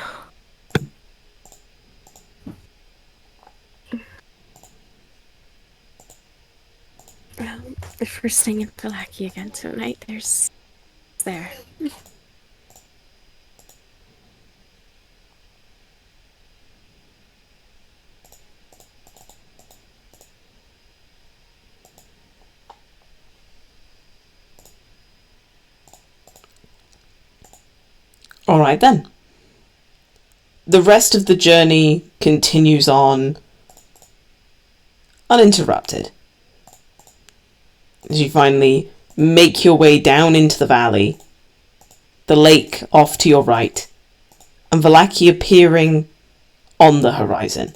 Well, if we're staying in Palaki again tonight, there's there. Alright then. The rest of the journey continues on uninterrupted. As you finally make your way down into the valley, the lake off to your right, and Vallaki appearing on the horizon.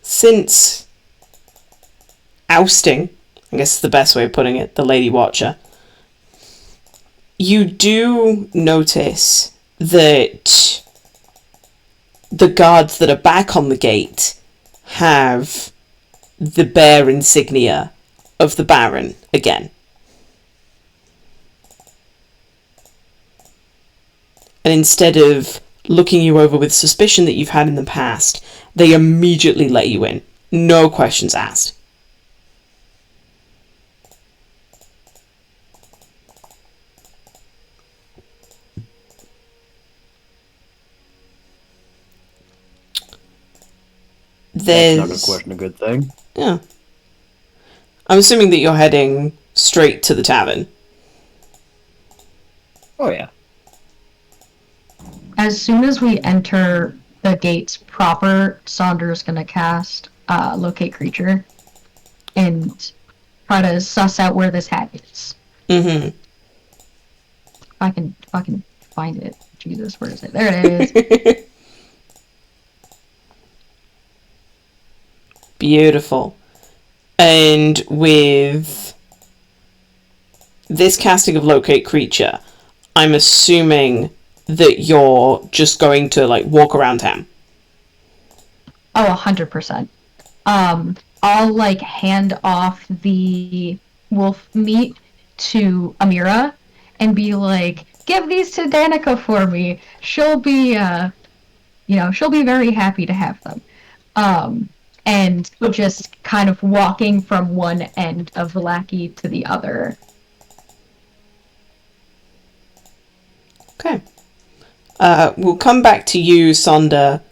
Since ousting, I guess is the best way of putting it, the Lady Watcher, you do notice that the guards that are back on the gate have the bear insignia of the Baron again. And instead of looking you over with suspicion that you've had in the past, they immediately let you in. No questions asked. That's not a question, a good thing. Yeah. I'm assuming that you're heading straight to the tavern. Oh, yeah. As soon as we enter the gates proper, Saunder's gonna cast Locate Creature and try to suss out where this hat is. Mm-hmm. If I can find it. Jesus, where is it? There it is. Beautiful. And with this casting of Locate Creature, I'm assuming that you're just going to, like, walk around town. Oh, 100%. I'll, like, hand off the wolf meat to Amira and be like, give these to Danica for me. She'll be, she'll be very happy to have them. And just kind of walking from one end of Vallaki to the other. Okay. We'll come back to you, Sonder,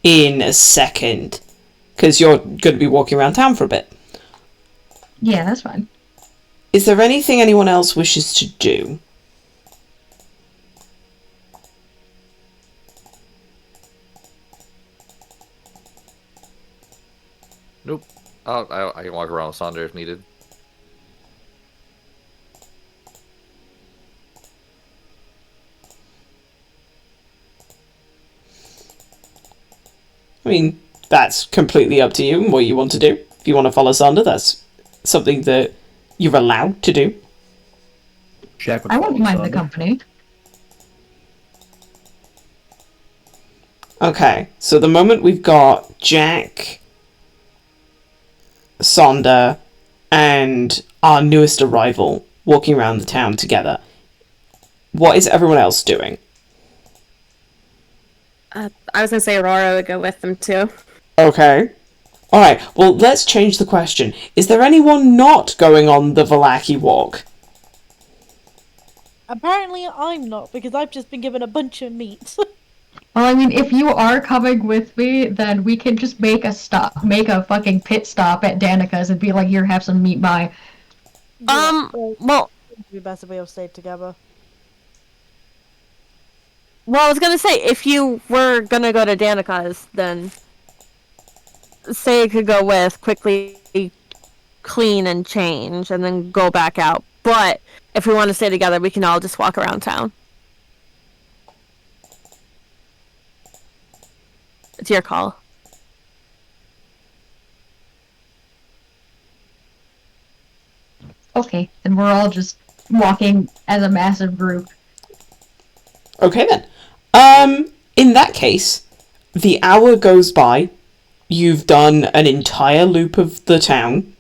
in a second, because you're going to be walking around town for a bit. Yeah, that's fine. Is there anything anyone else wishes to do? Nope. I can walk around with Sonder if needed. I mean, that's completely up to you and what you want to do. If you want to follow Sonder, that's something that you're allowed to do. I wouldn't mind the company. Okay, so the moment we've got Jack, Sonder, and our newest arrival walking around the town together, what is everyone else doing? I was gonna say Aurora would go with them too. Okay. Alright, well, let's change the question. Is there anyone not going on the Vallaki walk? Apparently I'm not, because I've just been given a bunch of meat. Well, I mean, if you are coming with me, then we can just make a fucking pit stop at Danica's and be like, here, have some meat by. Well, It'd be best if we all stayed together. I was gonna say, if you were gonna go to Danica's, then Saya could go with, quickly clean and change, and then go back out. But if we want to stay together, we can all just walk around town. It's your call. Okay, then we're all just walking as a massive group. Okay then. In that case, the hour goes by. You've done an entire loop of the town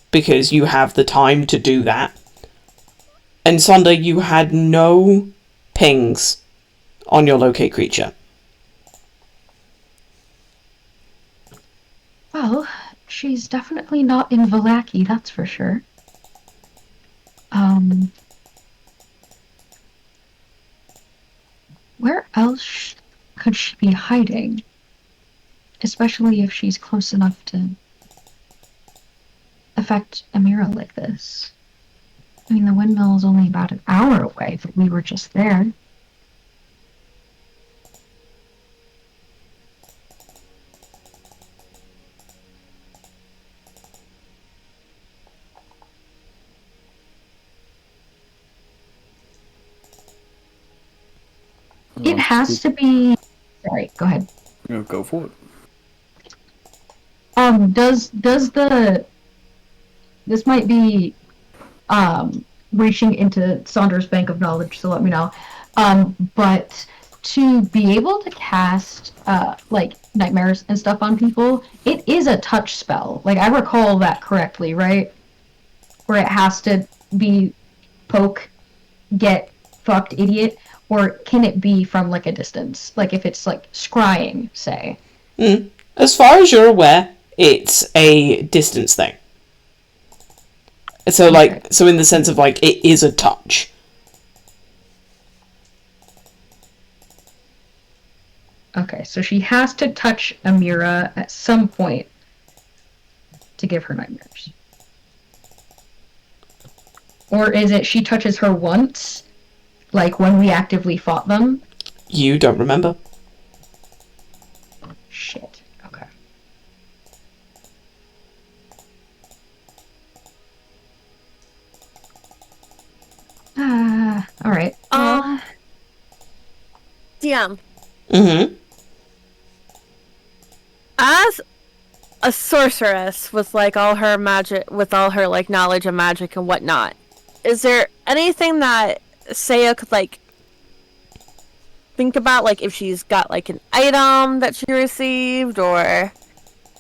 because you have the time to do that. And Sonder, you had no pings on your Locate Creature. Well, she's definitely not in Vallaki, that's for sure. Where else could she be hiding? Especially if she's close enough to affect Amira like this. I mean, the windmill is only about an hour away, but we were just there. It has to be... Sorry, go ahead. Yeah, go for it. Does the... This might be, reaching into Saunders' bank of knowledge, so let me know. But to be able to cast like nightmares and stuff on people, it is a touch spell. Like I recall that correctly, right? Where it has to be poke, get fucked, idiot, or can it be from like a distance? Like if it's like scrying, say. As far as you're aware, it's a distance thing. So like, so in the sense of like, it is a touch. Okay, so she has to touch Amira at some point to give her nightmares. Or is it she touches her once, like when we actively fought them? You don't remember. Shit. Okay. All right. DM. Mm-hmm. As a sorceress with like all her magic, with all her like knowledge of magic and whatnot, is there anything that Saya could like think about, like if she's got like an item that she received, or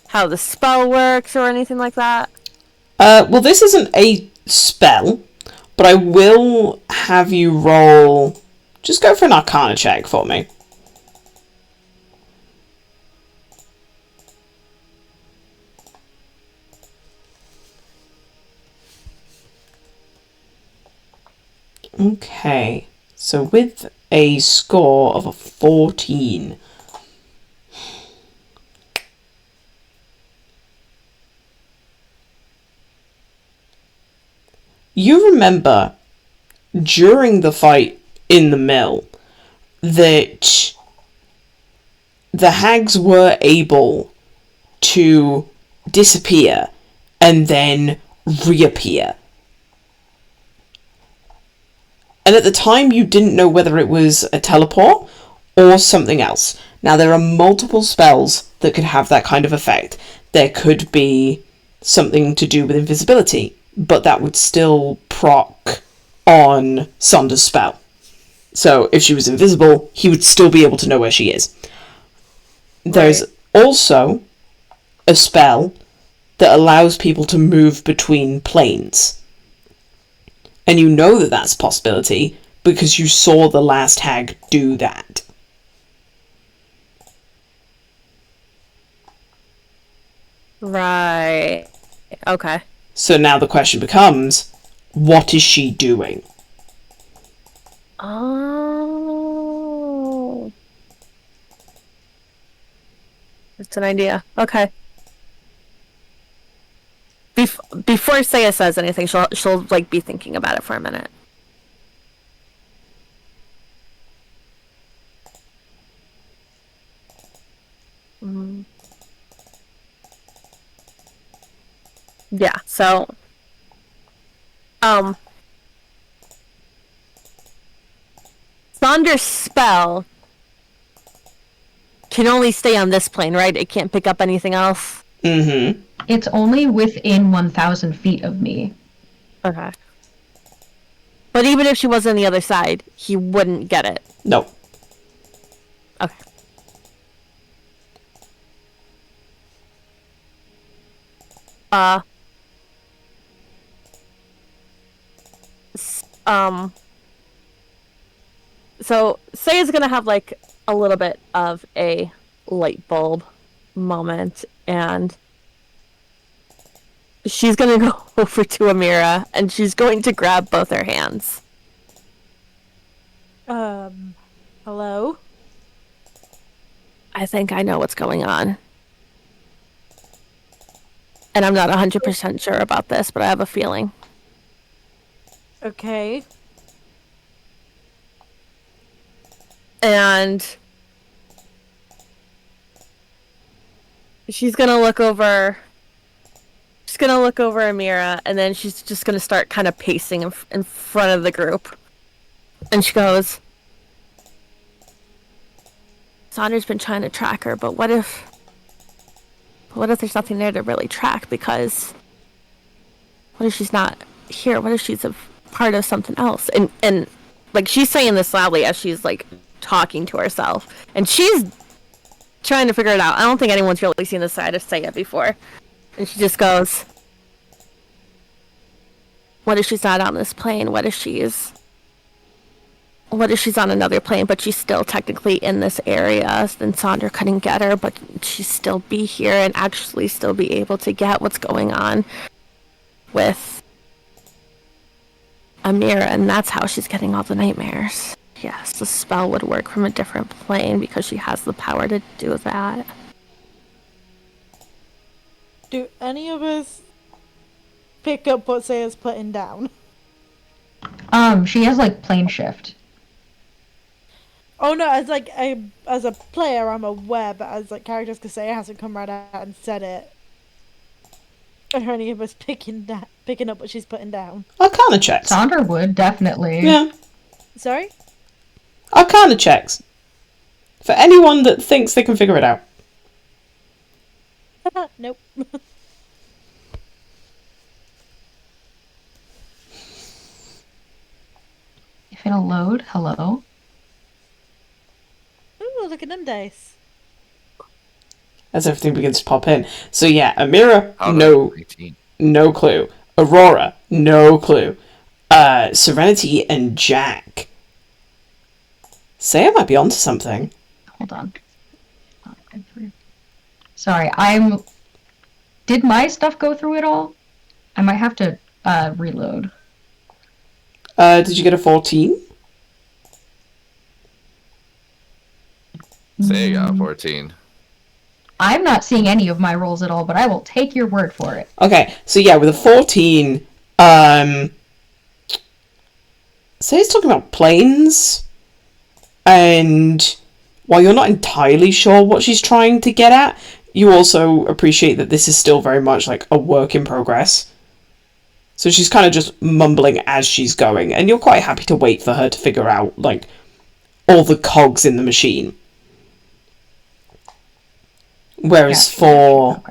how the spell works, or anything like that? Well, this isn't a spell, but I will have you roll. Just go for an Arcana check for me. Okay, so with a score of a 14, you remember during the fight in the mill that the hags were able to disappear and then reappear. And at the time, you didn't know whether it was a teleport or something else. Now, there are multiple spells that could have that kind of effect. There could be something to do with invisibility, but that would still proc on Saunders' spell. So, if she was invisible, he would still be able to know where she is. There's also a spell that allows people to move between planes. And you know that that's a possibility because you saw the last hag do that. Right. Okay. So now the question becomes, what is she doing? Oh. It's an idea. Okay. Before Saya says anything, she'll like be thinking about it for a minute. Yeah, so Saunders' spell can only stay on this plane, right? It can't pick up anything else. Mm-hmm. It's only within 1,000 feet of me. Okay. But even if she was on the other side, he wouldn't get it. No. Okay. So Saya's gonna have like a little bit of a light bulb moment, and she's gonna go over to Amira and she's going to grab both her hands. Hello? I think I know what's going on. And I'm not 100% sure about this, but I have a feeling. Okay. And she's gonna look over Amira, and then she's just gonna start kind of pacing in front of the group. And she goes, Saunders been trying to track her, but what if there's nothing there to really track? Because what if she's not here? What if she's part of something else. And like she's saying this loudly as she's like talking to herself, and she's trying to figure it out. I don't think anyone's really seen this side of Saya before. And she just goes, what if she's not on this plane? What if she's on another plane, but she's still technically in this area? Then Sandra couldn't get her, but she'd still be here and actually still be able to get what's going on with Amira, and that's how she's getting all the nightmares. Yes, the spell would work from a different plane because she has the power to do that. Do any of us pick up what Saya's putting down? She has like plane shift. Oh no, as a player, I'm aware, but as like characters, because Saya hasn't come right out and said it. Are any of us picking up what she's putting down? Arcana checks. Sandra would, definitely. Yeah. Sorry? Arcana checks. For anyone that thinks they can figure it out. Nope. If it'll load, hello. Ooh, look at them dice. As everything begins to pop in. So yeah, Amira, How no clue. Aurora, no clue. Serenity and Jack. Saya might be onto something. Hold on. Sorry, did my stuff go through it all? I might have to reload. Did you get a 14? Saya got 14. I'm not seeing any of my rolls at all, but I will take your word for it. Okay, so yeah, with a 14, Saya's talking about planes, and while you're not entirely sure what she's trying to get at, you also appreciate that this is still very much like a work in progress. So she's kind of just mumbling as she's going, and you're quite happy to wait for her to figure out, like, all the cogs in the machine. Whereas for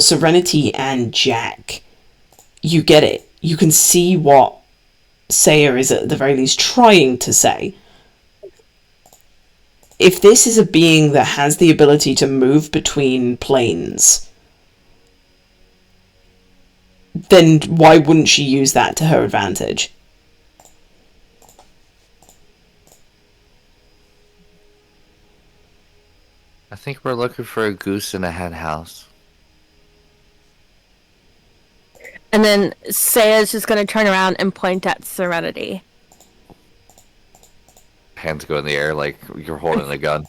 Serenity and Jack, you get it. You can see what Saya is at the very least trying to say. If this is a being that has the ability to move between planes, then why wouldn't she use that to her advantage? I think we're looking for a goose in a hen house. And then Saya's just going to turn around and point at Serenity. Hands go in the air like you're holding a gun.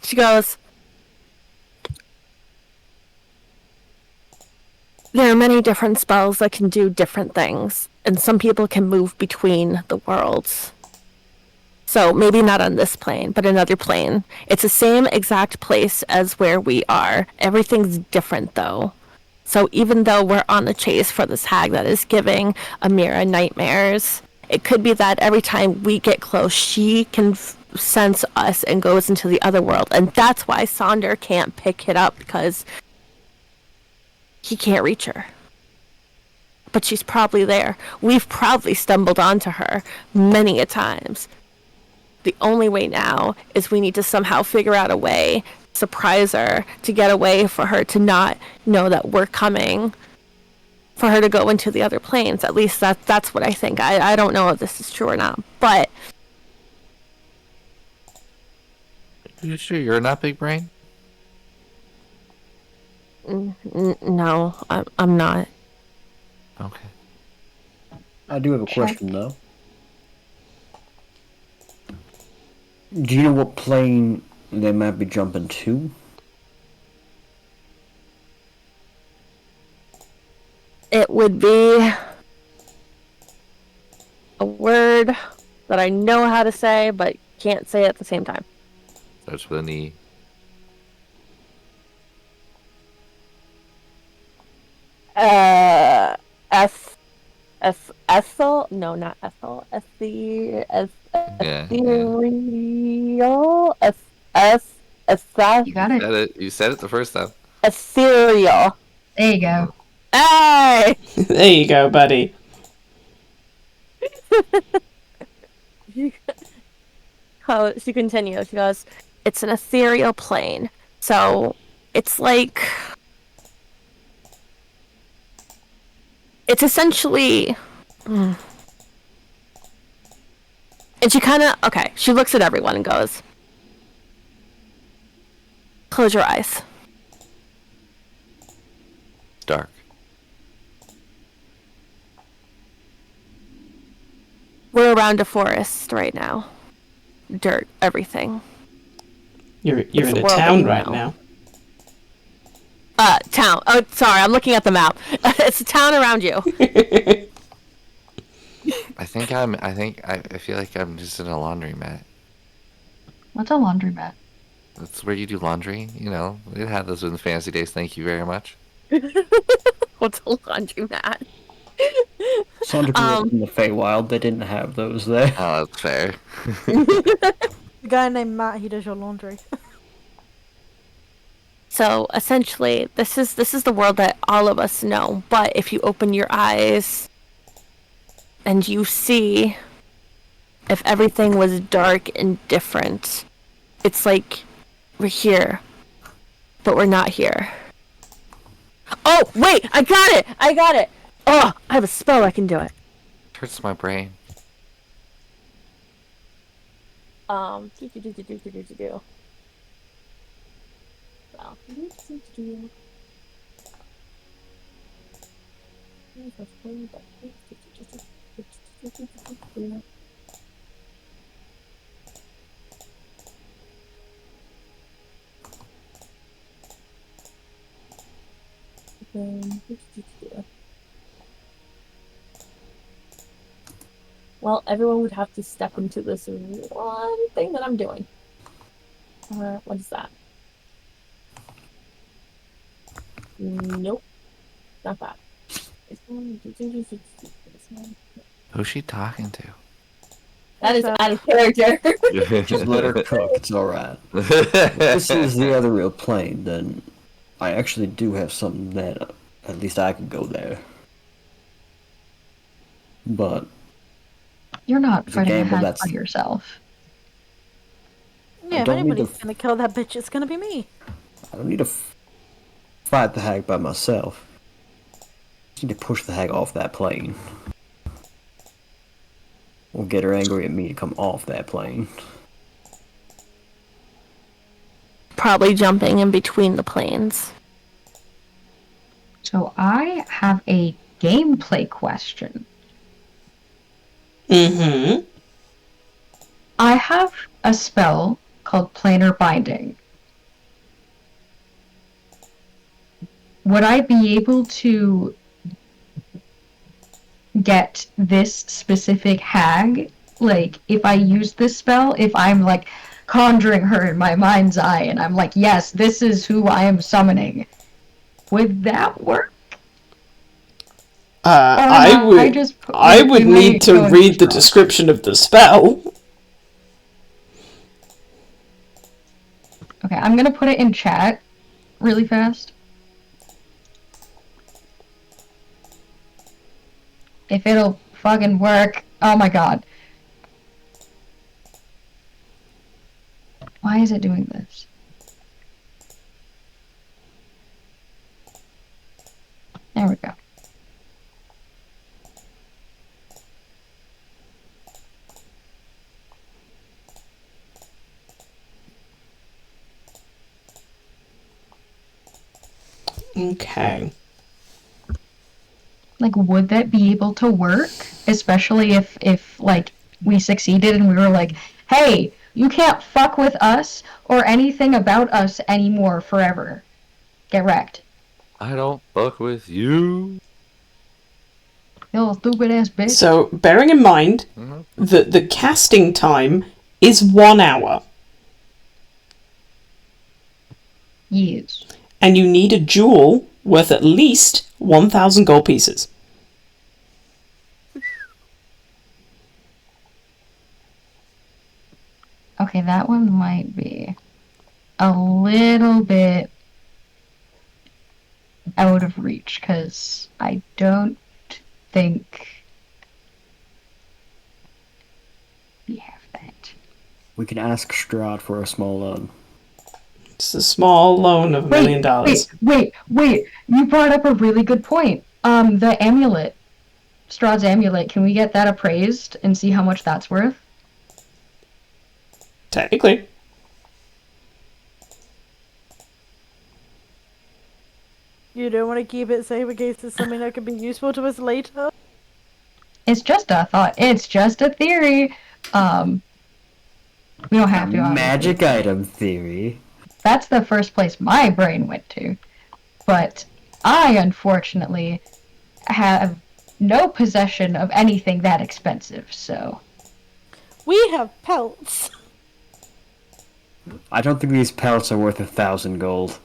She goes, there are many different spells that can do different things, and some people can move between the worlds. So maybe not on this plane, but another plane. It's the same exact place as where we are. Everything's different, though. So even though we're on the chase for this hag that is giving Amira nightmares, it could be that every time we get close, she can sense us and goes into the other world. And that's why Sonder can't pick it up, because he can't reach her. But she's probably there. We've probably stumbled onto her many a times. The only way now is we need to somehow figure out a way, surprise her, to get away for her to not know that we're coming, for her to go into the other planes. At least that's what I think. I don't know if this is true or not, but... You sure you're not big brain? No, I'm not. Okay. I do have a question, though. Do you know what plane they might be jumping to? It would be a word that I know how to say, but can't say at the same time. Starts with an E. Ethel? No, not Ethel. Ethereal? You got it. You said it the first time. Ethereal. There you go. Hey! There you go, buddy. Oh, she continues. She goes, it's an ethereal plane. So it's like. It's essentially. And she kind of. Okay, she looks at everyone and goes, close your eyes. Dark. We're around a forest right now. Dirt, everything. You're It's in the a world that town you right know. now. Town. Oh, sorry, I'm looking at the map. It's a town around you. I feel like I'm just in a laundromat. What's a laundromat? That's where you do laundry. You know, they had those in the fancy days. Thank you very much. What's a laundromat? Sandra grew up in the Feywild. They didn't have those there. Oh, that's fair. The guy named Matt, he does your laundry. So essentially, this is the world that all of us know. But if you open your eyes and you see, if everything was dark and different, it's like we're here, but we're not here. Oh wait, I got it. Oh, I have a spell. I can do it. Hurts my brain. Well, everyone would have to step into this one thing that I'm doing. What is that? Nope, not that. Who's she talking to? That is out of character. Just let her cook. It's all right. If this is the other real plane, then I actually do have something that at least I could go there. But You're not It's a fighting a gamble hag that's- by yourself. Yeah, if don't need anybody's to- gonna kill that bitch, it's gonna be me. I don't need to fight the hag by myself. I just need to push the hag off that plane. Or get her angry at me to come off that plane. Probably jumping in between the planes. So I have a gameplay question. Mm-hmm. I have a spell called Planar Binding. Would I be able to get this specific hag? Like, if I use this spell, if I'm like conjuring her in my mind's eye and I'm like, yes, this is who I am summoning, would that work? I would need to read the description of the spell. Okay, I'm gonna put it in chat really fast. If it'll fucking work. Oh my god. Why is it doing this? There we go. Okay. Like, would that be able to work? Especially if like, we succeeded and we were like, hey, you can't fuck with us or anything about us anymore forever. Get wrecked. I don't fuck with you. You little stupid ass bitch. So, bearing in mind that the casting time is 1 hour, Yes. and you need a jewel worth at least 1,000 gold pieces. Okay, that one might be a little bit out of reach, because I don't think we have that. We can ask Strahd for a small loan. It's a small loan of $1 million. Wait! You brought up a really good point. The amulet, Strahd's amulet. Can we get that appraised and see how much that's worth? Technically. You don't want to keep it safe in case it's something that could be useful to us later? It's just a thought. It's just a theory. We don't have to. Obviously. Magic item theory. That's the first place my brain went to. But I, unfortunately, have no possession of anything that expensive, so... We have pelts. I don't think these pelts are worth 1,000 gold.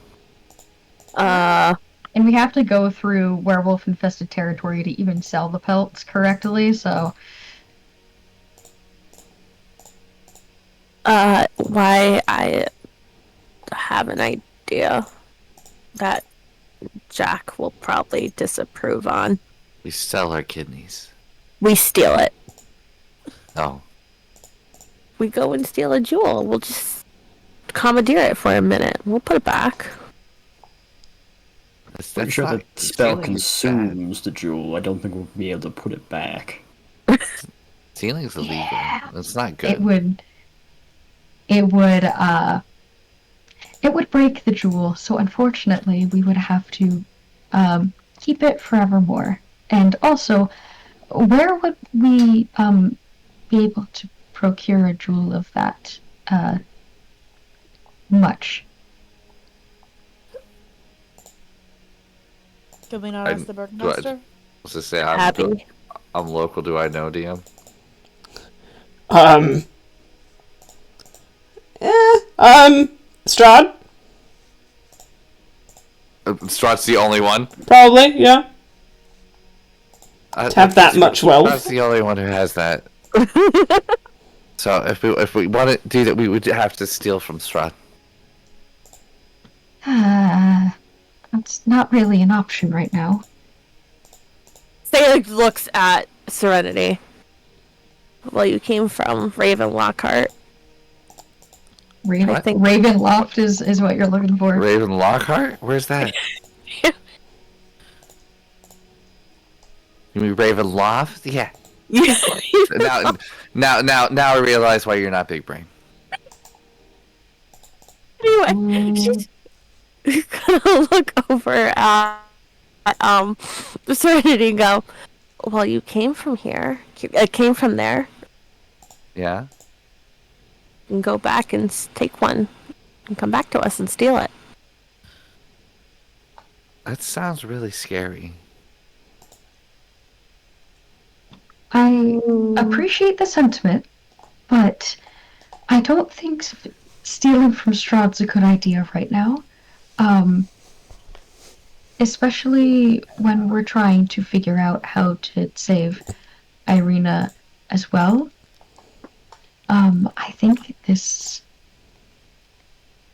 And we have to go through werewolf-infested territory to even sell the pelts correctly, so... Why I have an idea that Jack will probably disapprove on. We sell our kidneys. We steal it. Oh. We go and steal a jewel. We'll just commandeer it for a minute. We'll put it back. I'm sure the spell consumes the jewel. I don't think we'll be able to put it back. Stealing's illegal. Yeah. That's not good. It would break the jewel, so unfortunately we would have to keep it forevermore. And also, where would we be able to procure a jewel of that much? Could we not ask the Burgmaster? Let's just say Happy. I'm local. Do I know DM? Strahd? Strahd's the only one. Probably, yeah. To have that much wealth. Strahd's the only one who has that. So if we want to do that, we would have to steal from Strahd. That's not really an option right now. Say looks at Serenity. Well, you came from Ravenloft. I think Ravenloft is what you're looking for. Ravenloft? Where's that? You mean Ravenloft? Yeah. Now I realize why you're not big brain. Anyway, she's gonna look over at Serenity and go, well, you came from here. Came from there. Yeah? You can go back and take one and come back to us and steal it. That sounds really scary. I appreciate the sentiment, but I don't think stealing from Strahd's a good idea right now. Especially when we're trying to figure out how to save Irina as well. I think this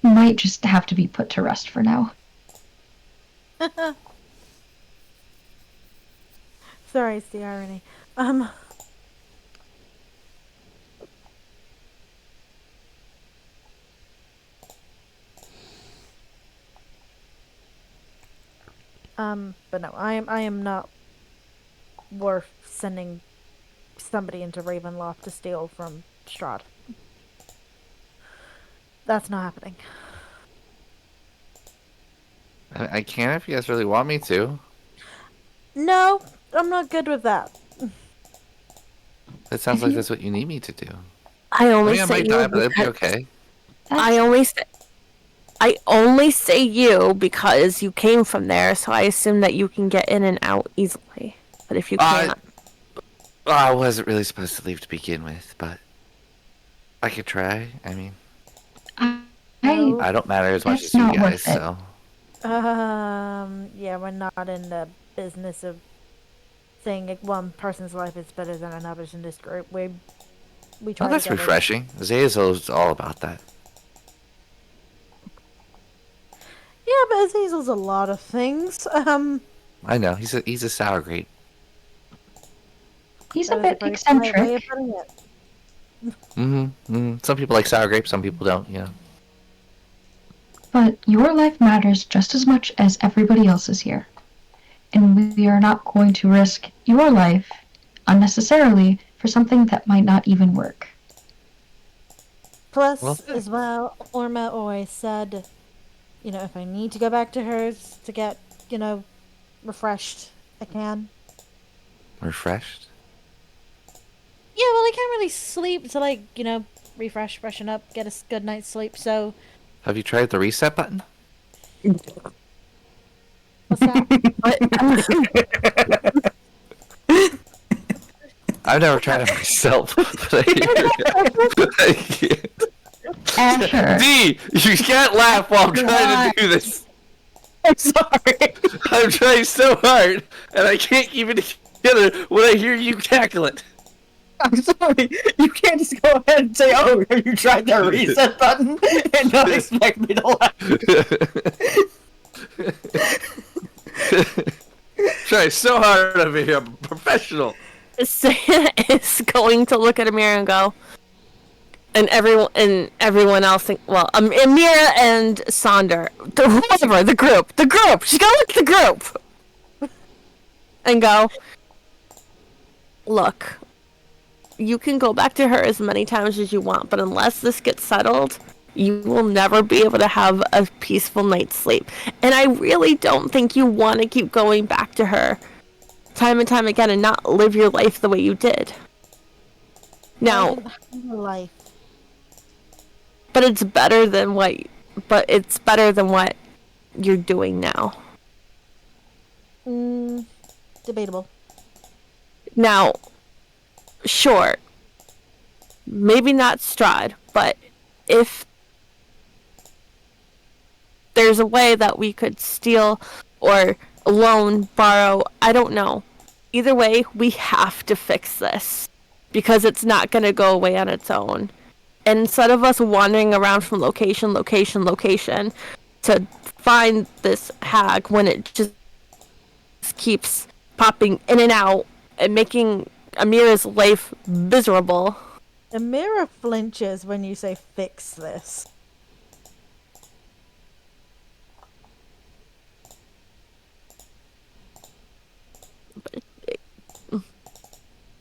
might just have to be put to rest for now. Sorry, it's the irony. But no, I am not worth sending somebody into Ravenloft to steal from Strahd. That's not happening. I can if you guys really want me to. No, I'm not good with that. It sounds like that's what you need me to do. I only I say might you die, but it'll be because- okay. I only say you because you came from there, so I assume that you can get in and out easily. But if you can't... I wasn't really supposed to leave to begin with, but I could try. I mean, I don't matter as much as you guys, so... Yeah, we're not in the business of saying like, one person's life is better than another's in this group. We try Oh, that's together. refreshing. Zaya's all about that. Yeah, but Azazel's a lot of things. I know he's a sour grape. He's That a is a bit very polite way of eccentric. putting it. Some people like sour grapes, some people don't. You know. But your life matters just as much as everybody else's here. And we are not going to risk your life unnecessarily for something that might not even work. Plus, Well, as well, Orma always said, if I need to go back to hers to get, refreshed, I can. refreshed. Yeah, well, I can't really sleep to, refresh, freshen up, get a good night's sleep, so... Have you tried the reset button? What's that? I've never tried it myself. But I can't. Asher. D, you can't laugh while I'm trying to do this. I'm sorry. I'm trying so hard, and I can't keep it together when I hear you tackle it. I'm sorry. You can't just go ahead and say, "Oh, have you tried the reset button?" and not expect me to laugh. Try so hard over here. I'm a professional. Saya is going to look at Amira and go, and everyone else think, well, Amira and Sonder, the group. She's gonna look at the group and go, look, you can go back to her as many times as you want, but unless this gets settled, you will never be able to have a peaceful night's sleep. And I really don't think you want to keep going back to her time and time again and not live your life the way you did. Now, Life. but it's better than what you're doing now. Debatable. Now, sure, maybe not Strahd, but if there's a way that we could steal or loan, borrow, I don't know. Either way, we have to fix this because it's not going to go away on its own. And instead of us wandering around from location to find this hag when it just keeps popping in and out and making Amira's life miserable. Amira flinches when you say fix this.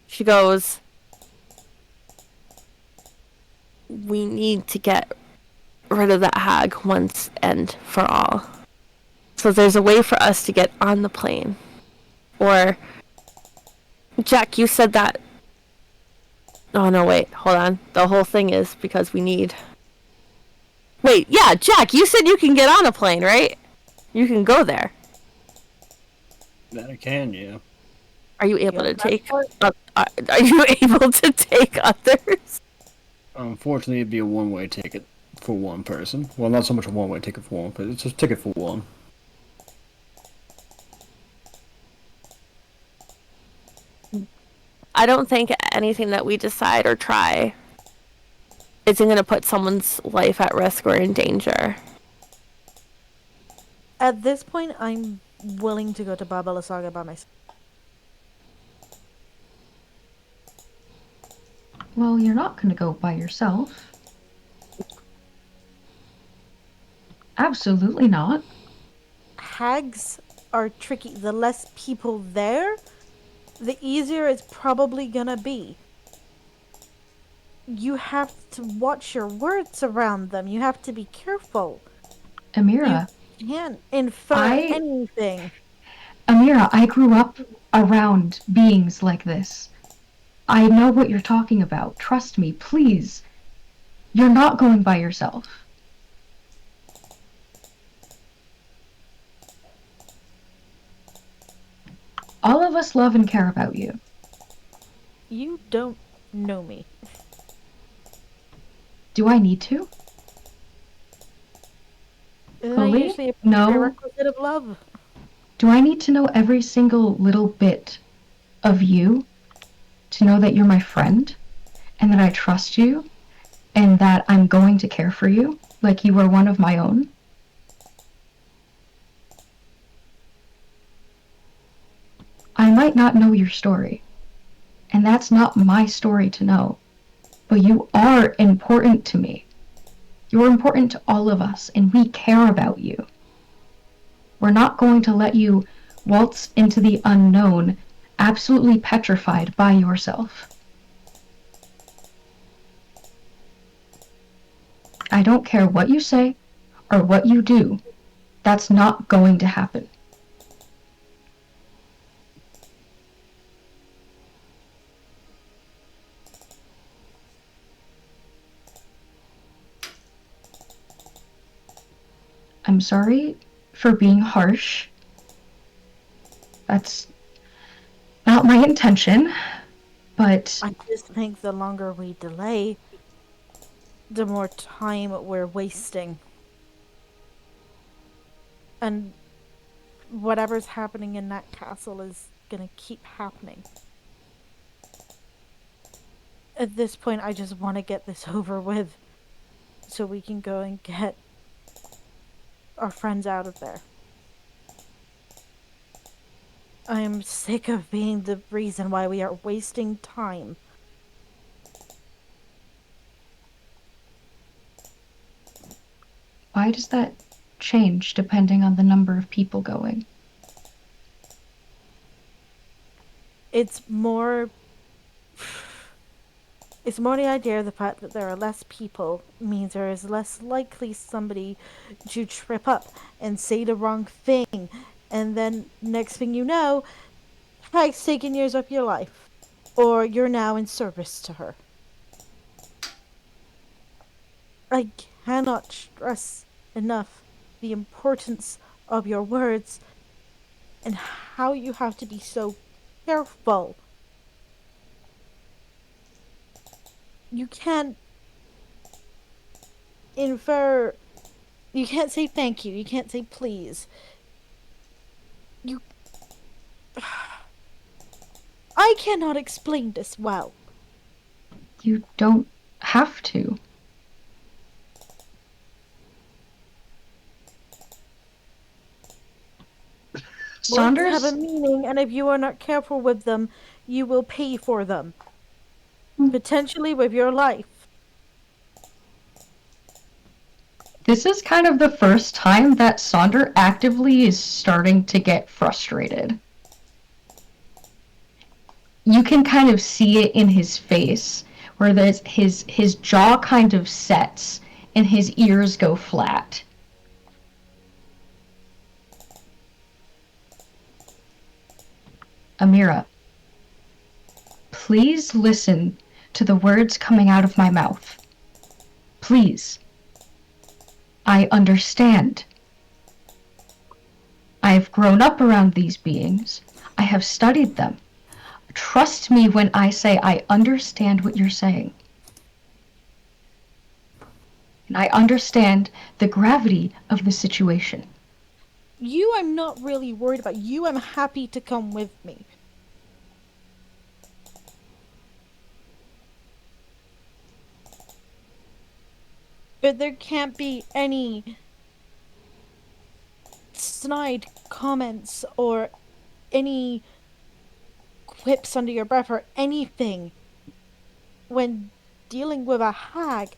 She goes, we need to get rid of that hag once and for all. So there's a way for us to get on the plane. Or, Jack, you said that... Oh, no, wait, hold on. The whole thing is because we need... Wait, yeah, Jack, you said you can get on a plane, right? You can go there. That I can, yeah. Are you able to take... are you able to take others? Unfortunately, it'd be a one-way ticket for one person. Well, not so much a one-way ticket for one, but it's a ticket for one. I don't think anything that we decide or try isn't going to put someone's life at risk or in danger. At this point, I'm willing to go to Baba Saga by myself. Well, you're not going to go by yourself. Absolutely not. Hags are tricky. The less people there, the easier it's probably gonna be. You have to watch your words around them. You have to be careful. Amira. You can't infer anything. Amira, I grew up around beings like this. I know what you're talking about. Trust me, please. You're not going by yourself. All of us love and care about you. You don't know me. Do I need to? Isn't that Fully? usually a No. prerequisite of love? Do I need to know every single little bit of you to know that you're my friend and that I trust you and that I'm going to care for you like you are one of my own? I might not know your story, and that's not my story to know, but you are important to me. You're important to all of us, and we care about you. We're not going to let you waltz into the unknown, absolutely petrified by yourself. I don't care what you say or what you do. That's not going to happen. I'm sorry for being harsh. That's not my intention, but I just think the longer we delay, the more time we're wasting. And whatever's happening in that castle is gonna keep happening. At this point, I just want to get this over with so we can go and get our friends out of there. I am sick of being the reason why we are wasting time. why does that change depending on the number of people going? It's more the idea of the fact that there are less people means there is less likely somebody to trip up and say the wrong thing, and then next thing you know, Hag's taken years of your life, or you're now in service to her. I cannot stress enough the importance of your words and how you have to be so careful. You can't infer. You can't say thank you. You can't say please. I cannot explain this well. You don't have to. Words Saunders? have a meaning, and if you are not careful with them, you will pay for them. Potentially with your life. This is kind of the first time that Sonder actively is starting to get frustrated. You can kind of see it in his face, where there's his jaw kind of sets and his ears go flat. Amira, please listen to the words coming out of my mouth. Please. I understand. I have grown up around these beings. I have studied them. Trust me when I say I understand what you're saying. And I understand the gravity of the situation. You I'm not really worried about. You I'm happy to come with me. But there can't be any snide comments or any quips under your breath or anything when dealing with a hag.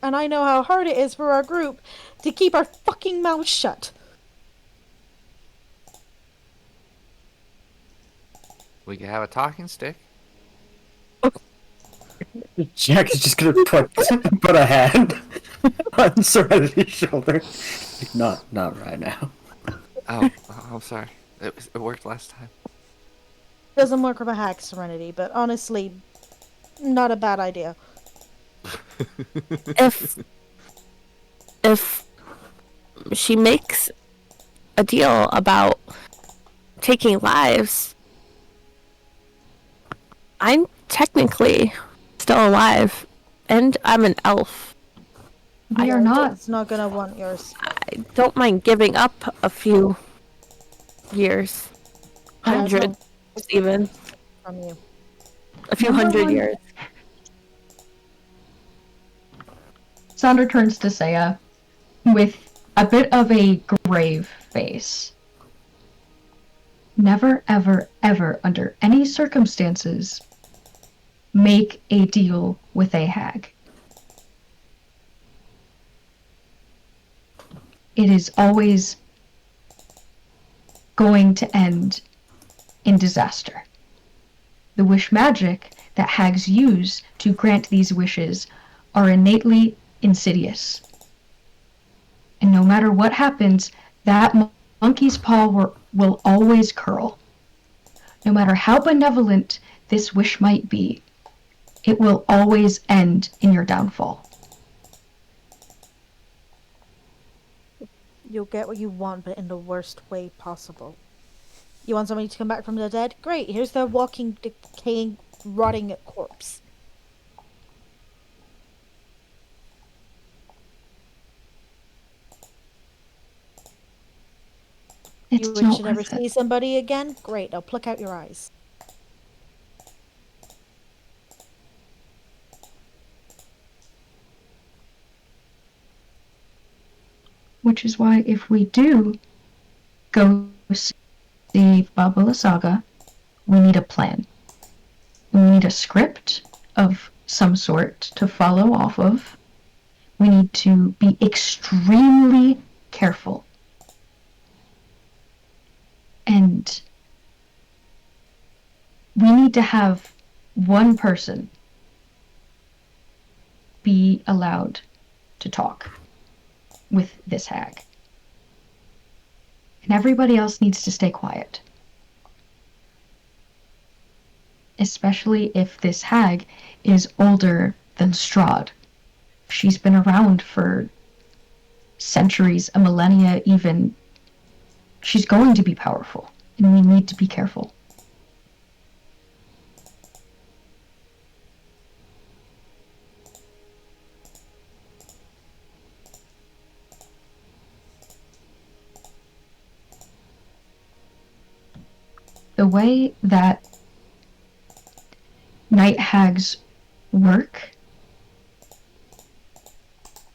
And I know how hard it is for our group to keep our fucking mouths shut. We can have a talking stick. Jack is just gonna put a hand on Serenity's shoulder. Not right now. Oh, I'm sorry. It worked last time. Doesn't work with a hag, Serenity, but honestly, not a bad idea. If she makes a deal about taking lives, I'm technically still alive, and I'm an elf. We are not. It's not gonna want yours. I don't mind giving up a few years, hundred even, From you. a few Number 100 one. years. Sonder turns to Saya with a bit of a grave face. never, ever, ever, under any circumstances, make a deal with a hag. It is always going to end in disaster. The wish magic that hags use to grant these wishes are innately insidious. And no matter what happens, that monkey's paw will always curl. No matter how benevolent this wish might be, it will always end in your downfall. You'll get what you want, but in the worst way possible. You want somebody to come back from the dead? Great, here's their walking, decaying, rotting corpse. It's You not wish to never worth it. see somebody again? Great, I'll pluck out your eyes. Which is why if we do go see Babala Saga, we need a plan. We need a script of some sort to follow off of. We need to be extremely careful. And we need to have one person be allowed to talk with this hag. And everybody else needs to stay quiet. Especially if this hag is older than Strahd. She's been around for centuries, a millennia even. She's going to be powerful, and we need to be careful. The way that night hags work,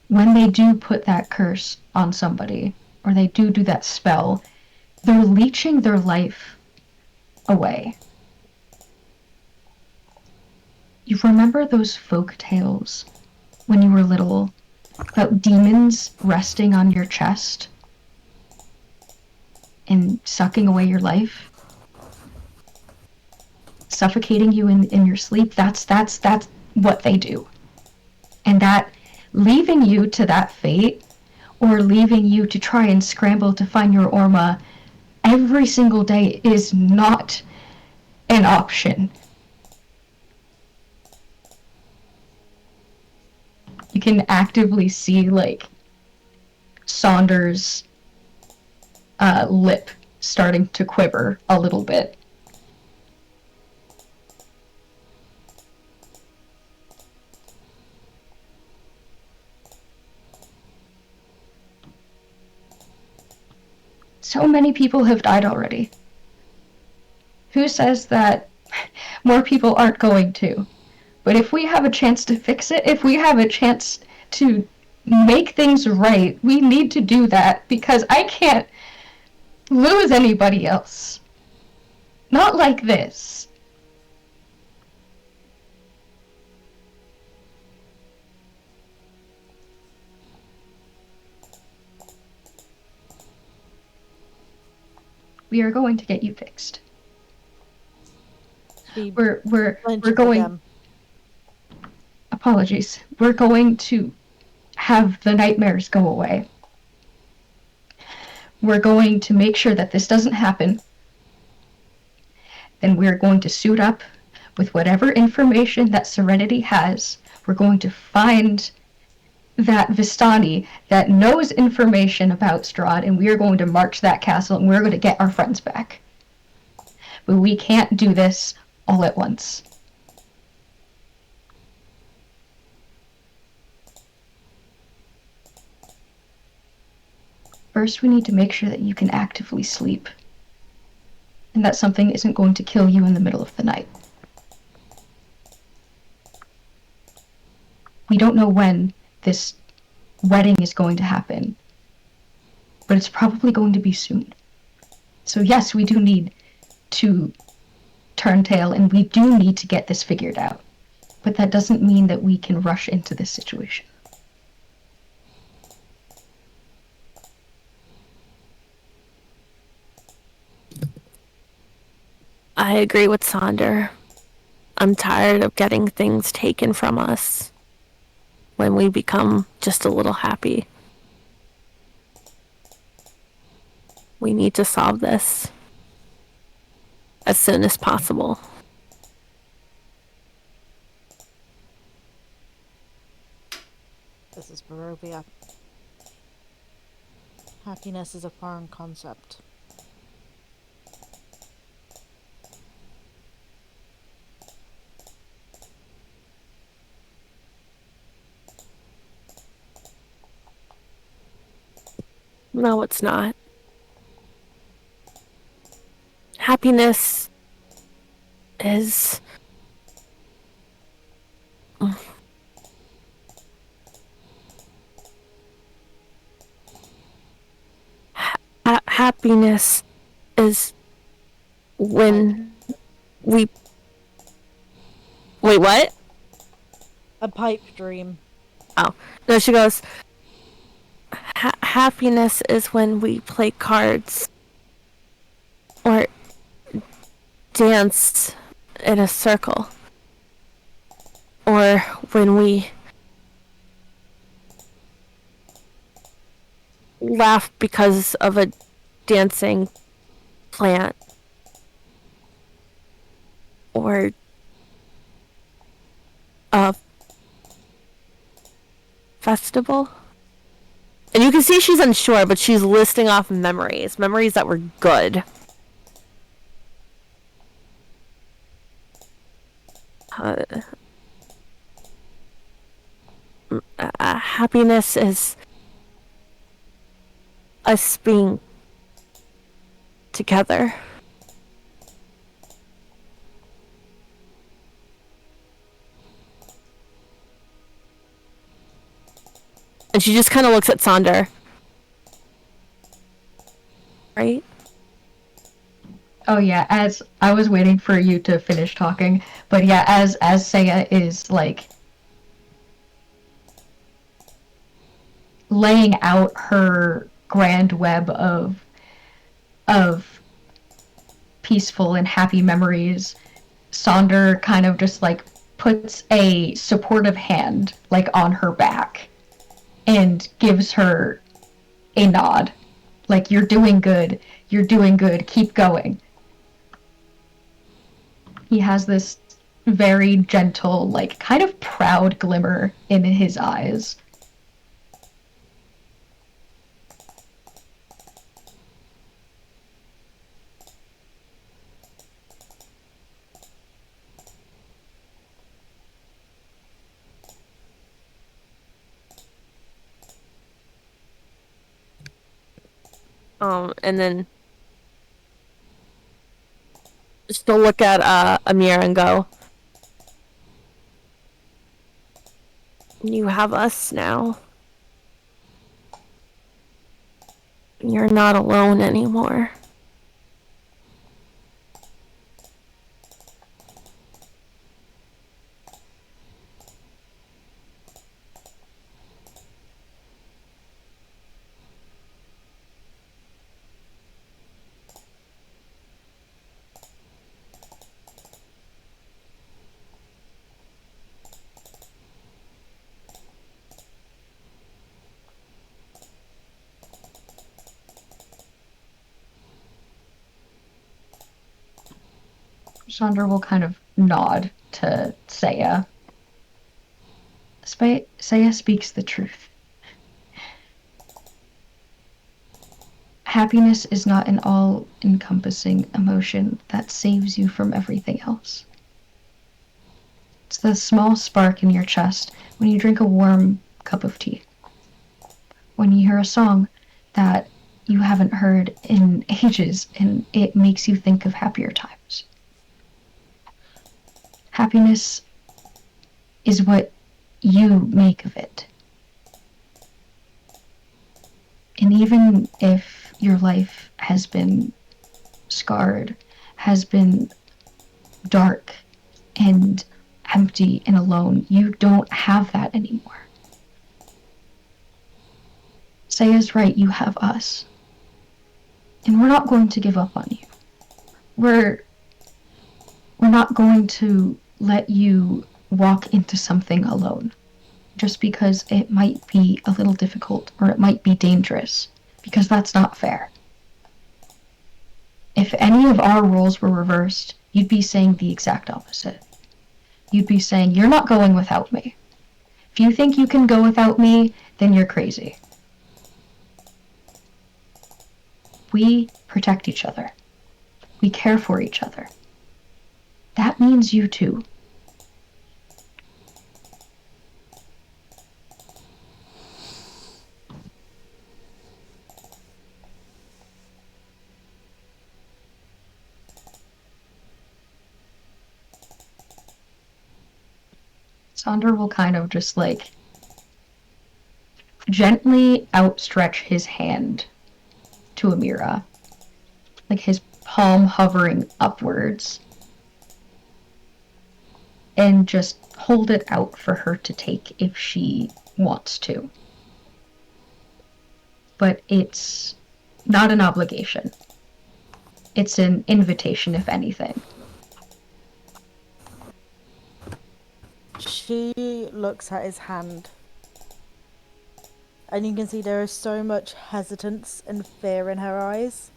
when they do put that curse on somebody, or they do that spell, they're leeching their life away. You remember those folk tales when you were little about demons resting on your chest and sucking away your life? Suffocating you in your sleep? That's what they do. And that leaving you to that fate, or leaving you to try and scramble to find your Orma every single day, is not an option. You can actively see, like, Saunders' lip starting to quiver a little bit. So many people have died already. Who says that more people aren't going to? But if we have a chance to fix it, if we have a chance to make things right, we need to do that, because I can't lose anybody else. Not like this. We are going to get you fixed. We're going. Apologies. We're going to have the nightmares go away. We're going to make sure that this doesn't happen. Then we're going to suit up with whatever information that Serenity has. We're going to find that Vistani that knows information about Strahd, and we are going to march that castle, and we're going to get our friends back. But we can't do this all at once. First, we need to make sure that you can actively sleep, and that something isn't going to kill you in the middle of the night. We don't know when this wedding is going to happen, but it's probably going to be soon. So yes, we do need to turn tail, and we do need to get this figured out. But that doesn't mean that we can rush into this situation. I agree with Sonder. I'm tired of getting things taken from us when we become just a little happy. We need to solve this as soon as possible. This is Barovia. Happiness is a foreign concept. No, it's not. Happiness is... happiness is when we... Wait, what? A pipe dream. Oh. No, she goes... happiness is when we play cards or dance in a circle, or when we laugh because of a dancing plant, or a festival. And you can see she's unsure, but she's listing off memories that were good. Happiness is us being together. And she just kind of looks at Sonder. Right? Oh yeah, as I was waiting for you to finish talking, but yeah, as Seiya is like laying out her grand web of peaceful and happy memories, Sonder kind of just like puts a supportive hand like on her back and gives her a nod. Like, you're doing good, keep going. He has this very gentle, like, kind of proud glimmer in his eyes. And then she'll look at Amir and go, "You have us now. You're not alone anymore." Chandra will kind of nod to Seiya. Seiya speaks the truth. Happiness is not an all-encompassing emotion that saves you from everything else. It's the small spark in your chest when you drink a warm cup of tea. When you hear a song that you haven't heard in ages and it makes you think of happier times. Happiness is what you make of it. And even if your life has been scarred, has been dark and empty and alone. You don't have that anymore. Saya's right, you have us. And we're not going to give up on you. We're not going to let you walk into something alone just because it might be a little difficult or it might be dangerous, because that's not fair. If any of our roles were reversed, you'd be saying the exact opposite. You'd be saying, you're not going without me. If you think you can go without me, then you're crazy. We protect each other. We care for each other. That means you too. Sonder will kind of just like gently outstretch his hand to Amira, like his palm hovering upwards, and just hold it out for her to take if she wants to. But it's not an obligation. It's an invitation, if anything. She looks at his hand. And you can see there is so much hesitance and fear in her eyes.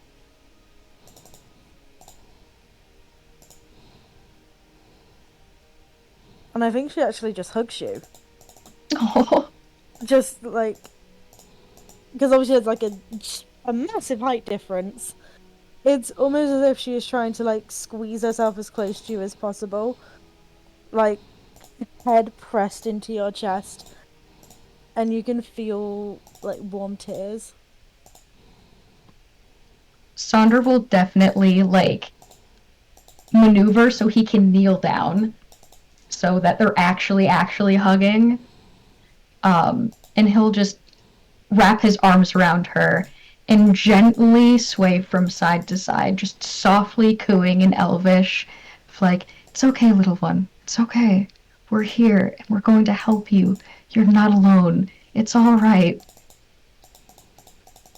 And I think she actually just hugs you. Oh. Just like... Because obviously there's like a massive height difference. It's almost as if she is trying to like squeeze herself as close to you as possible. Like, head pressed into your chest. And you can feel like warm tears. Sonder will definitely like maneuver so he can kneel down so that they're actually hugging. And he'll just wrap his arms around her and gently sway from side to side, just softly cooing in Elvish, like, it's okay, little one, it's okay. We're here, and we're going to help you. You're not alone. It's all right.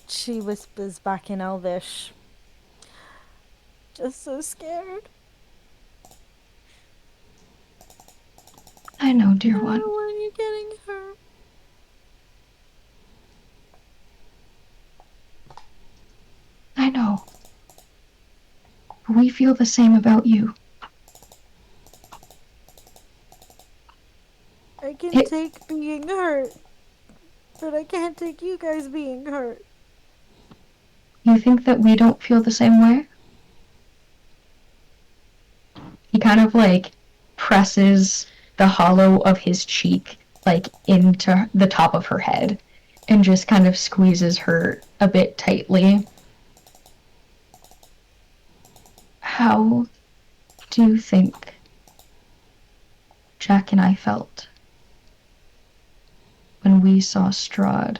She whispers back in Elvish. Just so scared. I know, dear one. I don't want you getting hurt. I know. We feel the same about you. I can take being hurt, but I can't take you guys being hurt. You think that we don't feel the same way? He kind of like presses the hollow of his cheek like into the top of her head and just kind of squeezes her a bit tightly. How do you think Jack and I felt when we saw Strahd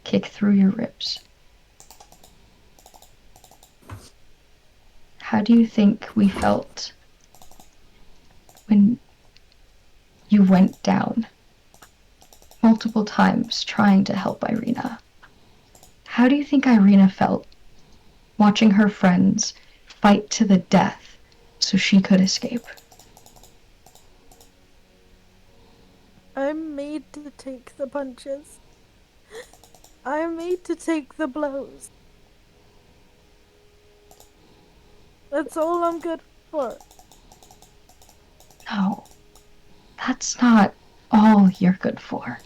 kick through your ribs? How do you think we felt when you went down multiple times trying to help Irina? How do you think Irina felt watching her friends fight to the death so she could escape? I'm made to take the punches. I'm made to take the blows. That's all I'm good for. No, that's not all you're good for.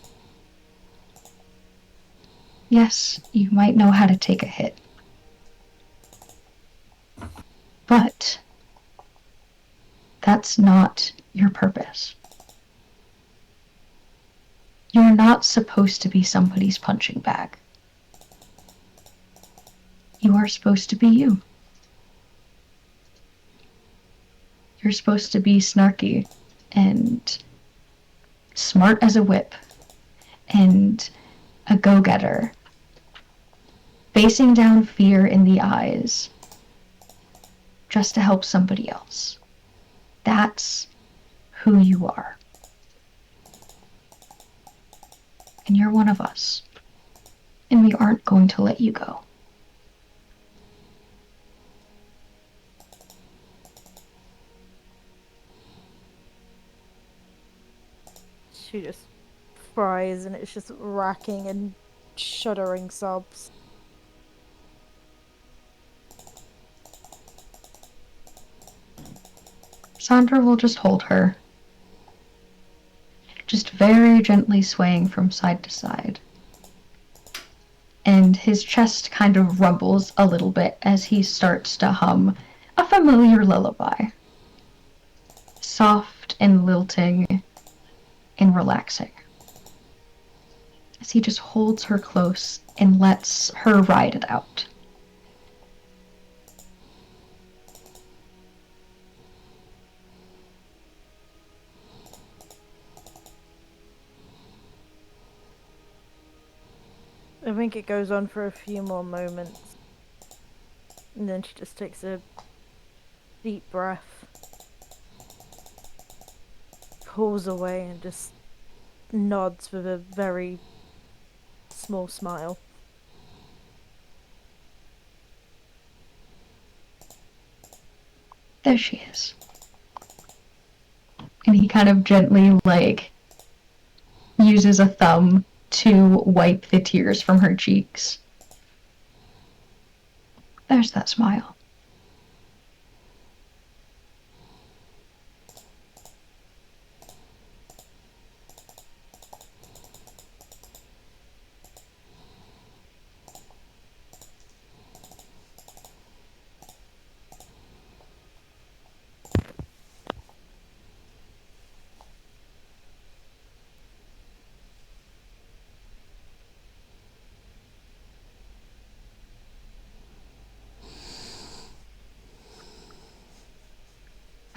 Yes, you might know how to take a hit. But that's not your purpose. You're not supposed to be somebody's punching bag. You are supposed to be you. You're supposed to be snarky and smart as a whip and a go-getter, facing down fear in the eyes just to help somebody else. That's who you are. And you're one of us. And we aren't going to let you go. She just fries and it's just racking and shuddering sobs. Sandra will just hold her, just very gently swaying from side to side. And his chest kind of rumbles a little bit as he starts to hum a familiar lullaby. Soft and lilting and relaxing. As he just holds her close and lets her ride it out. I think it goes on for a few more moments. And then she just takes a deep breath, pulls away and just nods with a very small smile. There she is. And he kind of gently, uses a thumb to wipe the tears from her cheeks. There's that smile.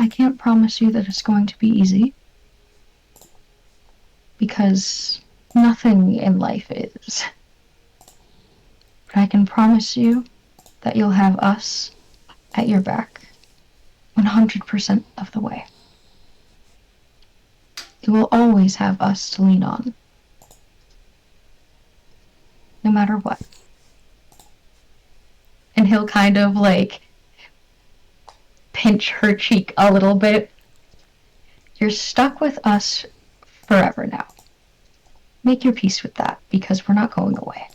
I can't promise you that it's going to be easy, because nothing in life is. But I can promise you that you'll have us at your back 100% of the way. You will always have us to lean on, no matter what. And he'll kind of pinch her cheek a little bit. You're stuck with us forever now. Make your peace with that, because we're not going away.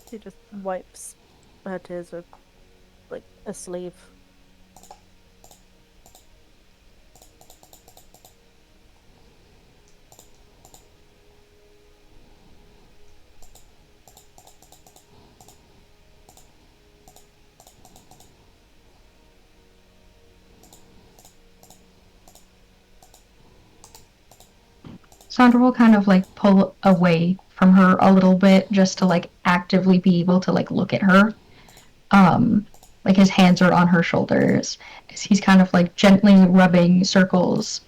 She just wipes her tears with a sleeve. Sandra will kind of pull away from her a little bit just to actively be able to look at her. His hands are on her shoulders as he's kind of gently rubbing circles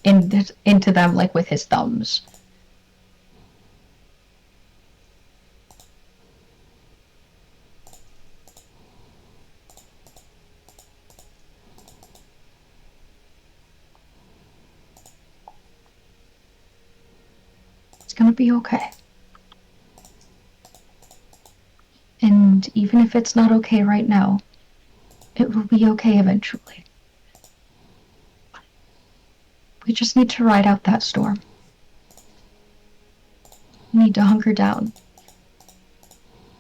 into them with his thumbs. It's gonna be okay. And even if it's not okay right now, it will be okay eventually. We just need to ride out that storm. We need to hunker down,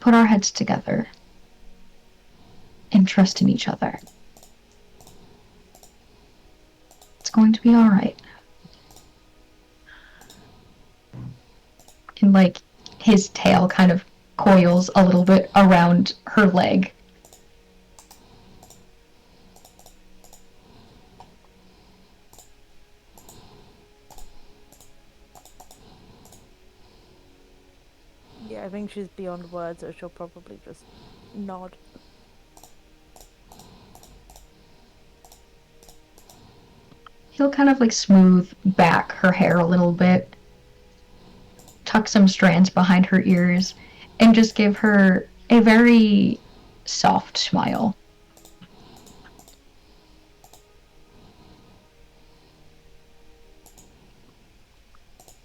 put our heads together, and trust in each other. It's going to be alright. And his tail kind of coils a little bit around her leg. Yeah, I think she's beyond words, so she'll probably just nod. He'll kind of smooth back her hair a little bit tuck some strands behind her ears and just give her a very soft smile.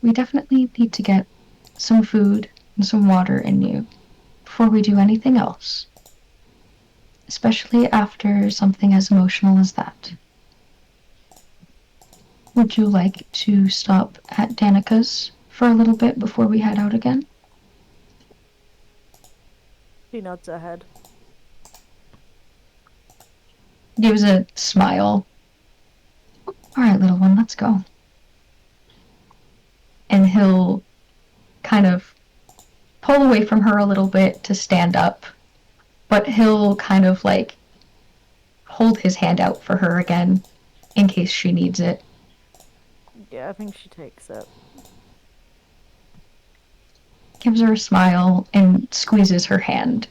We definitely need to get some food and some water in you before we do anything else, especially after something as emotional as that. Would you like to stop at Danica's for a little bit before we head out again? She nods her head. Gives a smile. All right, little one, let's go. And he'll kind of pull away from her a little bit to stand up, but he'll kind of like hold his hand out for her again in case she needs it. Yeah, I think she takes it. Gives her a smile and squeezes her hand.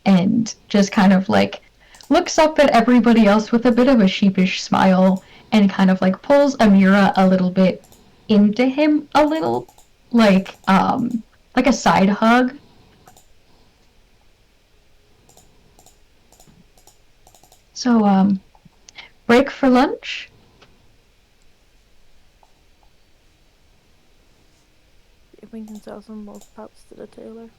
And just kind of like looks up at everybody else with a bit of a sheepish smile and kind of like pulls Amira a little bit into him a little, like a side hug. So break for lunch. If we can sell some more pups to the tailor.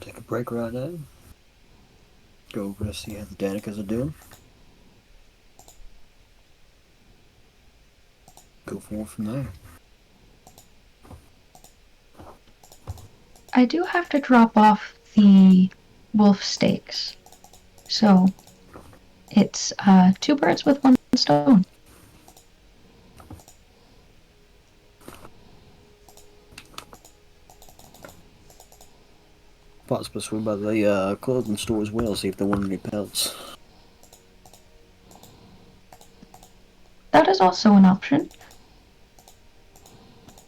Take a break right now. Go over to see how the Danicas are doing. Go forward from there. I do have to drop off the wolf steaks. So it's 2 birds with 1 stone. Possibly swing by the clothing store as well, see if they want any pelts. That is also an option.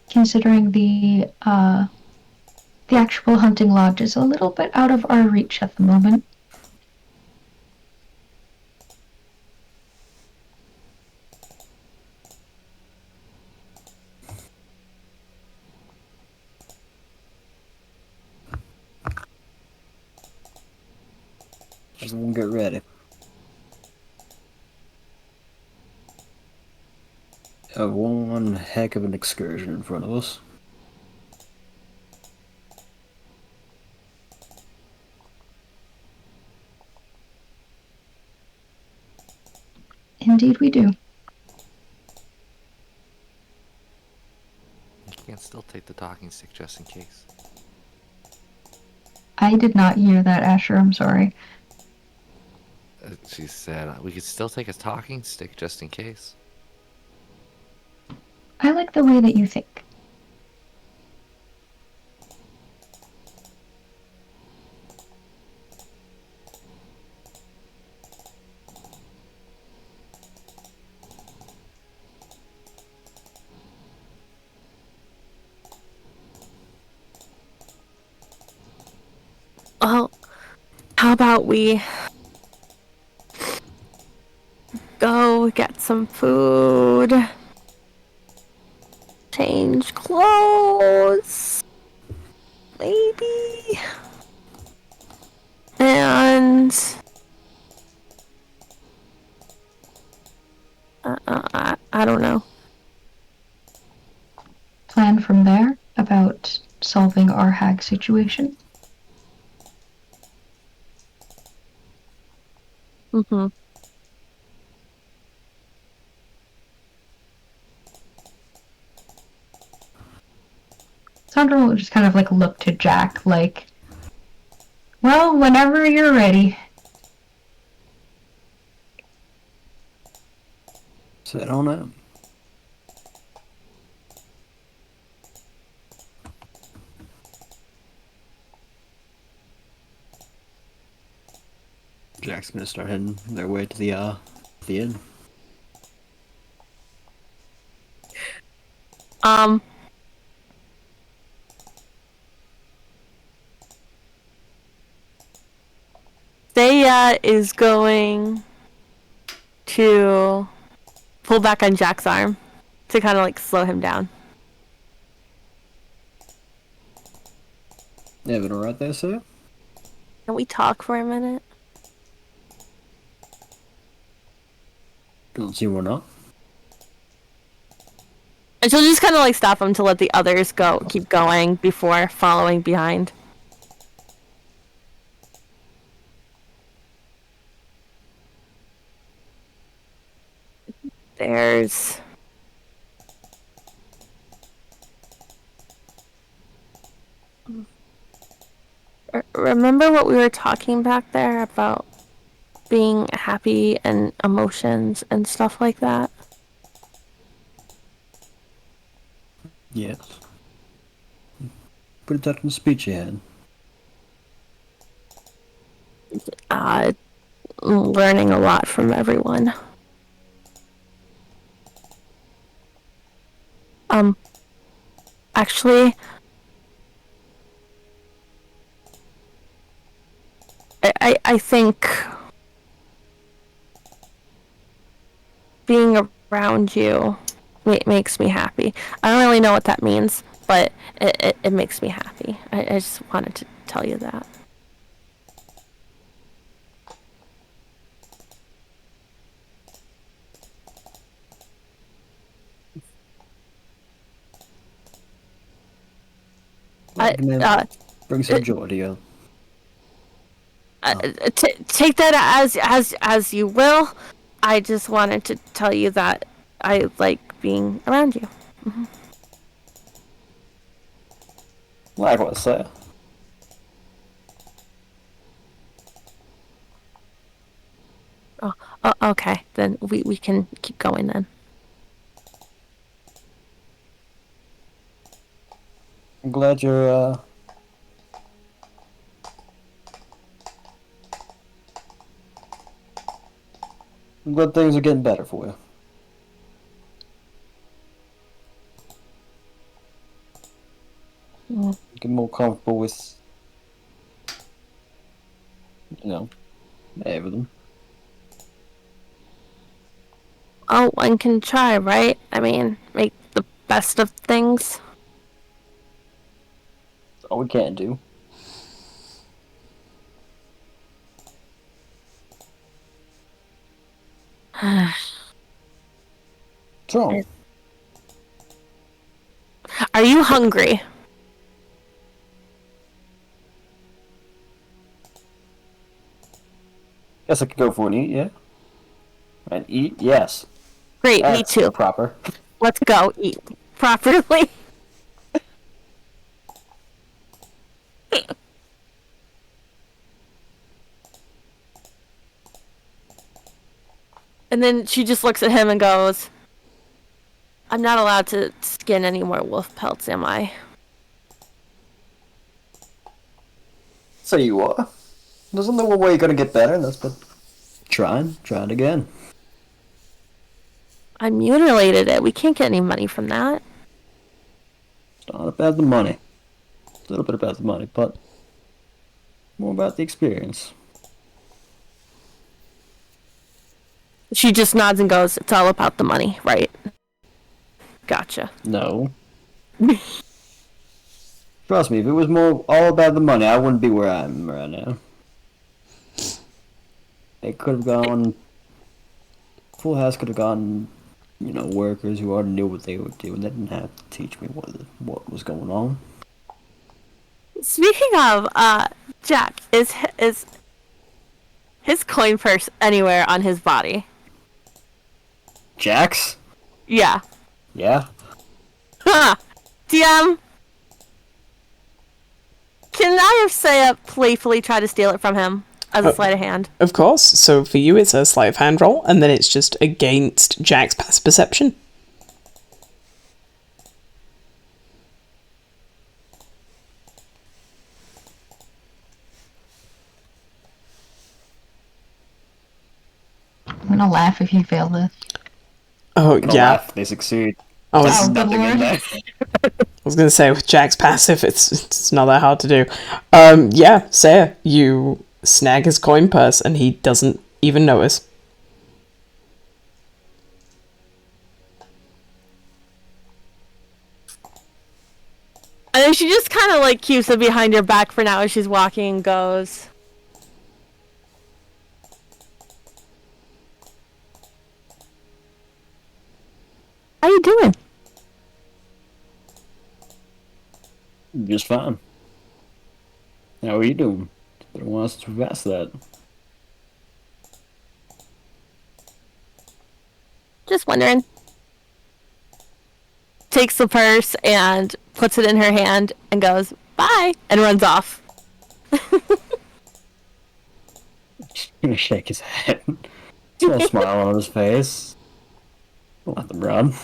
Considering the actual hunting lodge is a little bit out of our reach at the moment. Everyone get ready. One heck of an excursion in front of us. Indeed we do. You can still take the talking stick just in case. I did not hear that, Asher, I'm sorry. She said we could still take a talking stick just in case. I like the way that you think. Well, how about we go get some food, change clothes, maybe, and I don't know. Plan from there about solving our hag situation. Mm-hmm. Sandra will just kind of like look to Jack like, well, whenever you're ready. Set on out. Jack's gonna start heading their way to the inn. Thea is going to pull back on Jack's arm to kind of like slow him down. Everything alright there, sir? Can we talk for a minute? Don't see why not. And she'll just kind of like stop him to let the others keep going before following behind. There's... Remember what we were talking back there about being happy and emotions and stuff like that? Yes. Pretty touching speech you had. Learning a lot from everyone. Actually, I think being around you makes me happy. I don't really know what that means, but it makes me happy. I just wanted to tell you that. Bring some joy to you. Take that as you will. I just wanted to tell you that I like being around you. Mm-hmm. Likewise, sir. Oh, okay. Then we can keep going then. I'm glad you're, I'm glad things are getting better for you. Get more comfortable with, everything. Oh, one can try, right? I mean, make the best of things. That's all we can do. What's wrong? Are you hungry? Guess I could go for an eat, yeah? And eat, yes. Great, That's me too. proper. Let's go eat properly. And then she just looks at him and goes, I'm not allowed to skin any more wolf pelts, am I? So you are. There's only one way you're gonna get better, and that's by trying again. I mutilated it. We can't get any money from that. It's not about the money. It's a little bit about the money, but more about the experience. She just nods and goes, it's all about the money, right? Gotcha. No. Trust me, if it was more all about the money, I wouldn't be where I am right now. It could have gone... Full House could have gone, workers who already knew what they would do, and they didn't have to teach me what was going on. Speaking of, Jack, is his coin purse anywhere on his body? Jax? Yeah. Yeah? Huh. DM, can I have Saya playfully try to steal it from him as a sleight of hand? Of course. So for you, it's a sleight of hand roll, and then it's just against Jack's past perception. I'm gonna laugh if you fail this. Oh, Gonna yeah. laugh if they succeed. Oh, There's Oh, good nothing in lord. there. I was going to say, with Jack's passive, it's not that hard to do. Yeah, Saya, you snag his coin purse, and he doesn't even notice. And then she just kind of like keeps it behind her back for now as she's walking and goes, "How you doing?" Just fine. How are you doing? Don't want us to ask that. Just wondering. Takes the purse and puts it in her hand and goes, "Bye," and runs off. Just gonna shake his head. Small smile on his face. Let them run.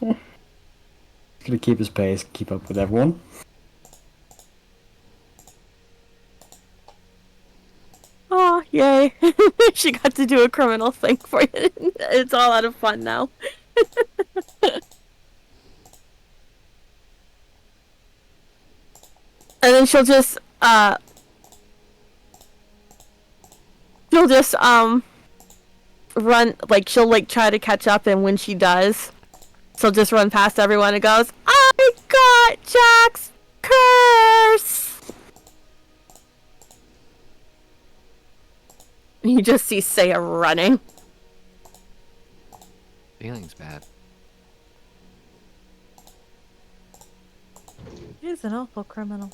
Gonna keep his pace, keep up with everyone. Oh, yay. She got to do a criminal thing for you. It's all out of fun now. And then she'll just run, like, she'll, like, try to catch up, and when she does, she'll just run past everyone and goes, "I got Jack's curse!" And you just see Saya running. Feeling's bad. He's an awful criminal.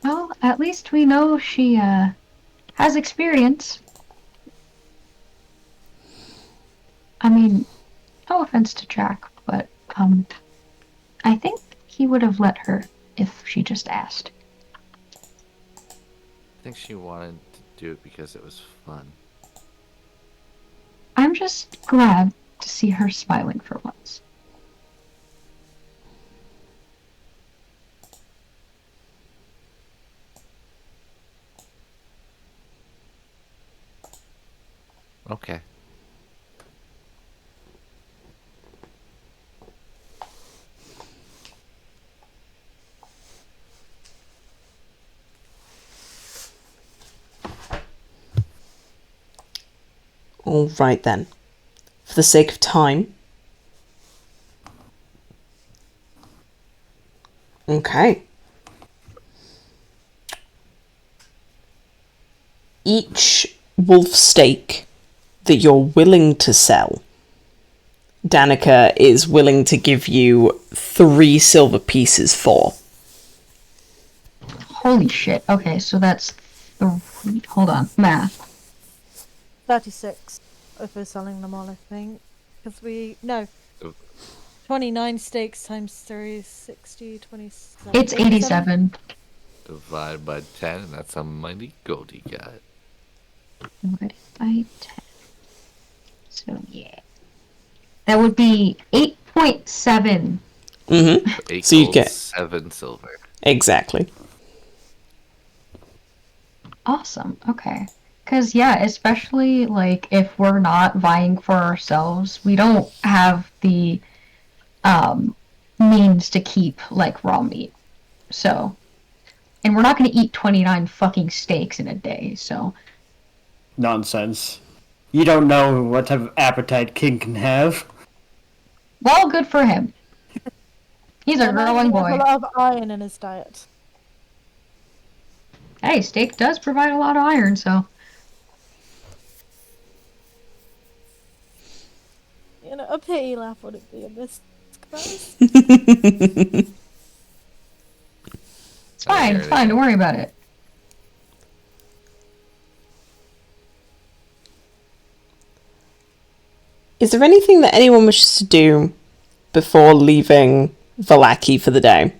Well, at least we know she has experience. I mean, no offense to Jack, but I think he would have let her if she just asked. I think she wanted to do it because it was fun. I'm just glad to see her smiling for once. Okay. All right then. For the sake of time. Okay. Each wolf steak that you're willing to sell, Danica is willing to give you 3 silver pieces for. Holy shit. Okay, so that's 3. Hold on. Math. 36 if we're selling them all, I think. Because no. Oh. 29 steaks times 3 is 60, 27. It's 87. Divide by 10, and that's a mighty gold you got. Divided by 10. So, yeah. That would be 8.7. Mm-hmm. 8 So you gold, get- 7 silver. Exactly. Awesome. Okay. Because, yeah, especially, like, if we're not vying for ourselves, we don't have the means to keep, like, raw meat. So, and we're not going to eat 29 fucking steaks in a day, so. Nonsense. You don't know what type of appetite King can have. Well, good for him. He's a I imagine growing he has boy. a lot of iron in his diet. Hey, steak does provide a lot of iron, so. You know, a pity laugh would it be in this class? It's fine, it's hear fine, don't worry about it. Is there anything that anyone wishes to do before leaving Valaki for the day?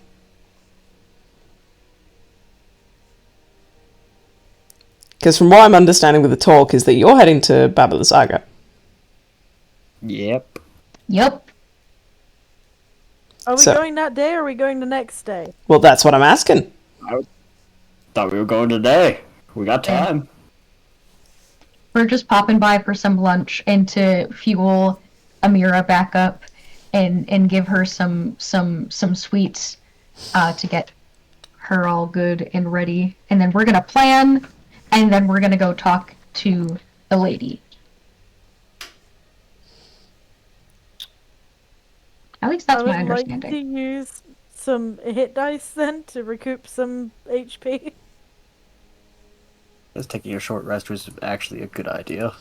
Because from what I'm understanding with the talk is that you're heading to Baba the Saga. Yep. Yup. Are we So- going that day or are we going the next day? Well, that's what I'm asking. Thought we were going today. We got Yeah. time. We're just popping by for some lunch and to fuel Amira back up and give her some sweets to get her all good and ready. And then we're gonna plan, and then we're gonna go talk to the lady. At least that's my I would like to understanding. use some hit dice then to recoup some HP. Just taking a short rest was actually a good idea.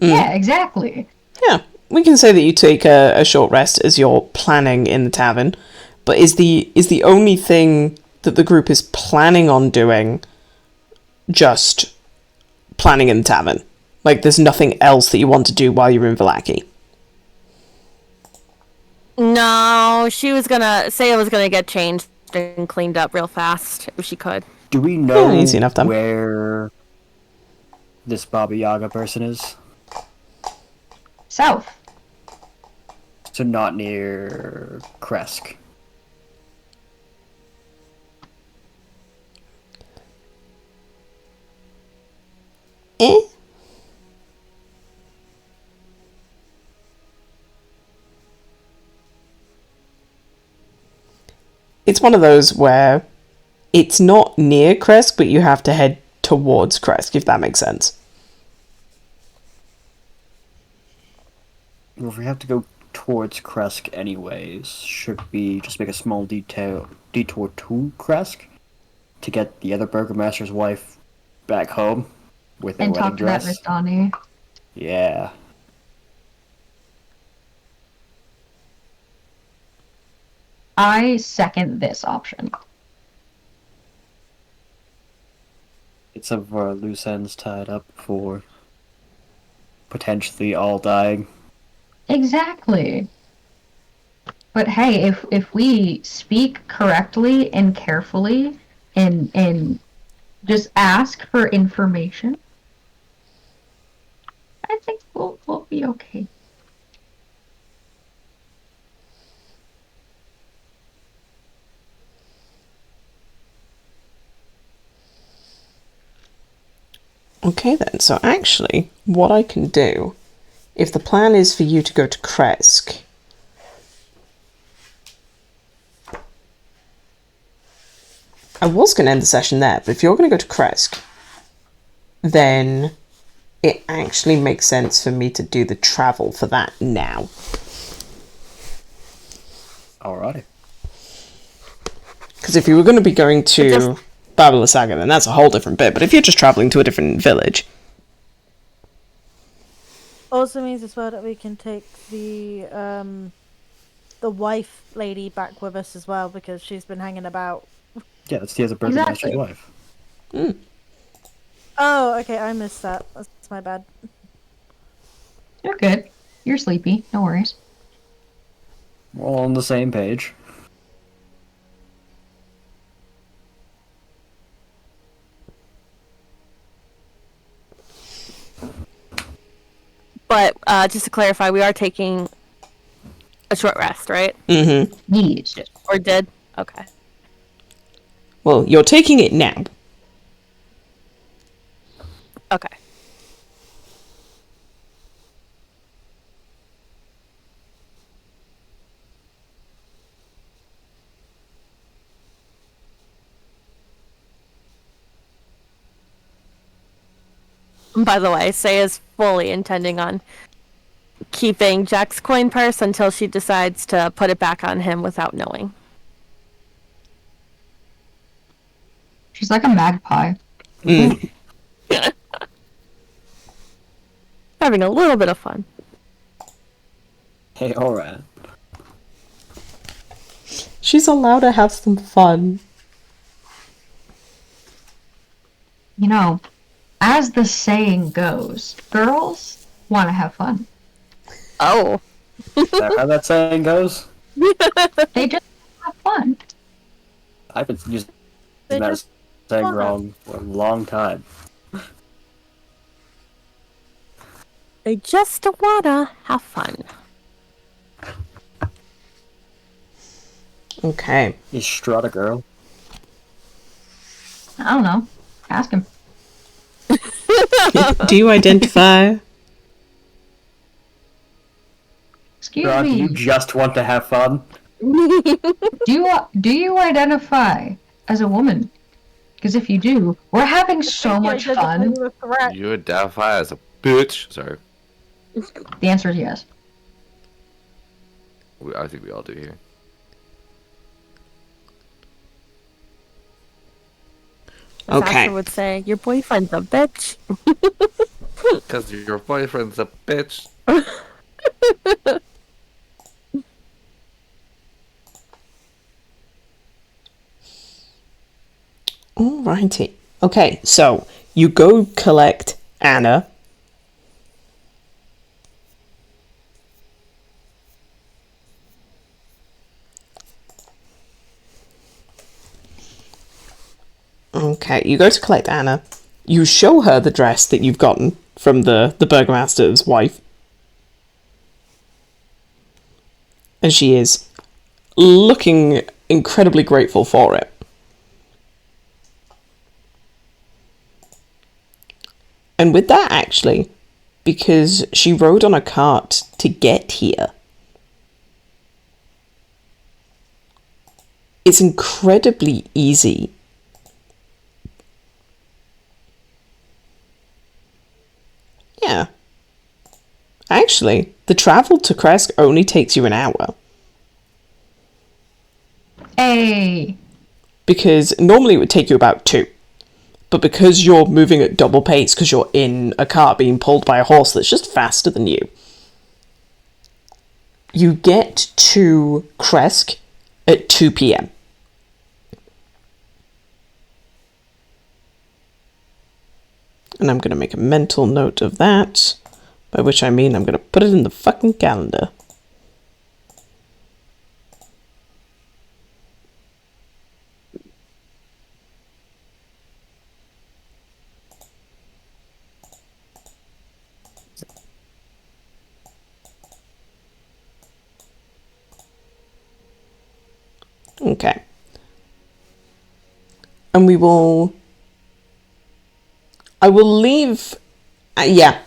Yeah, exactly. Yeah, we can say that you take a short rest as you're planning in the tavern, but is the only thing that the group is planning on doing just planning in the tavern? Like, there's nothing else that you want to do while you're in Vallaki? No, Saya was gonna get changed and cleaned up real fast if she could. Do we know Yeah, easy enough then. where this Baba Yaga person is? South. So not near Kresk. Eh? It's one of those where it's not near Kresk, but you have to head towards Kresk, if that makes sense. Well, if we have to go towards Kresk anyways, should we just make a small detour to Kresk to get the other burgomaster's wife back home with their And wedding talk to that dress? Ristani. Yeah. I second this option. It's some of our loose ends tied up for potentially all dying. Exactly. But hey, if we speak correctly and carefully and just ask for information, I think we'll be okay. Okay then, so actually, what I can do, if the plan is for you to go to Kresk, I was going to end the session there, but if you're going to go to Kresk, then it actually makes sense for me to do the travel for that now. Alrighty. Because if you were going to be going to Babala Saga, then that's a whole different bit. But if you're just travelling to a different village... Also means as well that we can take the wife lady back with us as well, because she's been hanging about. Yeah, that's the other burgomaster's Exactly. wife. Oh, okay, I missed that. That's my bad. You're good. You're sleepy. No worries. We're all on the same page. But just to clarify, we are taking a short rest, right? Mm-hmm. Yes. Or did? Okay. Well, you're taking it now. Okay. By the way, Saya's fully intending on keeping Jack's coin purse until she decides to put it back on him without knowing. She's like a magpie. Having a little bit of fun. Hey, alright. She's allowed to have some fun. You know, as the saying goes, girls want to have fun. Oh. Is that how that saying goes? They just have fun. I've been using They that just saying wanna. wrong for a long time. They just wanna have fun. Okay. Is Strahd a girl? I don't know. Ask him. Do you identify? Excuse Strahd, me. you just want to have fun. Do you identify as a woman? Because if you do, we're having so much fun. You identify as a bitch. Sorry. The answer is yes. I think we all do here. Okay. Sasha would say, your boyfriend's a bitch. Because your boyfriend's a bitch. Alrighty. Okay, so you go collect Anna. Okay, you go to collect Anna. You show her the dress that you've gotten from the Burgomaster's wife. And she is looking incredibly grateful for it. And with that, actually, because she rode on a cart to get here, it's incredibly easy. Yeah. Actually, the travel to Kresk only takes you an hour. Hey. Because normally it would take you about 2. But because you're moving at double pace, because you're in a cart being pulled by a horse that's just faster than you, you get to Kresk at 2 p.m. And I'm going to make a mental note of that, by which I mean I'm going to put it in the fucking calendar. Okay. And I will leave... yeah,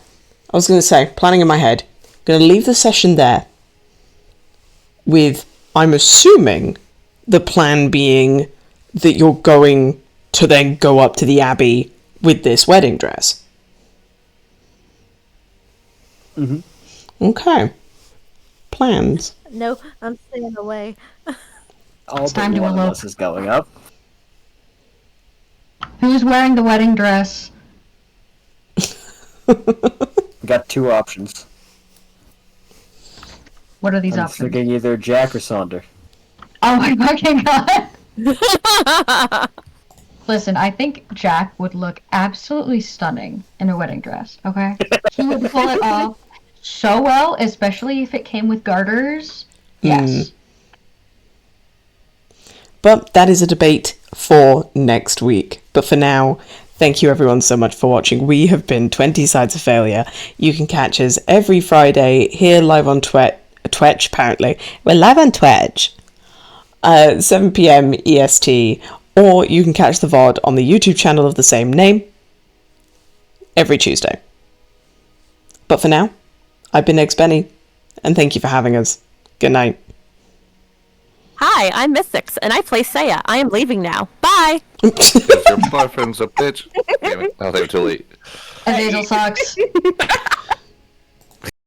I was going to say, planning in my head, going to leave the session there with, I'm assuming, the plan being that you're going to then go up to the Abbey with this wedding dress. Mm-hmm. Okay. Plans. No, I'm staying away. All time but to one of elope. us is going up. Who's wearing the wedding dress? We got 2 options. What are these I'm options? thinking either Jack or Sonder. Oh my fucking god! Listen, I think Jack would look absolutely stunning in a wedding dress, okay? He would pull it off so well, especially if it came with garters. Yes. But that is a debate for next week. But for now, thank you everyone so much for watching. We have been 20 Sides of Failure. You can catch us every Friday here live on Twitch, apparently. We're live on Twitch. 7 p.m. EST. Or you can catch the VOD on the YouTube channel of the same name every Tuesday. But for now, I've been Eggs Benny, and thank you for having us. Good night. Hi, I'm Mystics, and I play Saya. I am leaving now. Bye! Because your boyfriend's a bitch. Damn it. Now they're too late. Azazel sucks.